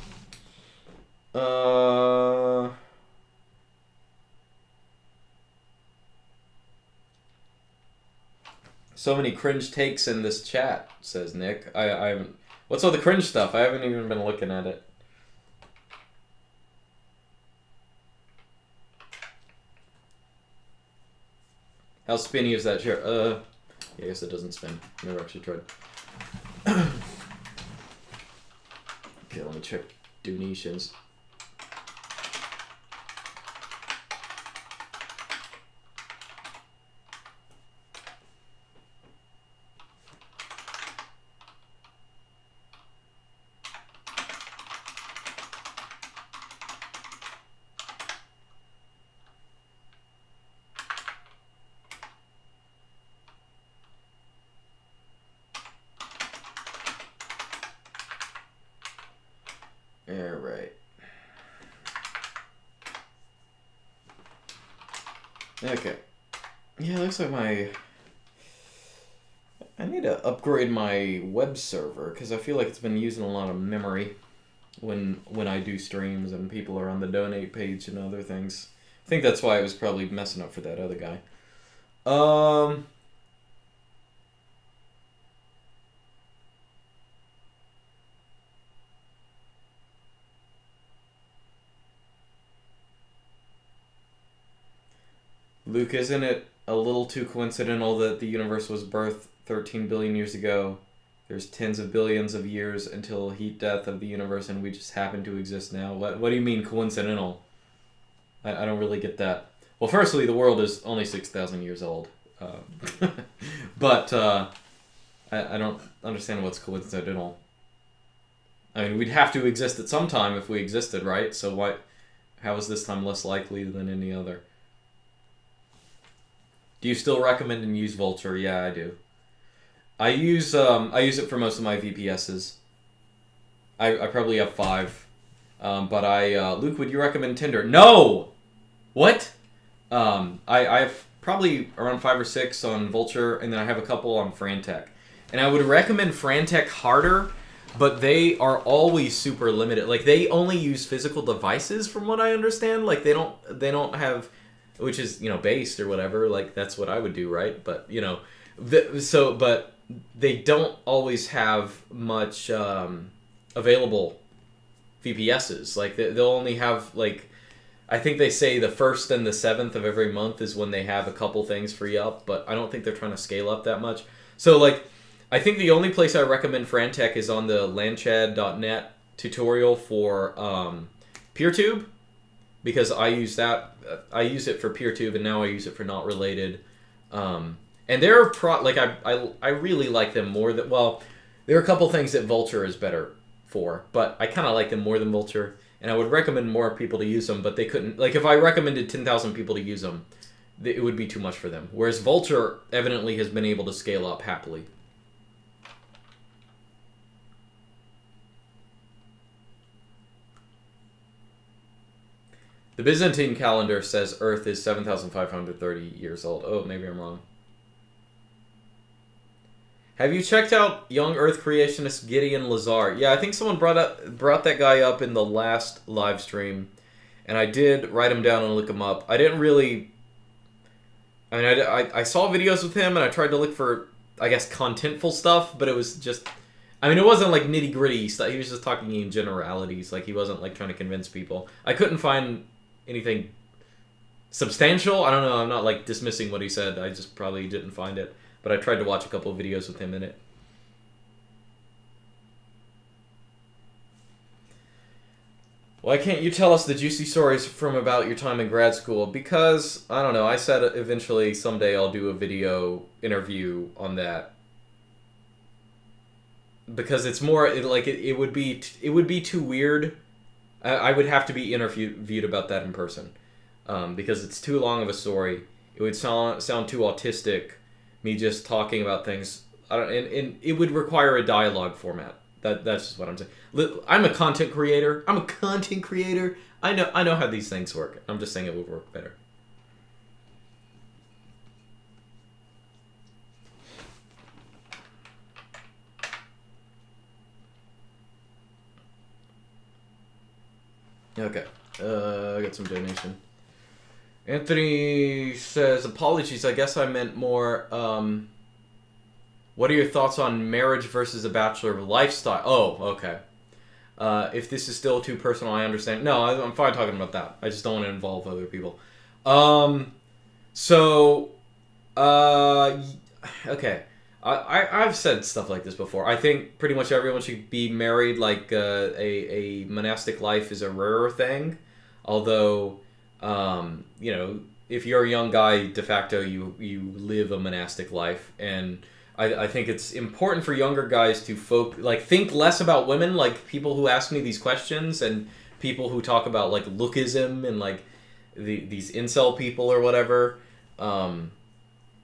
So many cringe takes in this chat, says Nick. I haven't... What's all the cringe stuff? I haven't even been looking at it. How spinny is that chair? Yeah, I guess it doesn't spin. Never actually tried. Okay, let me check donations. Alright. Okay. Yeah, it looks like I need to upgrade my web server, because I feel like it's been using a lot of memory. when I do streams and people are on the donate page and other things. I think that's why I was probably messing up for that other guy. Luke, isn't it a little too coincidental that the universe was birthed 13 billion years ago? There's tens of billions of years until heat death of the universe, and we just happen to exist now. What do you mean coincidental? I don't really get that. Well, firstly, the world is only 6,000 years old. But I don't understand what's coincidental. I mean, we'd have to exist at some time if we existed, right? So how is this time less likely than any other? Do you still recommend and use Vulture? Yeah, I do. I use it for most of my VPSs. I probably have 5. But Luke, would you recommend Tinder? No! What? I have probably around 5 or 6 on Vulture, and then I have a couple on Frantech. And I would recommend Frantech harder, but they are always super limited. Like, they only use physical devices, from what I understand. Like, they don't have, which is, based or whatever. Like, that's what I would do, right? But, but they don't always have much available VPSs. Like, they'll only have, like, I think they say the 1st and the 7th of every month is when they have a couple things free up, but I don't think they're trying to scale up that much. So, like, I think the only place I recommend Frantech is on the landchad.net tutorial for Peertube, because I use that. I use it for Peertube, and now I use it for Not Related. And they're I really like them more than, well, there are a couple things that Vulture is better for, but I kind of like them more than Vulture, and I would recommend more people to use them, but they couldn't, like, if I recommended 10,000 people to use them, it would be too much for them. Whereas Vulture evidently has been able to scale up happily. The Byzantine calendar says Earth is 7,530 years old. Oh, maybe I'm wrong. Have you checked out young Earth creationist Gideon Lazar? Yeah, I think someone brought that guy up in the last live stream, and I did write him down and look him up. I didn't really... I mean, I saw videos with him, and I tried to look for, I guess, contentful stuff, but it was just... I mean, it wasn't, like, nitty-gritty stuff. He was just talking in generalities. Like, he wasn't, like, trying to convince people. I couldn't find anything substantial. I don't know. I'm not, like, dismissing what he said. I just probably didn't find it. But I tried to watch a couple of videos with him in it. Why can't you tell us the juicy stories from about your time in grad school? Because, I don't know, I said eventually someday I'll do a video interview on that. Because it's more, it would be too weird. I would have to be interviewed about that in person. Because it's too long of a story. It would sound too autistic, me just talking about things. And it would require a dialogue format. That's just what I'm saying. I'm a content creator. I know how these things work. I'm just saying it would work better. Okay. I got some donation. Anthony says, apologies, I guess I meant more, what are your thoughts on marriage versus a bachelor lifestyle? Oh, okay. If this is still too personal, I understand. No, I'm fine talking about that. I just don't want to involve other people. Okay. I've said stuff like this before. I think pretty much everyone should be married. Like, a monastic life is a rarer thing. Although, if you're a young guy, de facto, you live a monastic life. And I think it's important for younger guys to think less about women, like people who ask me these questions and people who talk about like lookism and like these incel people or whatever. I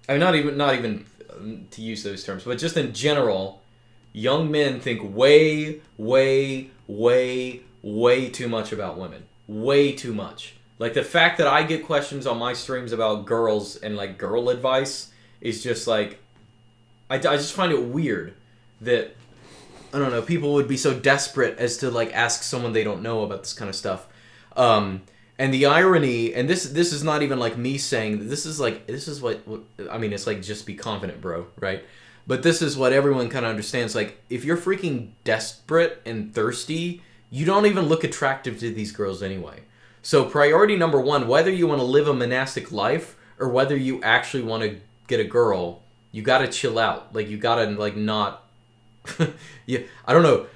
mean, not even to use those terms, but just in general, young men think way, way, way, way too much about women. Way too much. Like, the fact that I get questions on my streams about girls and like girl advice is just like, I just find it weird that I don't know, people would be so desperate as to like ask someone they don't know about this kind of stuff. And the irony, and this is not even like me saying, this is what I mean, it's like, just be confident, bro, right? But this is what everyone kind of understands. Like, if you're freaking desperate and thirsty, you don't even look attractive to these girls anyway. So priority number one, whether you want to live a monastic life or whether you actually want to get a girl, you got to chill out. Like, you got to like not... yeah, I don't know.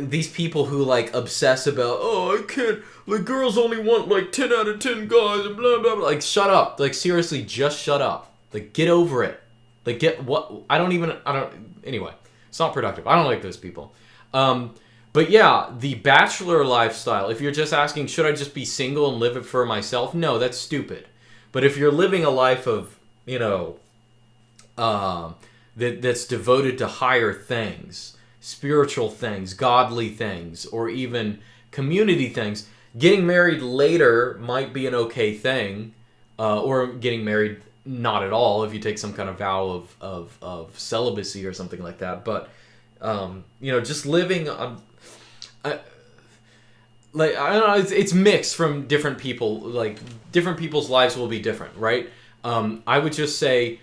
These people who like obsess about, oh, I can't, like, girls only want like 10 out of 10 guys and blah blah blah. Like, shut up. Like, seriously, just shut up. Like, get over it. Like, anyway, it's not productive. I don't like those people. But yeah, the bachelor lifestyle, if you're just asking, should I just be single and live it for myself? No, that's stupid. But if you're living a life of, you know, that's devoted to higher things, spiritual things, godly things, or even community things, getting married later might be an okay thing, or getting married not at all if you take some kind of vow of celibacy or something like that. But you know, just living on, like, I don't know, it's mixed from different people. Like, different people's lives will be different, right? I would just say,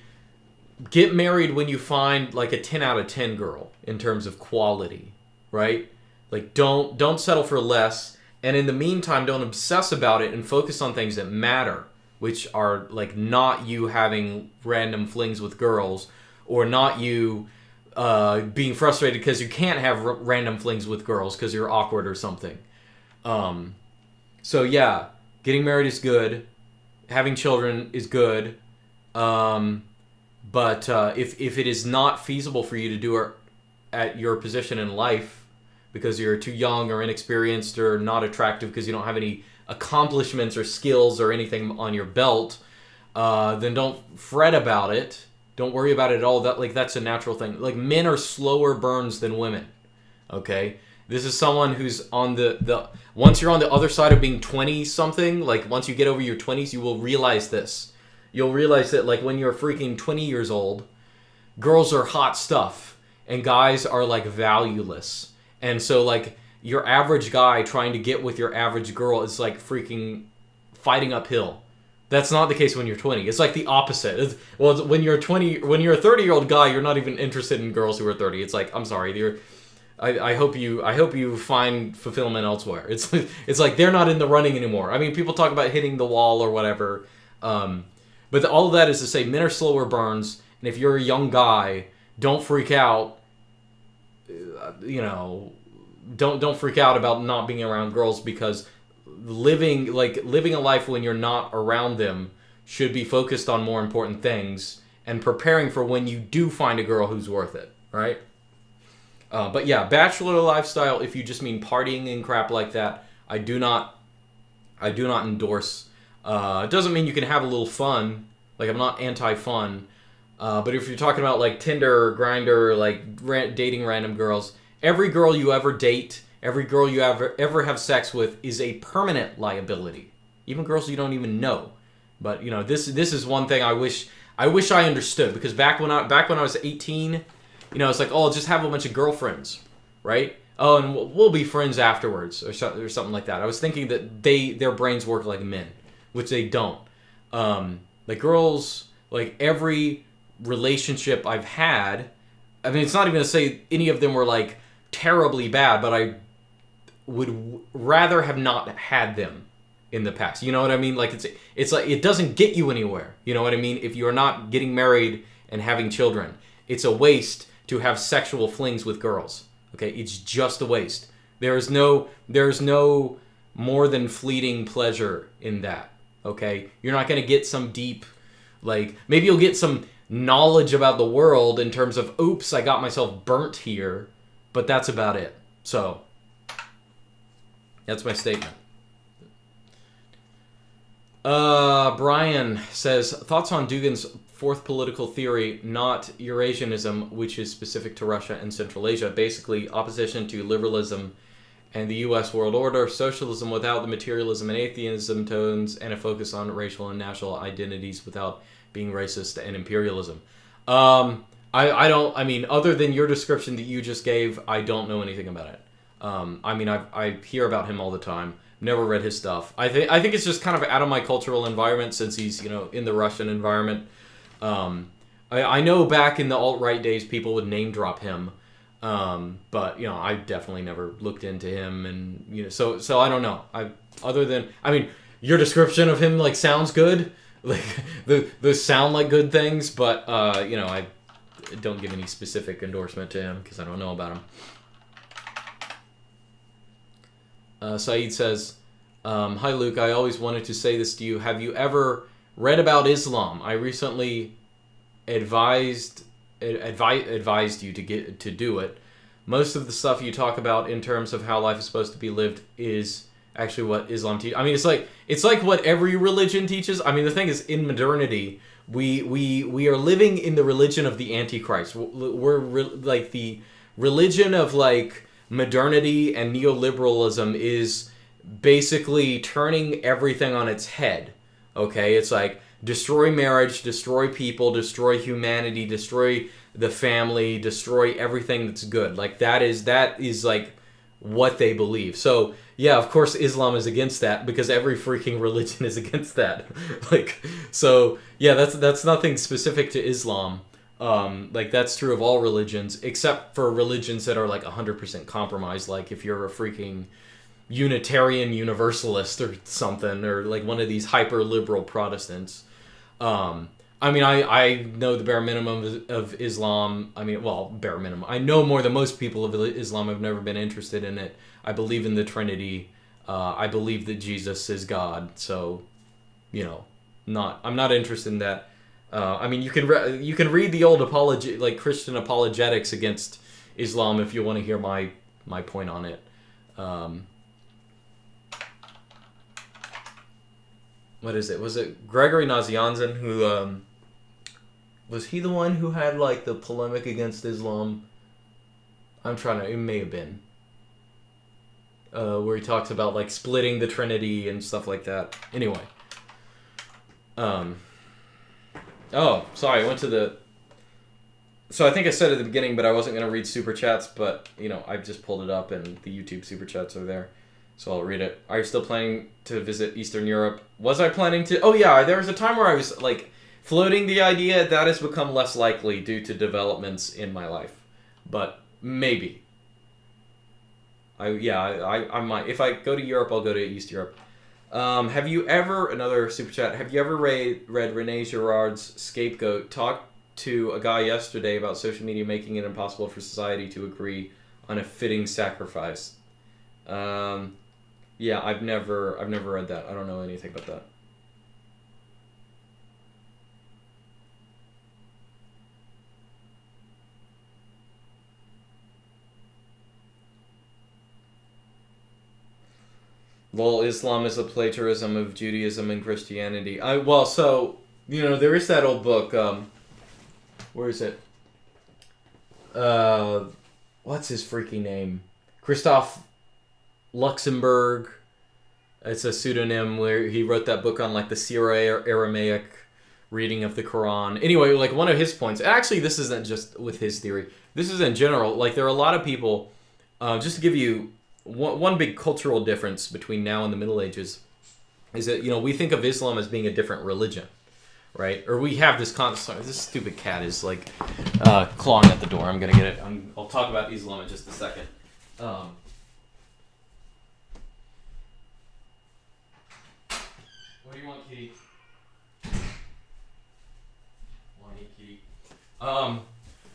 get married when you find like a 10 out of 10 girl in terms of quality, right? Like, don't settle for less. And in the meantime, don't obsess about it and focus on things that matter, which are like not you having random flings with girls, or not you being frustrated because you can't have random flings with girls because you're awkward or something. So yeah, getting married is good. Having children is good. But if it is not feasible for you to do it at your position in life because you're too young or inexperienced or not attractive because you don't have any accomplishments or skills or anything on your belt, then don't fret about it. Don't worry about it at all. That's a natural thing. Like, men are slower burns than women. Okay? This is someone who's on the once you're on the other side of being 20 something, like once you get over your 20s, you will realize this. You'll realize that, like, when you're freaking 20 years old, girls are hot stuff and guys are like valueless. And so, like, your average guy trying to get with your average girl is like freaking fighting uphill. That's not the case when you're 20. It's like the opposite. When you're 20, when you're a 30-year-old guy, you're not even interested in girls who are 30. It's like, I'm sorry, I hope you find fulfillment elsewhere. It's like they're not in the running anymore. I mean, people talk about hitting the wall or whatever. But all of that is to say, men are slower burns, and if you're a young guy, don't freak out. You know, don't freak out about not being around girls, because living a life when you're not around them should be focused on more important things and preparing for when you do find a girl who's worth it, right? But yeah, bachelor lifestyle, if you just mean partying and crap like that, I do not endorse. It doesn't mean you can have a little fun. Like, I'm not anti-fun. But if you're talking about like Tinder or Grindr, like dating random girls, every girl you ever date, every girl you ever have sex with is a permanent liability. Even girls you don't even know. But, you know, this is one thing I wish I understood, because back when I was 18, you know, it's like, oh, I'll just have a bunch of girlfriends, right? Oh, and we'll be friends afterwards, or something like that. I was thinking that their brains work like men, which they don't. Like, girls, like, every relationship I've had, I mean, it's not even to say any of them were like terribly bad, but I would rather have not had them in the past. You know what I mean? Like, it's like, it doesn't get you anywhere. You know what I mean? If you're not getting married and having children, it's a waste to have sexual flings with girls. Okay, it's just a waste. There's no more than fleeting pleasure in that. Okay, you're not gonna get some deep, like, maybe you'll get some knowledge about the world in terms of, oops, I got myself burnt here, but that's about it. So that's my statement. Brian says, thoughts on Dugin's fourth political theory, not Eurasianism, which is specific to Russia and Central Asia, basically opposition to liberalism and the U.S. world order, socialism without the materialism and atheism tones, and a focus on racial and national identities without being racist, and imperialism. I don't. I mean, other than your description that you just gave, I don't know anything about it. I mean, I hear about him all the time. Never read his stuff. I think it's just kind of out of my cultural environment since he's in the Russian environment. I know back in the alt-right days people would name drop him, but I definitely never looked into him, and so I don't know. I mean, your description of him like sounds good, like those sound like good things, but I don't give any specific endorsement to him because I don't know about him. Saeed says, "Hi Luke, I always wanted to say this to you. Have you ever read about Islam? I recently advised you to do it. Most of the stuff you talk about in terms of how life is supposed to be lived is actually what Islam teaches. I mean, it's like what every religion teaches. I mean, the thing is, in modernity, we are living in the religion of the Antichrist. We're like the religion of like modernity and neoliberalism is basically turning everything on its head. Okay, it's like destroy marriage, destroy people, destroy humanity, destroy the family, destroy everything that's good. Like that is like what they believe. So yeah, of course Islam is against that because every freaking religion is against that. Like, so yeah, that's nothing specific to Islam. Like that's true of all religions except for religions that are like 100% compromised. Like if you're a freaking Unitarian Universalist or something, or like one of these hyper liberal Protestants. I mean, I know the bare minimum of Islam. I mean, well, bare minimum. I know more than most people of Islam. I've never been interested in it. I believe in the Trinity. I believe that Jesus is God. So, I'm not interested in that. I mean, you can read the old Christian apologetics against Islam if you want to hear my point on it. What is it? Was it Gregory Nazianzen who was he the one who had like the polemic against Islam? It may have been. Where he talks about like splitting the Trinity and stuff like that. Anyway. Oh, sorry, I went to the... So I think I said at the beginning, but I wasn't going to read Super Chats, but, I just pulled it up and the YouTube Super Chats are there. So I'll read it. Are you still planning to visit Eastern Europe? Was I planning to? Oh yeah, there was a time where I was like floating the idea. That has become less likely due to developments in my life. But maybe. I might. If I go to Europe, I'll go to East Europe. Have you ever, another super chat, have you ever read René Girard's Scapegoat? Talked to a guy yesterday about social media making it impossible for society to agree on a fitting sacrifice. Yeah, I've never read that. I don't know anything about that. Well, Islam is a plagiarism of Judaism and Christianity. There is that old book. Where is it? What's his freaking name? Christoph Luxembourg. It's a pseudonym where he wrote that book on like the Syro-Aramaic reading of the Quran. Anyway, like one of his points. Actually, this isn't just with his theory. This is in general. Like there are a lot of people. Just to give you one big cultural difference between now and the Middle Ages is that we think of Islam as being a different religion, right? Or we have this concept. This stupid cat is like clawing at the door. I'm gonna get it. I'll talk about Islam in just a second. What do you want, kitty? Whiny kitty.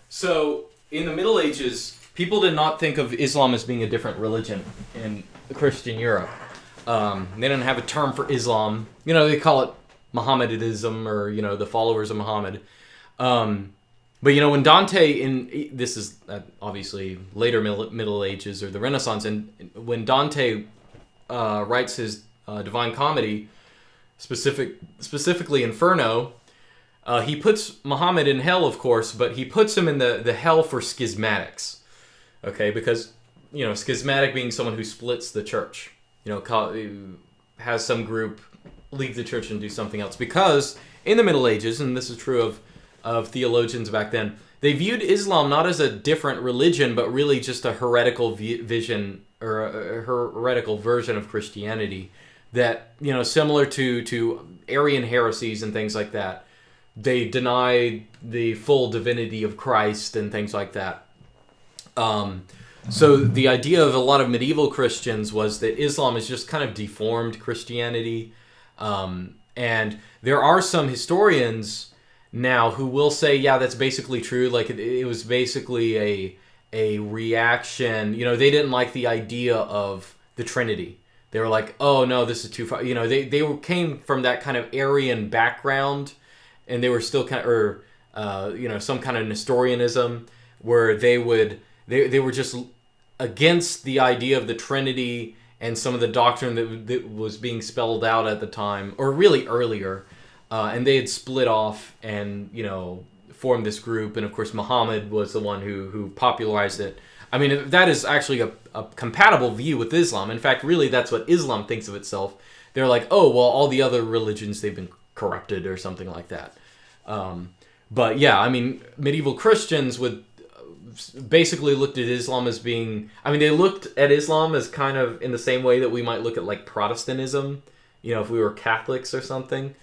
So in the Middle Ages, people did not think of Islam as being a different religion in Christian Europe. They didn't have a term for Islam. They call it Mohammedanism or, the followers of Muhammad. But, when Dante, this is obviously later Middle Ages or the Renaissance, and when Dante writes his Divine Comedy, specifically Inferno, he puts Muhammad in hell, of course, but he puts him in the hell for schismatics. Okay, because, schismatic being someone who splits the church, has some group leave the church and do something else. Because in the Middle Ages, and this is true of of theologians back then. They viewed Islam not as a different religion, but really just a heretical vision or a heretical version of Christianity that, you know, similar to Arian heresies and things like that. They denied the full divinity of Christ and things like that. So the idea of a lot of medieval Christians was that Islam is just kind of deformed Christianity. And there are some historians now who will say, yeah, that's basically true. Like it was basically a reaction. You know, they didn't like the idea of the Trinity. They were like, oh no, this is too far. You know, they came from that kind of Arian background, and they were still kind of, or you know, some kind of Nestorianism, where they were just against the idea of the Trinity and some of the doctrine that was being spelled out at the time, or really earlier. And they had split off and, you know, formed this group. And of course, Muhammad was the one who popularized it. I mean, that is actually a compatible view with Islam. In fact, really, that's what Islam thinks of itself. They're like, oh, well, all the other religions, they've been corrupted or something like that. But yeah, I mean, medieval Christians would basically looked at Islam as being, I mean, they looked at Islam as kind of in the same way that we might look at like Protestantism, you know, if we were Catholics or something.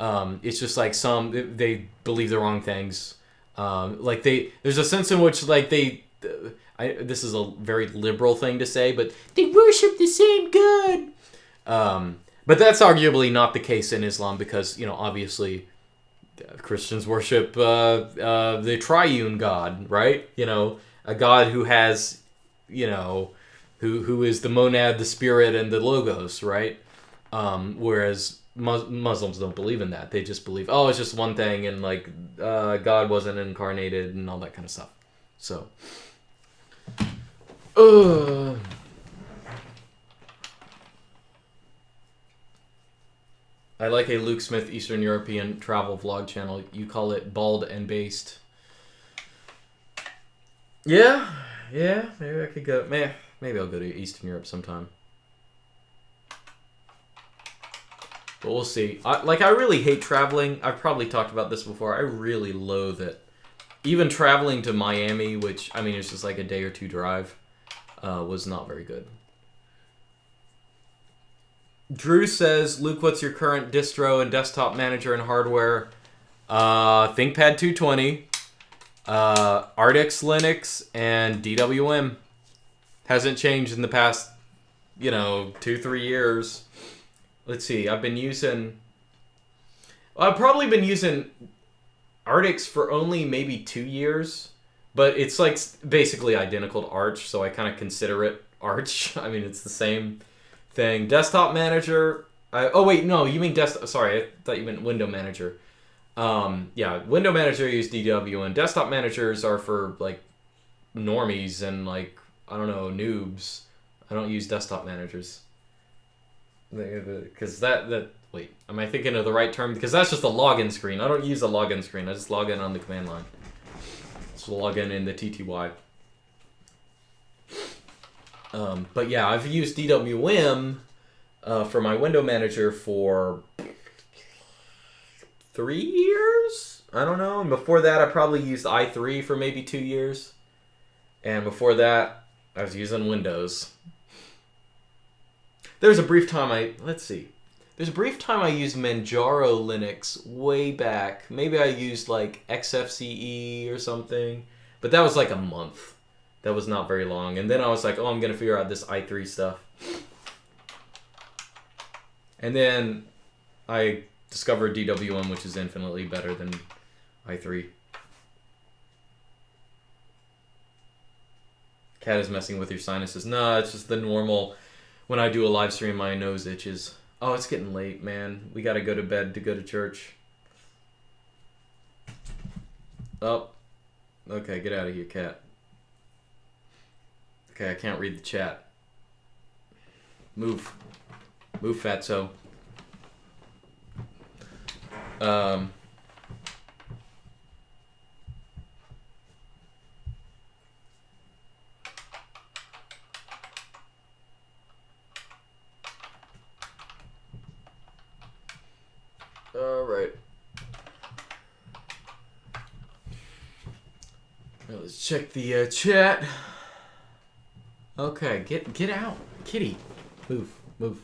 It's just like they believe the wrong things. Like there's a sense in which like this is a very liberal thing to say, but they worship the same God. But that's arguably not the case in Islam because, you know, obviously Christians worship the triune God, right? You know, a God who has, you know, who is the monad, the spirit, and the logos, right? Whereas Muslims don't believe in that. They just believe, oh, it's just one thing, and like God wasn't incarnated and all that kind of stuff. So, I like a Luke Smith Eastern European travel vlog channel. You call it Bald and Based. Yeah, maybe I could go. Maybe I'll go to Eastern Europe sometime. But we'll see. I really hate traveling. I've probably talked about this before. I really loathe it. Even traveling to Miami, which, I mean, it's just like a day or two drive, was not very good. Drew says, Luke, what's your current distro and desktop manager and hardware? ThinkPad 220, Artix Linux, and DWM. Hasn't changed in the past, 2-3 years. Let's see, I've probably been using Artix for only maybe 2 years, but it's like basically identical to Arch, so I kind of consider it Arch. I mean, it's the same thing. Desktop manager. Oh wait, no, you mean desktop. Sorry, I thought you meant window manager. Yeah, window manager I use DW, and desktop managers are for like normies and like I don't know noobs. I don't use desktop managers because that. Wait, am I thinking of the right term? Because that's just a login screen. I don't use a login screen. I just log in on the command line. Just log in the TTY. But yeah, I've used DWM for my window manager for 3 years? I don't know. And before that, I probably used i3 for maybe 2 years. And before that, I was using Windows. There's a brief time I used Manjaro Linux way back. Maybe I used like XFCE or something. But that was like a month. That was not very long. And then I was like, oh, I'm going to figure out this i3 stuff. And then I discovered DWM, which is infinitely better than i3. Cat is messing with your sinuses. No, it's just the normal. When I do a live stream, my nose itches. Oh, it's getting late, man. We got to go to bed to go to church. Oh. Okay, get out of here, cat. Okay, I can't read the chat. Move. Move, fatso. All right. Let's check the chat. Okay, get out. Kitty. Move.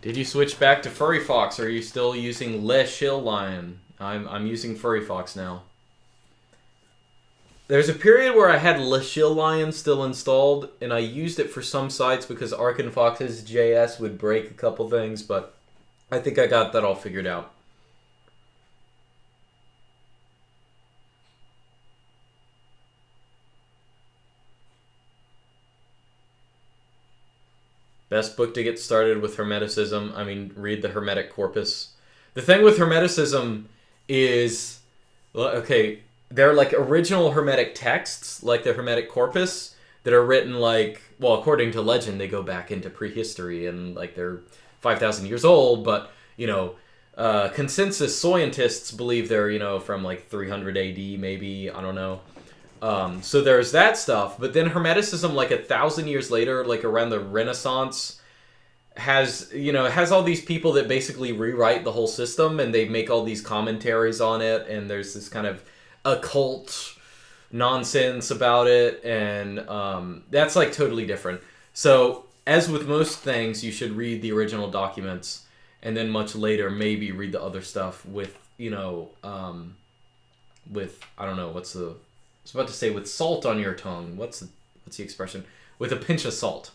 Did you switch back to Furry Fox, or are you still using Le Shill Lion? I'm using Furry Fox now. There's a period where I had Le Shill Lion still installed, and I used it for some sites because ArkenFox's JS would break a couple things, but I think I got that all figured out. Best book to get started with Hermeticism. I mean, read the Hermetic Corpus. The thing with Hermeticism is, okay, they're like original Hermetic texts, like the Hermetic Corpus, that are written like, well, according to legend, they go back into prehistory and like they're 5,000 years old, but, you know, consensus scientists believe they're, you know, from like 300 AD maybe, I don't know. So there's that stuff, but then Hermeticism, like 1,000 years later, like around the Renaissance, has all these people that basically rewrite the whole system, and they make all these commentaries on it, and there's this kind of occult nonsense about it, and that's like totally different. So as with most things, you should read the original documents, and then much later maybe read the other stuff with, you know, with, I don't know, I was about to say with salt on your tongue. What's the expression? With a pinch of salt.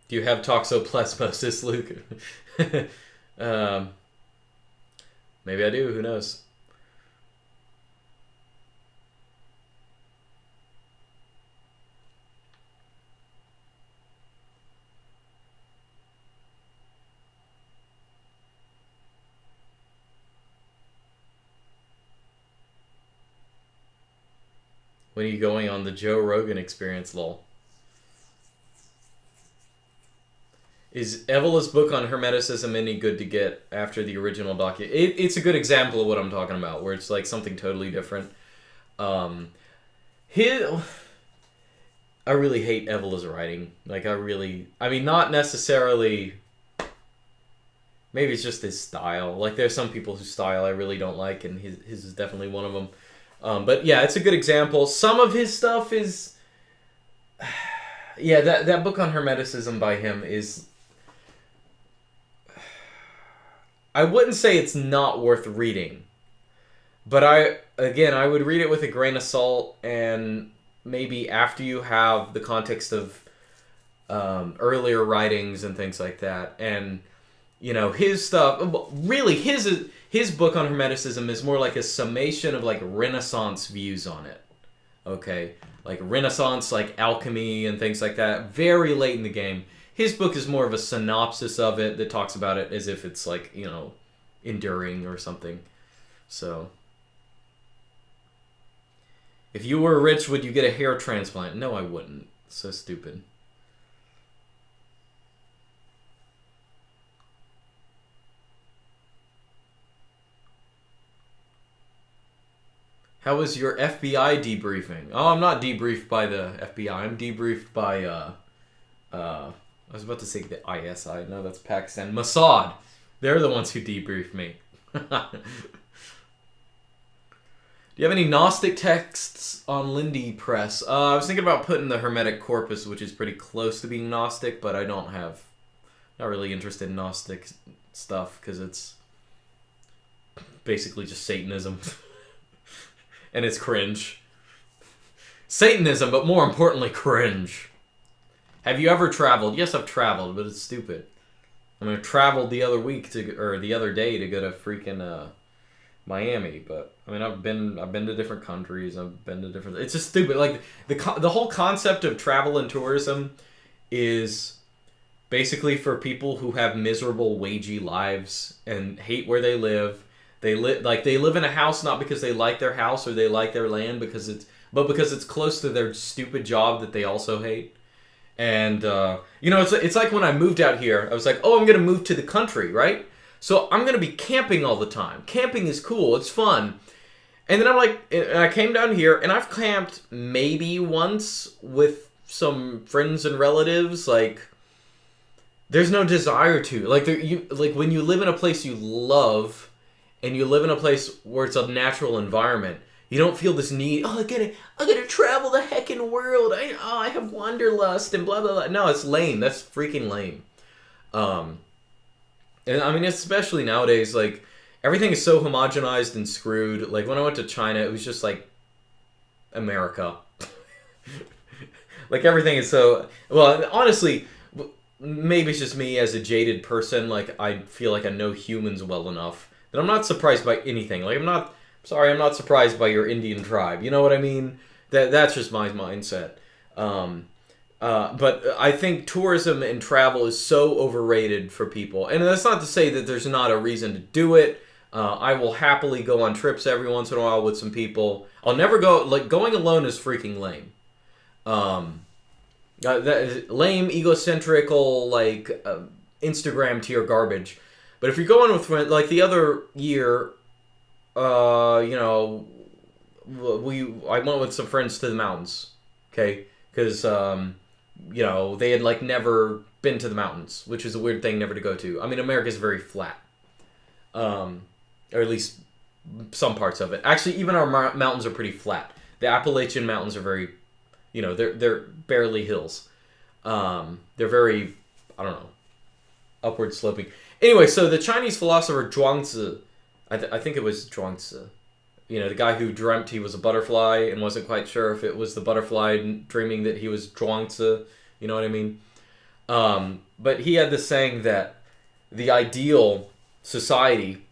Do you have toxoplasmosis, Luke? Maybe I do. Who knows? When are you going on the Joe Rogan Experience, lol? Is Evola's book on Hermeticism any good to get after the original document? It's a good example of what I'm talking about, where it's like something totally different. I really hate Evola's writing. Like, I mean, not necessarily... Maybe it's just his style. Like, there's some people whose style I really don't like, and his is definitely one of them. But yeah, it's a good example. Some of his stuff is... Yeah, that book on Hermeticism by him is... I wouldn't say it's not worth reading. But I would read it with a grain of salt, and maybe after you have the context of earlier writings and things like that. And, you know, his stuff... Really, his book on Hermeticism is more like a summation of, like, Renaissance views on it. Okay? Like, Renaissance, like, alchemy and things like that. Very late in the game. His book is more of a synopsis of it that talks about it as if it's, like, you know, enduring or something. So... If you were rich, would you get a hair transplant? No, I wouldn't. So stupid. How was your FBI debriefing? Oh, I'm not debriefed by the FBI. I'm debriefed by, I was about to say the ISI. No, that's Pakistan. Mossad. They're the ones who debriefed me. Do you have any Gnostic texts on Lindy Press? I was thinking about putting the Hermetic Corpus, which is pretty close to being Gnostic, but I don't have... Not really interested in Gnostic stuff, because it's basically just Satanism. And it's cringe. Satanism, but more importantly, cringe. Have you ever traveled? Yes, I've traveled, but it's stupid. I mean, I traveled the other day to go to freaking Miami, but I mean, I've been to different countries. I've been to different. It's just stupid. Like the whole concept of travel and tourism is basically for people who have miserable, wagey lives and hate where they live. They live in a house not because they like their house or they like their land, because it's close to their stupid job that they also hate. And you know, it's like when I moved out here, I was like, oh, I'm gonna move to the country, right? So I'm gonna be camping all the time. Camping is cool, it's fun. And then I'm like, and I came down here and I've camped maybe once with some friends and relatives, like, there's no desire to. Like, when you live in a place you love, and you live in a place where it's a natural environment, you don't feel this need, I gotta travel the heckin' world, I have wanderlust, and blah, blah, blah. No, it's lame. That's freaking lame. And I mean, especially nowadays, like, everything is so homogenized and screwed. Like, when I went to China, it was just like America. Like, everything is so... Well, honestly, maybe it's just me as a jaded person. Like, I feel like I know humans well enough that I'm not surprised by anything. Like, I'm not surprised by your Indian tribe. You know what I mean? That's just my mindset. But I think tourism and travel is so overrated for people. And that's not to say that there's not a reason to do it. I will happily go on trips every once in a while with some people. I'll never go... Like, going alone is freaking lame. Lame, egocentrical, like, Instagram tier garbage. But if you're going with friends... Like, the other year, you know... I went with some friends to the mountains. Okay? Because... you know, they had, like, never been to the mountains, which is a weird thing never to go to. I mean, America's very flat. Or at least some parts of it. Actually, even our mountains are pretty flat. The Appalachian Mountains are very, you know, they're barely hills. They're very, I don't know, upward sloping. Anyway, so the Chinese philosopher Zhuangzi, I think it was Zhuangzi, you know, the guy who dreamt he was a butterfly and wasn't quite sure if it was the butterfly dreaming that he was Zhuangzi, you know what I mean? But he had this saying that the ideal society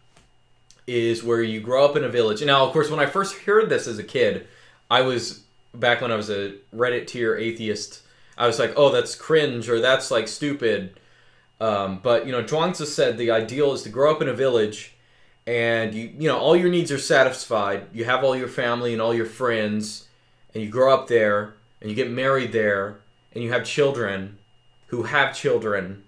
is where you grow up in a village. And now, of course, when I first heard this as a kid, back when I was a Reddit tier atheist, I was like, oh, that's cringe, or that's, like, stupid. But, you know, Zhuangzi said the ideal is to grow up in a village and you know, all your needs are satisfied. You have all your family and all your friends, and you grow up there, and you get married there, and you have children who have children,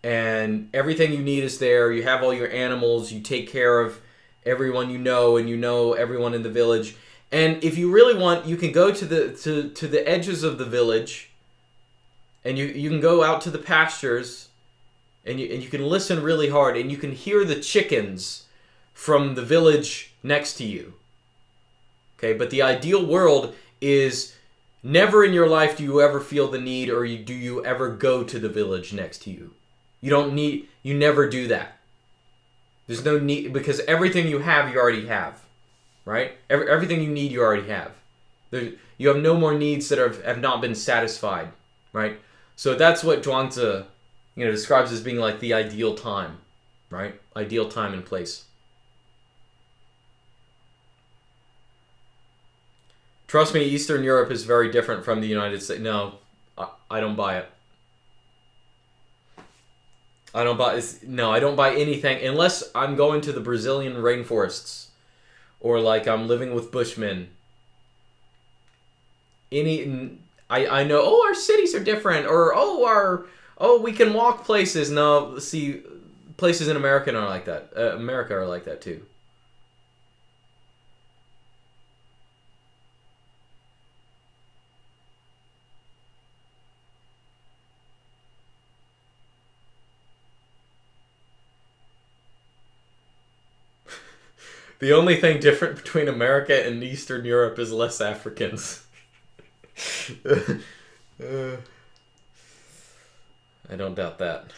and everything you need is there. You have all your animals. You take care of everyone you know, and you know everyone in the village. And if you really want, you can go to the edges of the village, and you can go out to the pastures, and you can listen really hard, and you can hear the chickens from the village next to you. Okay, but the ideal world is never in your life do you ever feel the need, or do you ever go to the village next to you. You never do that. There's no need, because everything you have, you already have. Right? Everything you need, you already have. You have no more needs that have not been satisfied. Right? So that's what Zhuangzi, you know, describes as being like the ideal time. Right? Ideal time and place. Trust me, Eastern Europe is very different from the United States. No, I don't buy it. I don't buy anything unless I'm going to the Brazilian rainforests, or like I'm living with Bushmen. I know, oh, our cities are different, or we can walk places. No, see, places in America are like that. America are like that too. The only thing different between America and Eastern Europe is less Africans. I don't doubt that.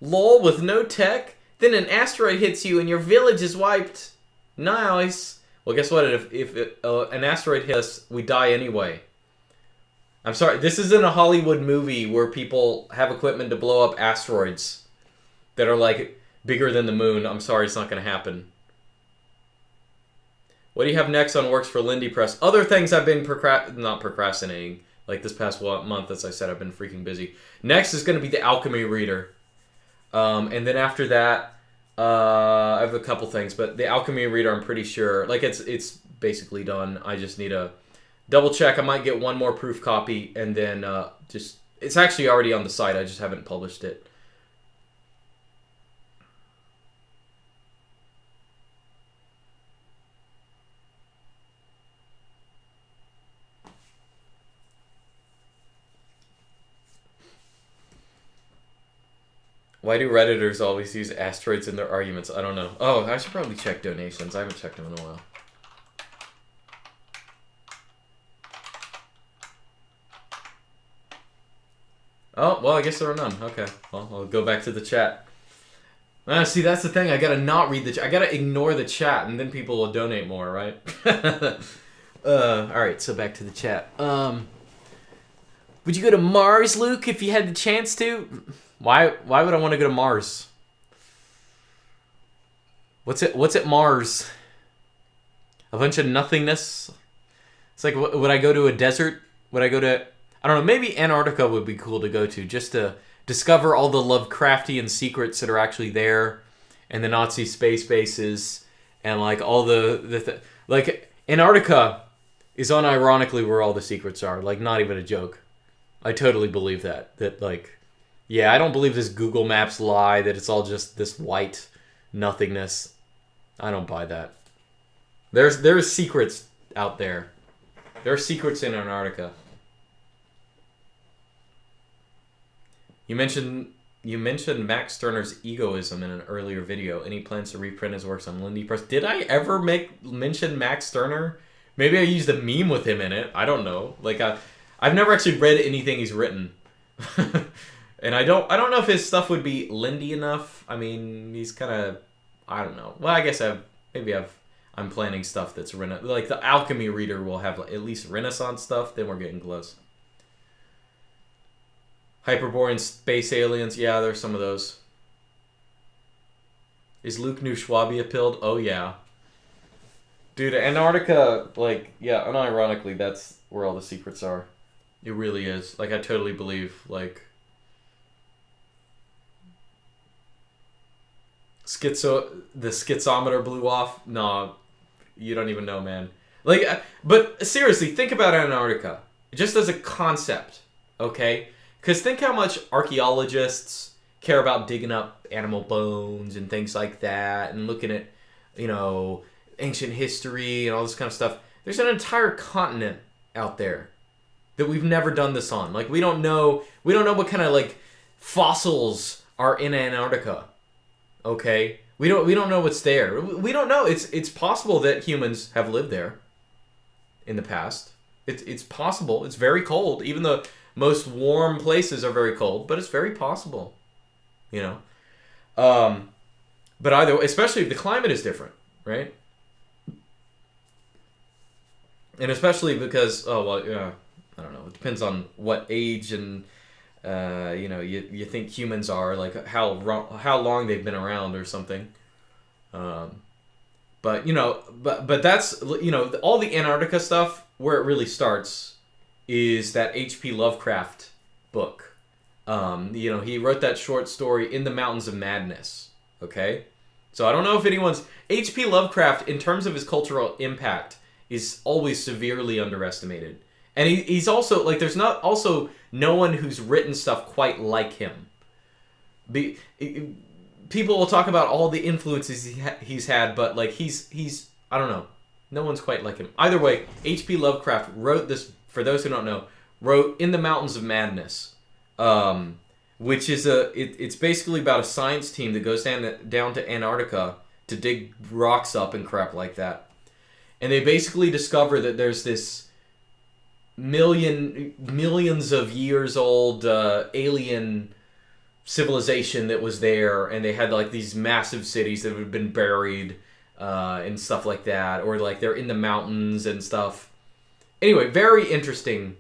LOL, with no tech? Then an asteroid hits you and your village is wiped. Nice. Well, guess what? If an asteroid hits us, we die anyway. I'm sorry, this isn't a Hollywood movie where people have equipment to blow up asteroids that are, like, bigger than the moon. I'm sorry, it's not going to happen. What do you have next on Works for Lindy Press? Other things I've been not procrastinating. Like this past month, as I said, I've been freaking busy. Next is going to be the Alchemy Reader. And then after that, I have a couple things. But the Alchemy Reader, I'm pretty sure, like, it's basically done. I just need a... double check. I might get one more proof copy, and then it's actually already on the site. I just haven't published it. Why do Redditors always use asteroids in their arguments? I don't know. Oh, I should probably check donations. I haven't checked them in a while. Oh, well, I guess there are none. Okay. Well, I'll go back to the chat. See, that's the thing. I gotta not read the chat. I gotta ignore the chat, and then people will donate more, right? Alright, so back to the chat. Would you go to Mars, Luke, if you had the chance to? Why would I want to go to Mars? What's at Mars? A bunch of nothingness? It's like, would I go to a desert? Would I go to... I don't know, maybe Antarctica would be cool to go to, just to discover all the Lovecraftian secrets that are actually there, and the Nazi space bases, and like all like Antarctica is unironically where all the secrets are. Like, not even a joke. I totally believe that. That like, yeah, I don't believe this Google Maps lie that it's all just this white nothingness. I don't buy that. There's secrets out there. There are secrets in Antarctica. You mentioned Max Stirner's egoism in an earlier video. Any plans to reprint his works on Lindy Press? Did I ever mention Max Stirner? Maybe I used a meme with him in it. I don't know. Like I've never actually read anything he's written, and I don't know if his stuff would be Lindy enough. I mean, he's kind of, I don't know. Well, I guess I'm planning stuff that's like the Alchemy Reader will have at least Renaissance stuff. Then we're getting close. Hyperborean space aliens. Yeah, there's some of those. Is Luke New Schwabia pilled? Oh, yeah. Dude, Antarctica, like, yeah, unironically, that's where all the secrets are. It really is. Like, I totally believe, like... The schizometer blew off? No, you don't even know, man. Like, but seriously, think about Antarctica. Just as a concept, okay? Because think how much archaeologists care about digging up animal bones and things like that, and looking at, ancient history and all this kind of stuff. There's an entire continent out there that we've never done this on. Like, we don't know what kind of, like, fossils are in Antarctica. Okay? We don't know what's there. We don't know. It's possible that humans have lived there in the past. It's possible. It's very cold, even though most warm places are very cold, but it's very possible, But either, especially if the climate is different, right? And especially because, I don't know. It depends on what age and you think humans are, like how long they've been around or something. But that's all the Antarctica stuff. Where it really starts is that H.P. Lovecraft book. He wrote that short story In the Mountains of Madness. Okay? So I don't know if anyone's... H.P. Lovecraft, in terms of his cultural impact, is always severely underestimated. And he's also... Like, there's not also no one who's written stuff quite like him. People will talk about all the influences he's had, but, like, he's... I don't know. No one's quite like him. Either way, H.P. Lovecraft wrote this... For those who don't know, wrote In the Mountains of Madness, which is it's basically about a science team that goes down to Antarctica to dig rocks up and crap like that. And they basically discover that there's this millions of years old alien civilization that was there, and they had like these massive cities that had been buried and stuff like that, or like they're in the mountains and stuff. Anyway, very interesting.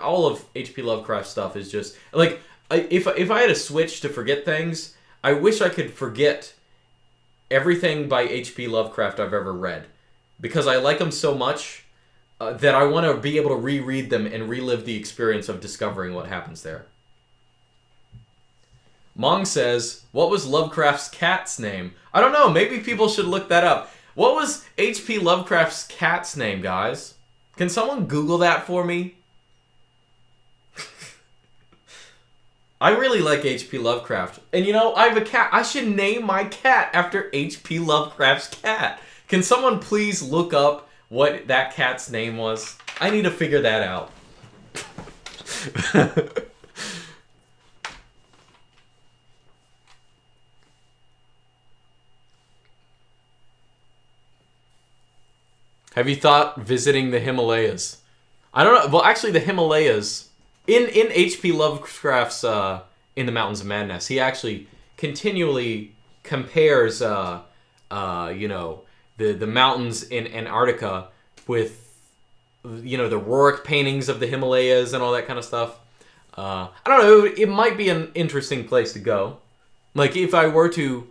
All of H.P. Lovecraft stuff is just like, if I had a switch to forget things, I wish I could forget everything by H.P. Lovecraft I've ever read, because I like them so much that I want to be able to reread them and relive the experience of discovering what happens there. Mong says, what was Lovecraft's cat's name? I don't know. Maybe people should look that up. What was H.P. Lovecraft's cat's name, guys? Can someone Google that for me? I really like H.P. Lovecraft. And I have a cat. I should name my cat after H.P. Lovecraft's cat. Can someone please look up what that cat's name was? I need to figure that out. Have you thought visiting the Himalayas? I don't know. Well, actually, the Himalayas in H.P. Lovecraft's In the Mountains of Madness, he actually continually compares the mountains in Antarctica with the Rourke paintings of the Himalayas and all that kind of stuff. I don't know. It might be an interesting place to go. Like if I were to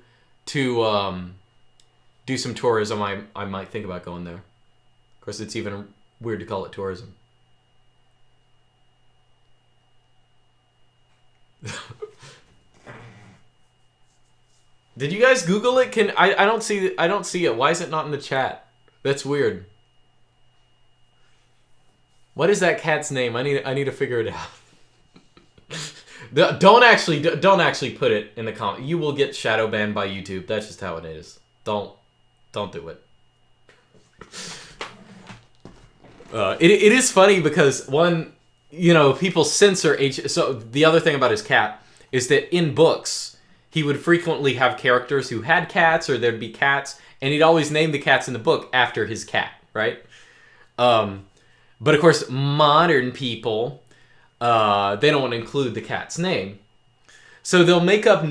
do some tourism, I might think about going there. Of course, it's even weird to call it tourism. Did you guys Google it? I don't see it. Why is it not in the chat? That's weird. What is that cat's name? I need to figure it out. Don't actually put it in the comment. You will get shadow banned by YouTube. That's just how it is. Don't do it. It is funny because people censor So the other thing about his cat is that in books he would frequently have characters who had cats, or there'd be cats, and he'd always name the cats in the book after his cat, right? But of course, modern people, they don't want to include the cat's name, so they'll make up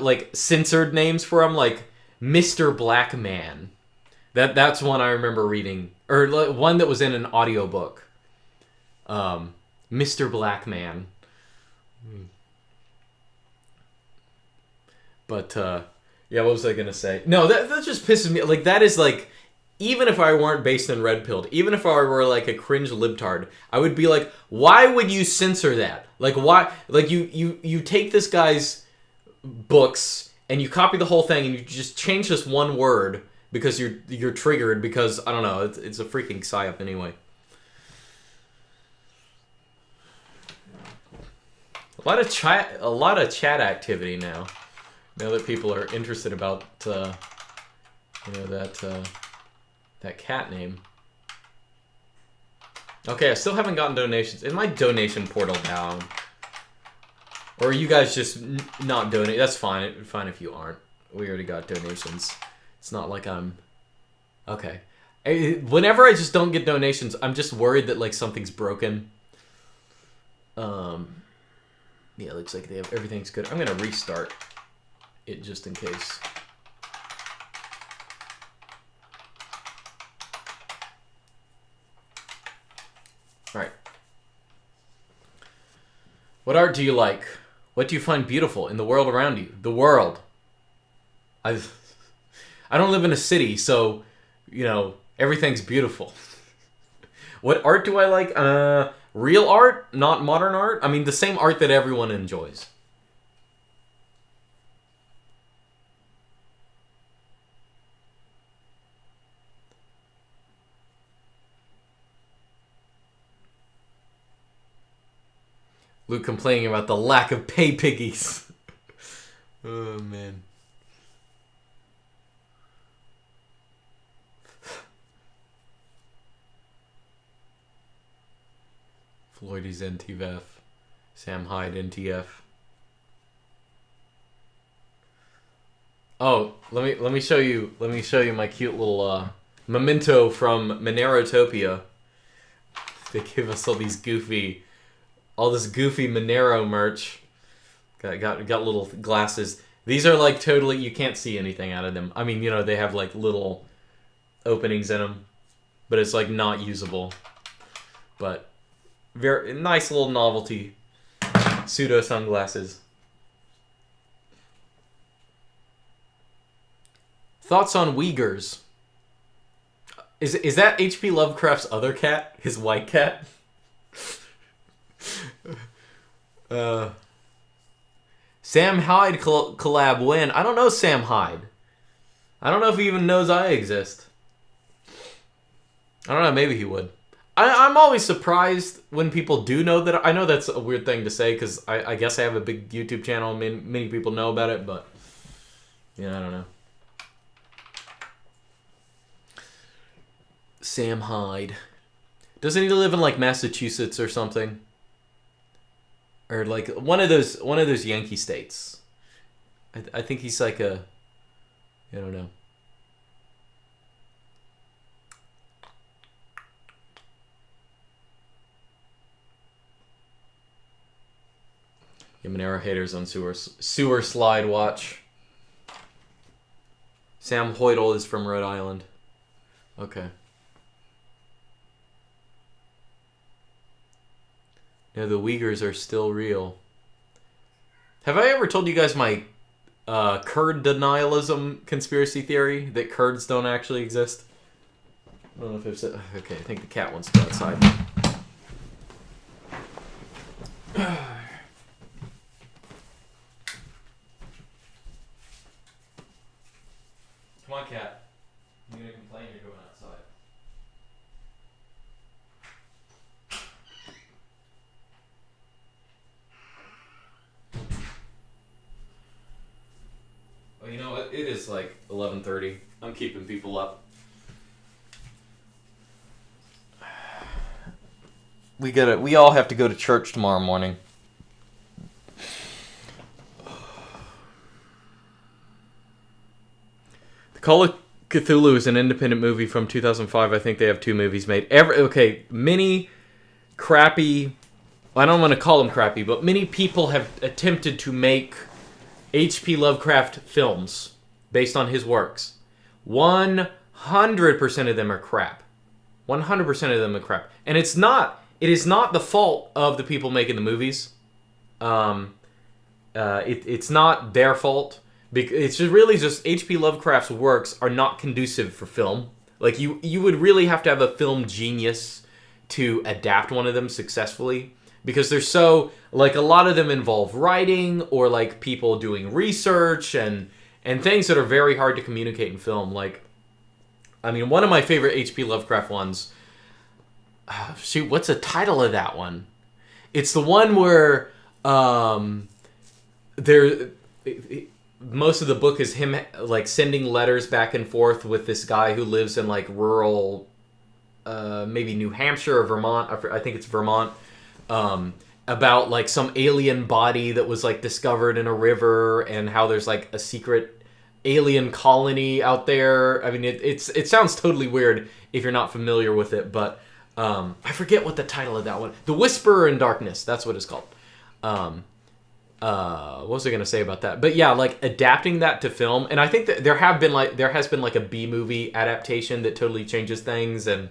like censored names for him, like Mr. Black Man. That's one I remember reading, or one that was in an audiobook. Mr. Black Man. But yeah, what was I gonna say? No, that just pisses me. Like that is like, even if I weren't based in Red Pilled, even if I were like a cringe libtard, I would be like, why would you censor that? Like why? Like you take this guy's books and you copy the whole thing and you just change this one word because you're triggered because I don't know, it's a freaking psyop anyway. A lot of chat activity now. Now that people are interested about that cat name. Okay, I still haven't gotten donations. Is my donation portal down? Or are you guys just not donating? That's fine. Fine if you aren't. We already got donations. It's not like I'm... Okay. Whenever I just don't get donations, I'm just worried that like something's broken. Yeah, it looks like everything's good. I'm gonna restart it just in case. All right. What art do you like? What do you find beautiful in the world around you? The world. I don't live in a city, so everything's beautiful. What art do I like? Real art, not modern art. I mean, the same art that everyone enjoys. Luke complaining about the lack of pay piggies. Oh, man. Floydy's NTF. Sam Hyde NTF. Oh, let me show you my cute little memento from Monerotopia. They give us all this goofy Monero merch. Got little glasses. These are like totally, you can't see anything out of them. I mean, they have like little openings in them, but it's like not usable. But very nice little novelty pseudo sunglasses. Thoughts on Uyghurs? Is that H.P. Lovecraft's other cat? His white cat? Sam Hyde collab when? I don't know Sam Hyde. I don't know if he even knows I exist. I don't know, maybe he would. I'm always surprised when people do know that. I know that's a weird thing to say because I guess I have a big YouTube channel and many people know about it, but I don't know. Sam Hyde. Doesn't he live in like Massachusetts or something? Or like one of those Yankee states. I think he's like I don't know. Yeah, Monero haters on sewer slide watch. Sam Hoytel is from Rhode Island. Okay. Yeah, the Uyghurs are still real. Have I ever told you guys my Kurd denialism conspiracy theory that Kurds don't actually exist? I don't know if I've said... Okay, I think the cat wants to go outside. Come on, cat. You're going to complain you're going outside. Well, you know what? It is like 11:30. I'm keeping people up. We all have to go to church tomorrow morning. The Call of Cthulhu is an independent movie from 2005. I think they have 2 movies made. Many crappy... I don't want to call them crappy, but many people have attempted to make H.P. Lovecraft films based on his works. 100% of them are crap. 100% of them are crap. And it is not the fault of the people making the movies. It's not their fault. It's really just H.P. Lovecraft's works are not conducive for film. Like, you would really have to have a film genius to adapt one of them successfully. Because they're so... Like, a lot of them involve writing or, like, people doing research and things that are very hard to communicate in film. Like, I mean, one of my favorite H.P. Lovecraft ones... shoot, what's the title of that one? It's the one where most of the book is him like sending letters back and forth with this guy who lives in like rural, maybe New Hampshire or Vermont. I think it's Vermont. About like some alien body that was like discovered in a river and how there's like a secret alien colony out there. I mean, it sounds totally weird if you're not familiar with it, but I forget what the title of that one. The Whisperer in Darkness. That's what it's called. What was I going to say about that? But yeah, like adapting that to film, and I think that there has been like a B movie adaptation that totally changes things, and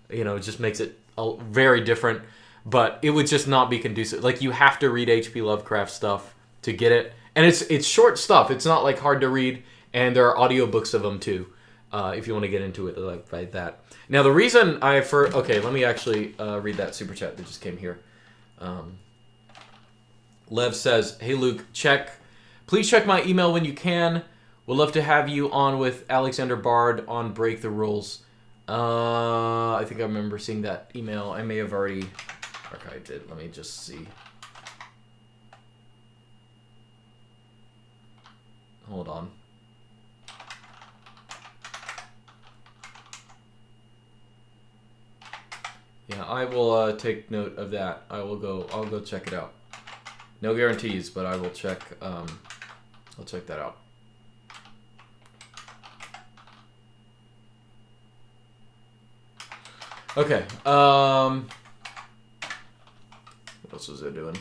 you know, just makes it very different. But it would just not be conducive. Like, you have to read H.P. Lovecraft stuff to get it, and it's short stuff. It's not like hard to read, and there are audiobooks of them too, if you want to get into it like that. Now, the reason okay, let me actually read that super chat that just came here. Lev says, "Hey Luke, please check my email when you can. Would love to have you on with Alexander Bard on Break the Rules." I think I remember seeing that email. I may have already archived it. Let me just see. Hold on. Yeah, I will take note of that. I'll go check it out. No guarantees, but I will check. I'll check that out. Okay. What else was I doing?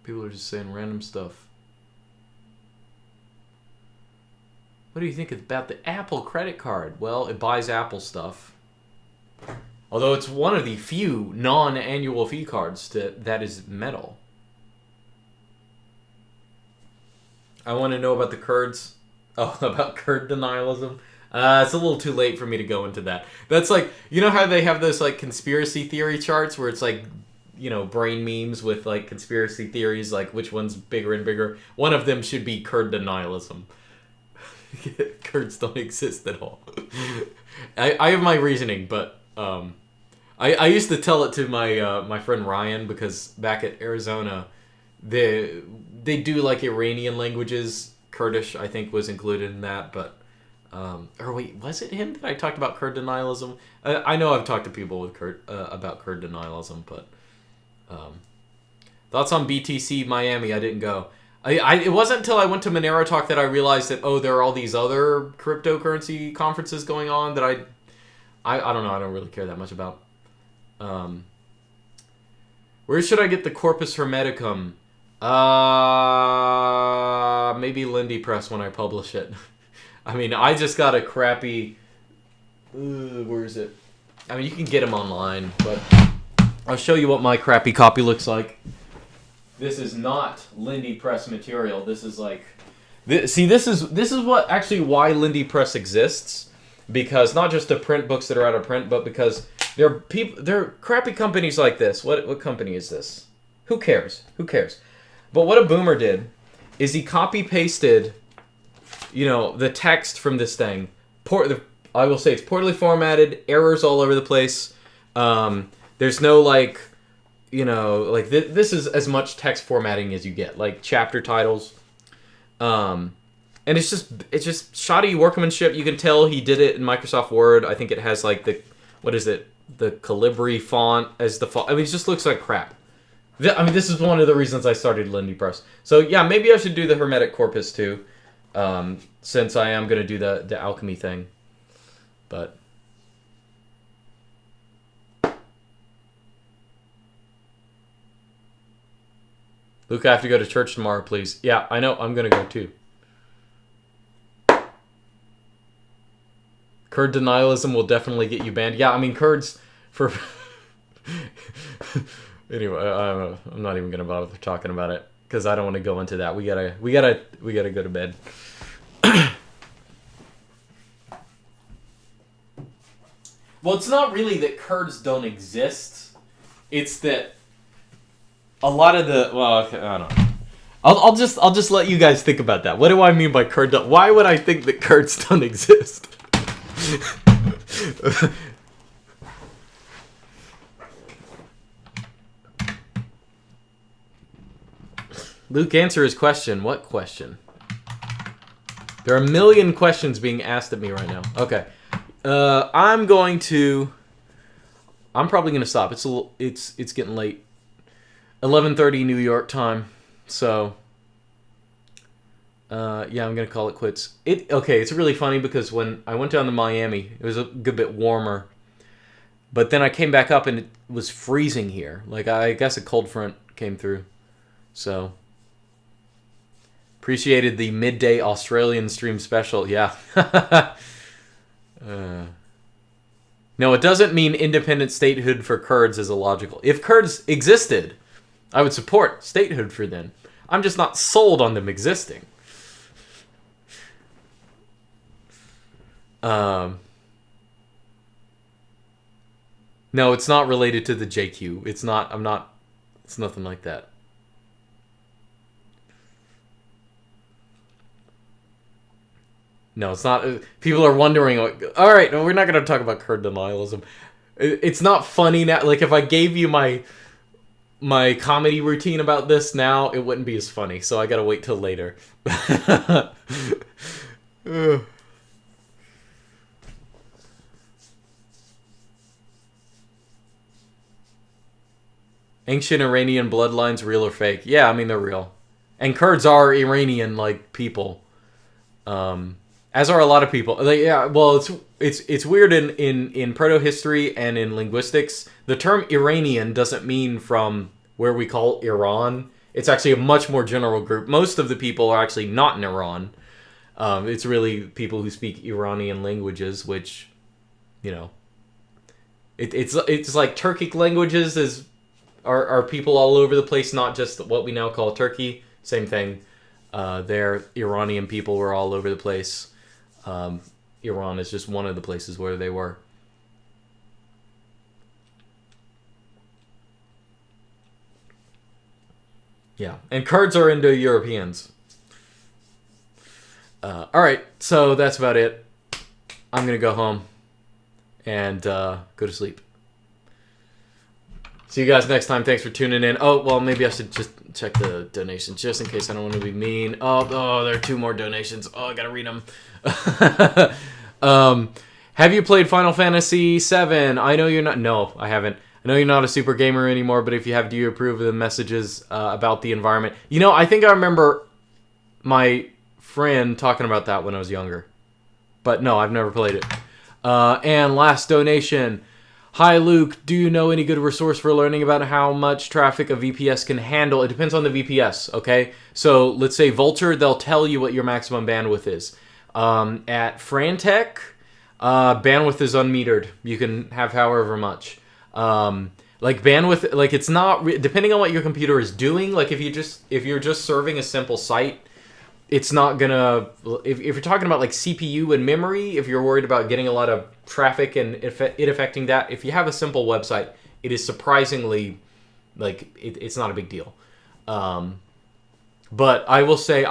People are just saying random stuff. What do you think about the Apple credit card? Well, it buys Apple stuff. Although it's one of the few non-annual fee cards that is metal. I want to know about the Kurds. Oh, about Kurd denialism. It's a little too late for me to go into that. That's like, you know how they have those like conspiracy theory charts where it's like, you know, brain memes with like conspiracy theories, like which one's bigger and bigger. One of them should be Kurd denialism. Kurds don't exist at all. I have my reasoning, but I used to tell it to my friend Ryan, because back at Arizona, they do like Iranian languages. Kurdish, I think, was included in that, but or wait, was it him that I talked about Kurd denialism? I know I've talked to people with about Kurd denialism, but Thoughts on BTC Miami? I didn't go. It wasn't until I went to Monero Talk that I realized that, there are all these other cryptocurrency conferences going on that I don't know. I don't really care that much about. Where should I get the Corpus Hermeticum? Maybe Lindy Press when I publish it. I mean, I just got a crappy... where is it? I mean, you can get them online, but I'll show you what my crappy copy looks like. This is not Lindy Press material. This is like... this is what actually why Lindy Press exists. Because not just the print books that are out of print, but because there are crappy companies like this. What company is this? Who cares? Who cares? But what a boomer did is he copy-pasted, the text from this thing. I will say it's poorly formatted, errors all over the place. There's no, this is as much text formatting as you get, like chapter titles. And it's just shoddy workmanship. You can tell he did it in Microsoft Word. I think it has, the Calibri font as the font. I mean, it just looks like crap. This is one of the reasons I started Lindy Press. So, yeah, maybe I should do the Hermetic Corpus, too, since I am going to do the alchemy thing. But... Luke, I have to go to church tomorrow, please. Yeah, I know. I'm going to go, too. Kurd denialism will definitely get you banned. Yeah, I mean, Kurds for... Anyway, I'm not even going to bother talking about it because I don't want to go into that. We gotta go to bed. Well, it's not really that Kurds don't exist. It's that a lot of the... Well, okay, I don't know. I'll just let you guys think about that. What do I mean by Kurd? Why would I think that Kurds don't exist? Luke, answer his question. What question? There are a million questions being asked at me right now. Okay. I'm probably going to stop. It's getting late. 11:30 New York time. So, yeah, I'm going to call it quits. It's really funny because when I went down to Miami, it was a good bit warmer. But then I came back up and it was freezing here. I guess a cold front came through. So, appreciated the midday Australian stream special. Yeah. No, it doesn't mean independent statehood for Kurds is illogical. If Kurds existed, I would support statehood for them. I'm just not sold on them existing. No, it's not related to the JQ. It's nothing like that. No, it's not. People are wondering, all right, no, we're not going to talk about Kurd denialism. It's not funny now. If I gave you my comedy routine about this now, it wouldn't be as funny. So I got to wait till later. Ancient Iranian bloodlines, real or fake? Yeah, I mean, they're real. And Kurds are Iranian, people. As are a lot of people. Yeah, well, it's weird in proto-history and in linguistics. The term Iranian doesn't mean from where we call Iran. It's actually a much more general group. Most of the people are actually not in Iran. It's really people who speak Iranian languages, which, it's like Turkic languages are people all over the place, not just what we now call Turkey. Same thing. Their Iranian people were all over the place. Iran is just one of the places where they were. Yeah, and Kurds are Indo-Europeans. All right, so that's about it. I'm going to go home and go to sleep. See you guys next time. Thanks for tuning in. Oh, well, maybe I should just check the donations just in case I don't want to be mean. Oh, there are 2 more donations. Oh, I got to read them. Have you played Final Fantasy VII? I know you're not. No, I haven't. I know you're not a super gamer anymore, but if you have, do you approve of the messages about the environment? You know, I think I remember my friend talking about that when I was younger. But no, I've never played it. And last donation. Hi, Luke. Do you know any good resource for learning about how much traffic a VPS can handle? It depends on the VPS, okay? So let's say Vulture, they'll tell you what your maximum bandwidth is. At Frantech, bandwidth is unmetered. You can have however much. Like bandwidth, like it's not, depending on what your computer is doing, like if you're just serving a simple site, it's not gonna, if you're talking about like CPU and memory, if you're worried about getting a lot of traffic and it affecting that, if you have a simple website, it is surprisingly, like, it's not a big deal. But I will say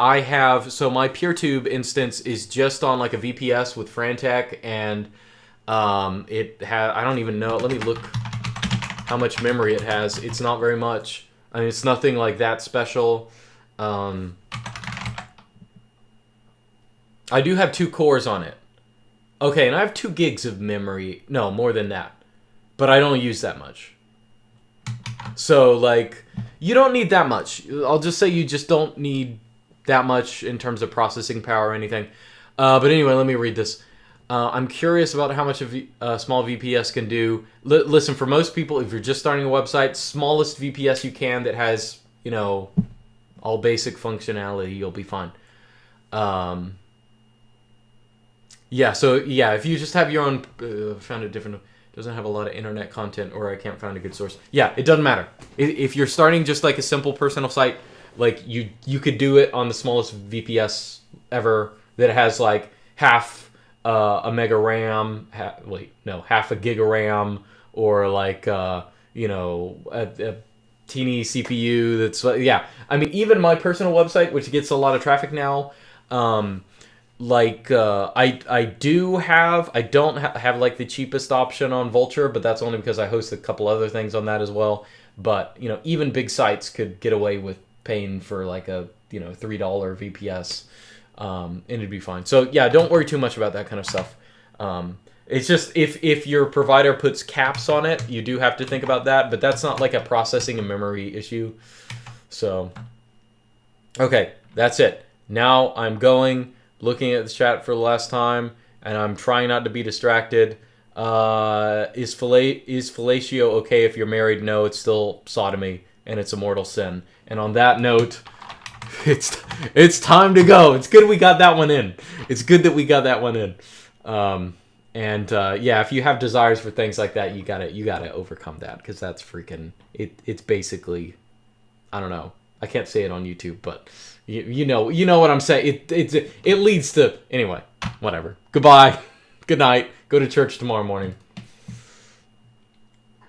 so my Peertube instance is just on like a VPS with Frantech, and I don't even know, let me look how much memory it has. It's not very much. I mean, it's nothing like that special. I do have 2 cores on it. Okay, and I have 2 gigs of memory. No, more than that. But I don't use that much. So, like, you don't need that much. I'll just say you just don't need that much in terms of processing power or anything. But anyway, let me read this. I'm curious about how much a small VPS can do. Listen, for most people, if you're just starting a website, smallest VPS you can that has, you know, all basic functionality, you'll be fine. Yeah, so yeah, if you just have your own, found a different, doesn't have a lot of internet content, or I can't find a good source. Yeah, it doesn't matter. If you're starting just like a simple personal site, like you could do it on the smallest VPS ever that has like half a mega RAM, half a gig of RAM, or like you know, a teeny CPU that's, yeah. I mean, even my personal website, which gets a lot of traffic now, I don't have like the cheapest option on Vulture, but that's only because I host a couple other things on that as well. But, you know, even big sites could get away with paying for like a, you know, $3 VPS, and it'd be fine. So yeah, don't worry too much about that kind of stuff. It's just if your provider puts caps on it, you do have to think about that, but that's not like a processing and memory issue. So, okay, that's it. Now I'm looking at the chat for the last time, and I'm trying not to be distracted. Is fellatio okay if you're married? No, it's still sodomy, and it's a mortal sin. And on that note, it's time to go. It's good we got that one in. It's good that we got that one in. Yeah, if you have desires for things like that, you gotta overcome that, because that's freaking. It's basically, I don't know. I can't say it on YouTube, but. You know what I'm saying. It leads to, anyway, whatever. Goodbye. Good night. Go to church tomorrow morning.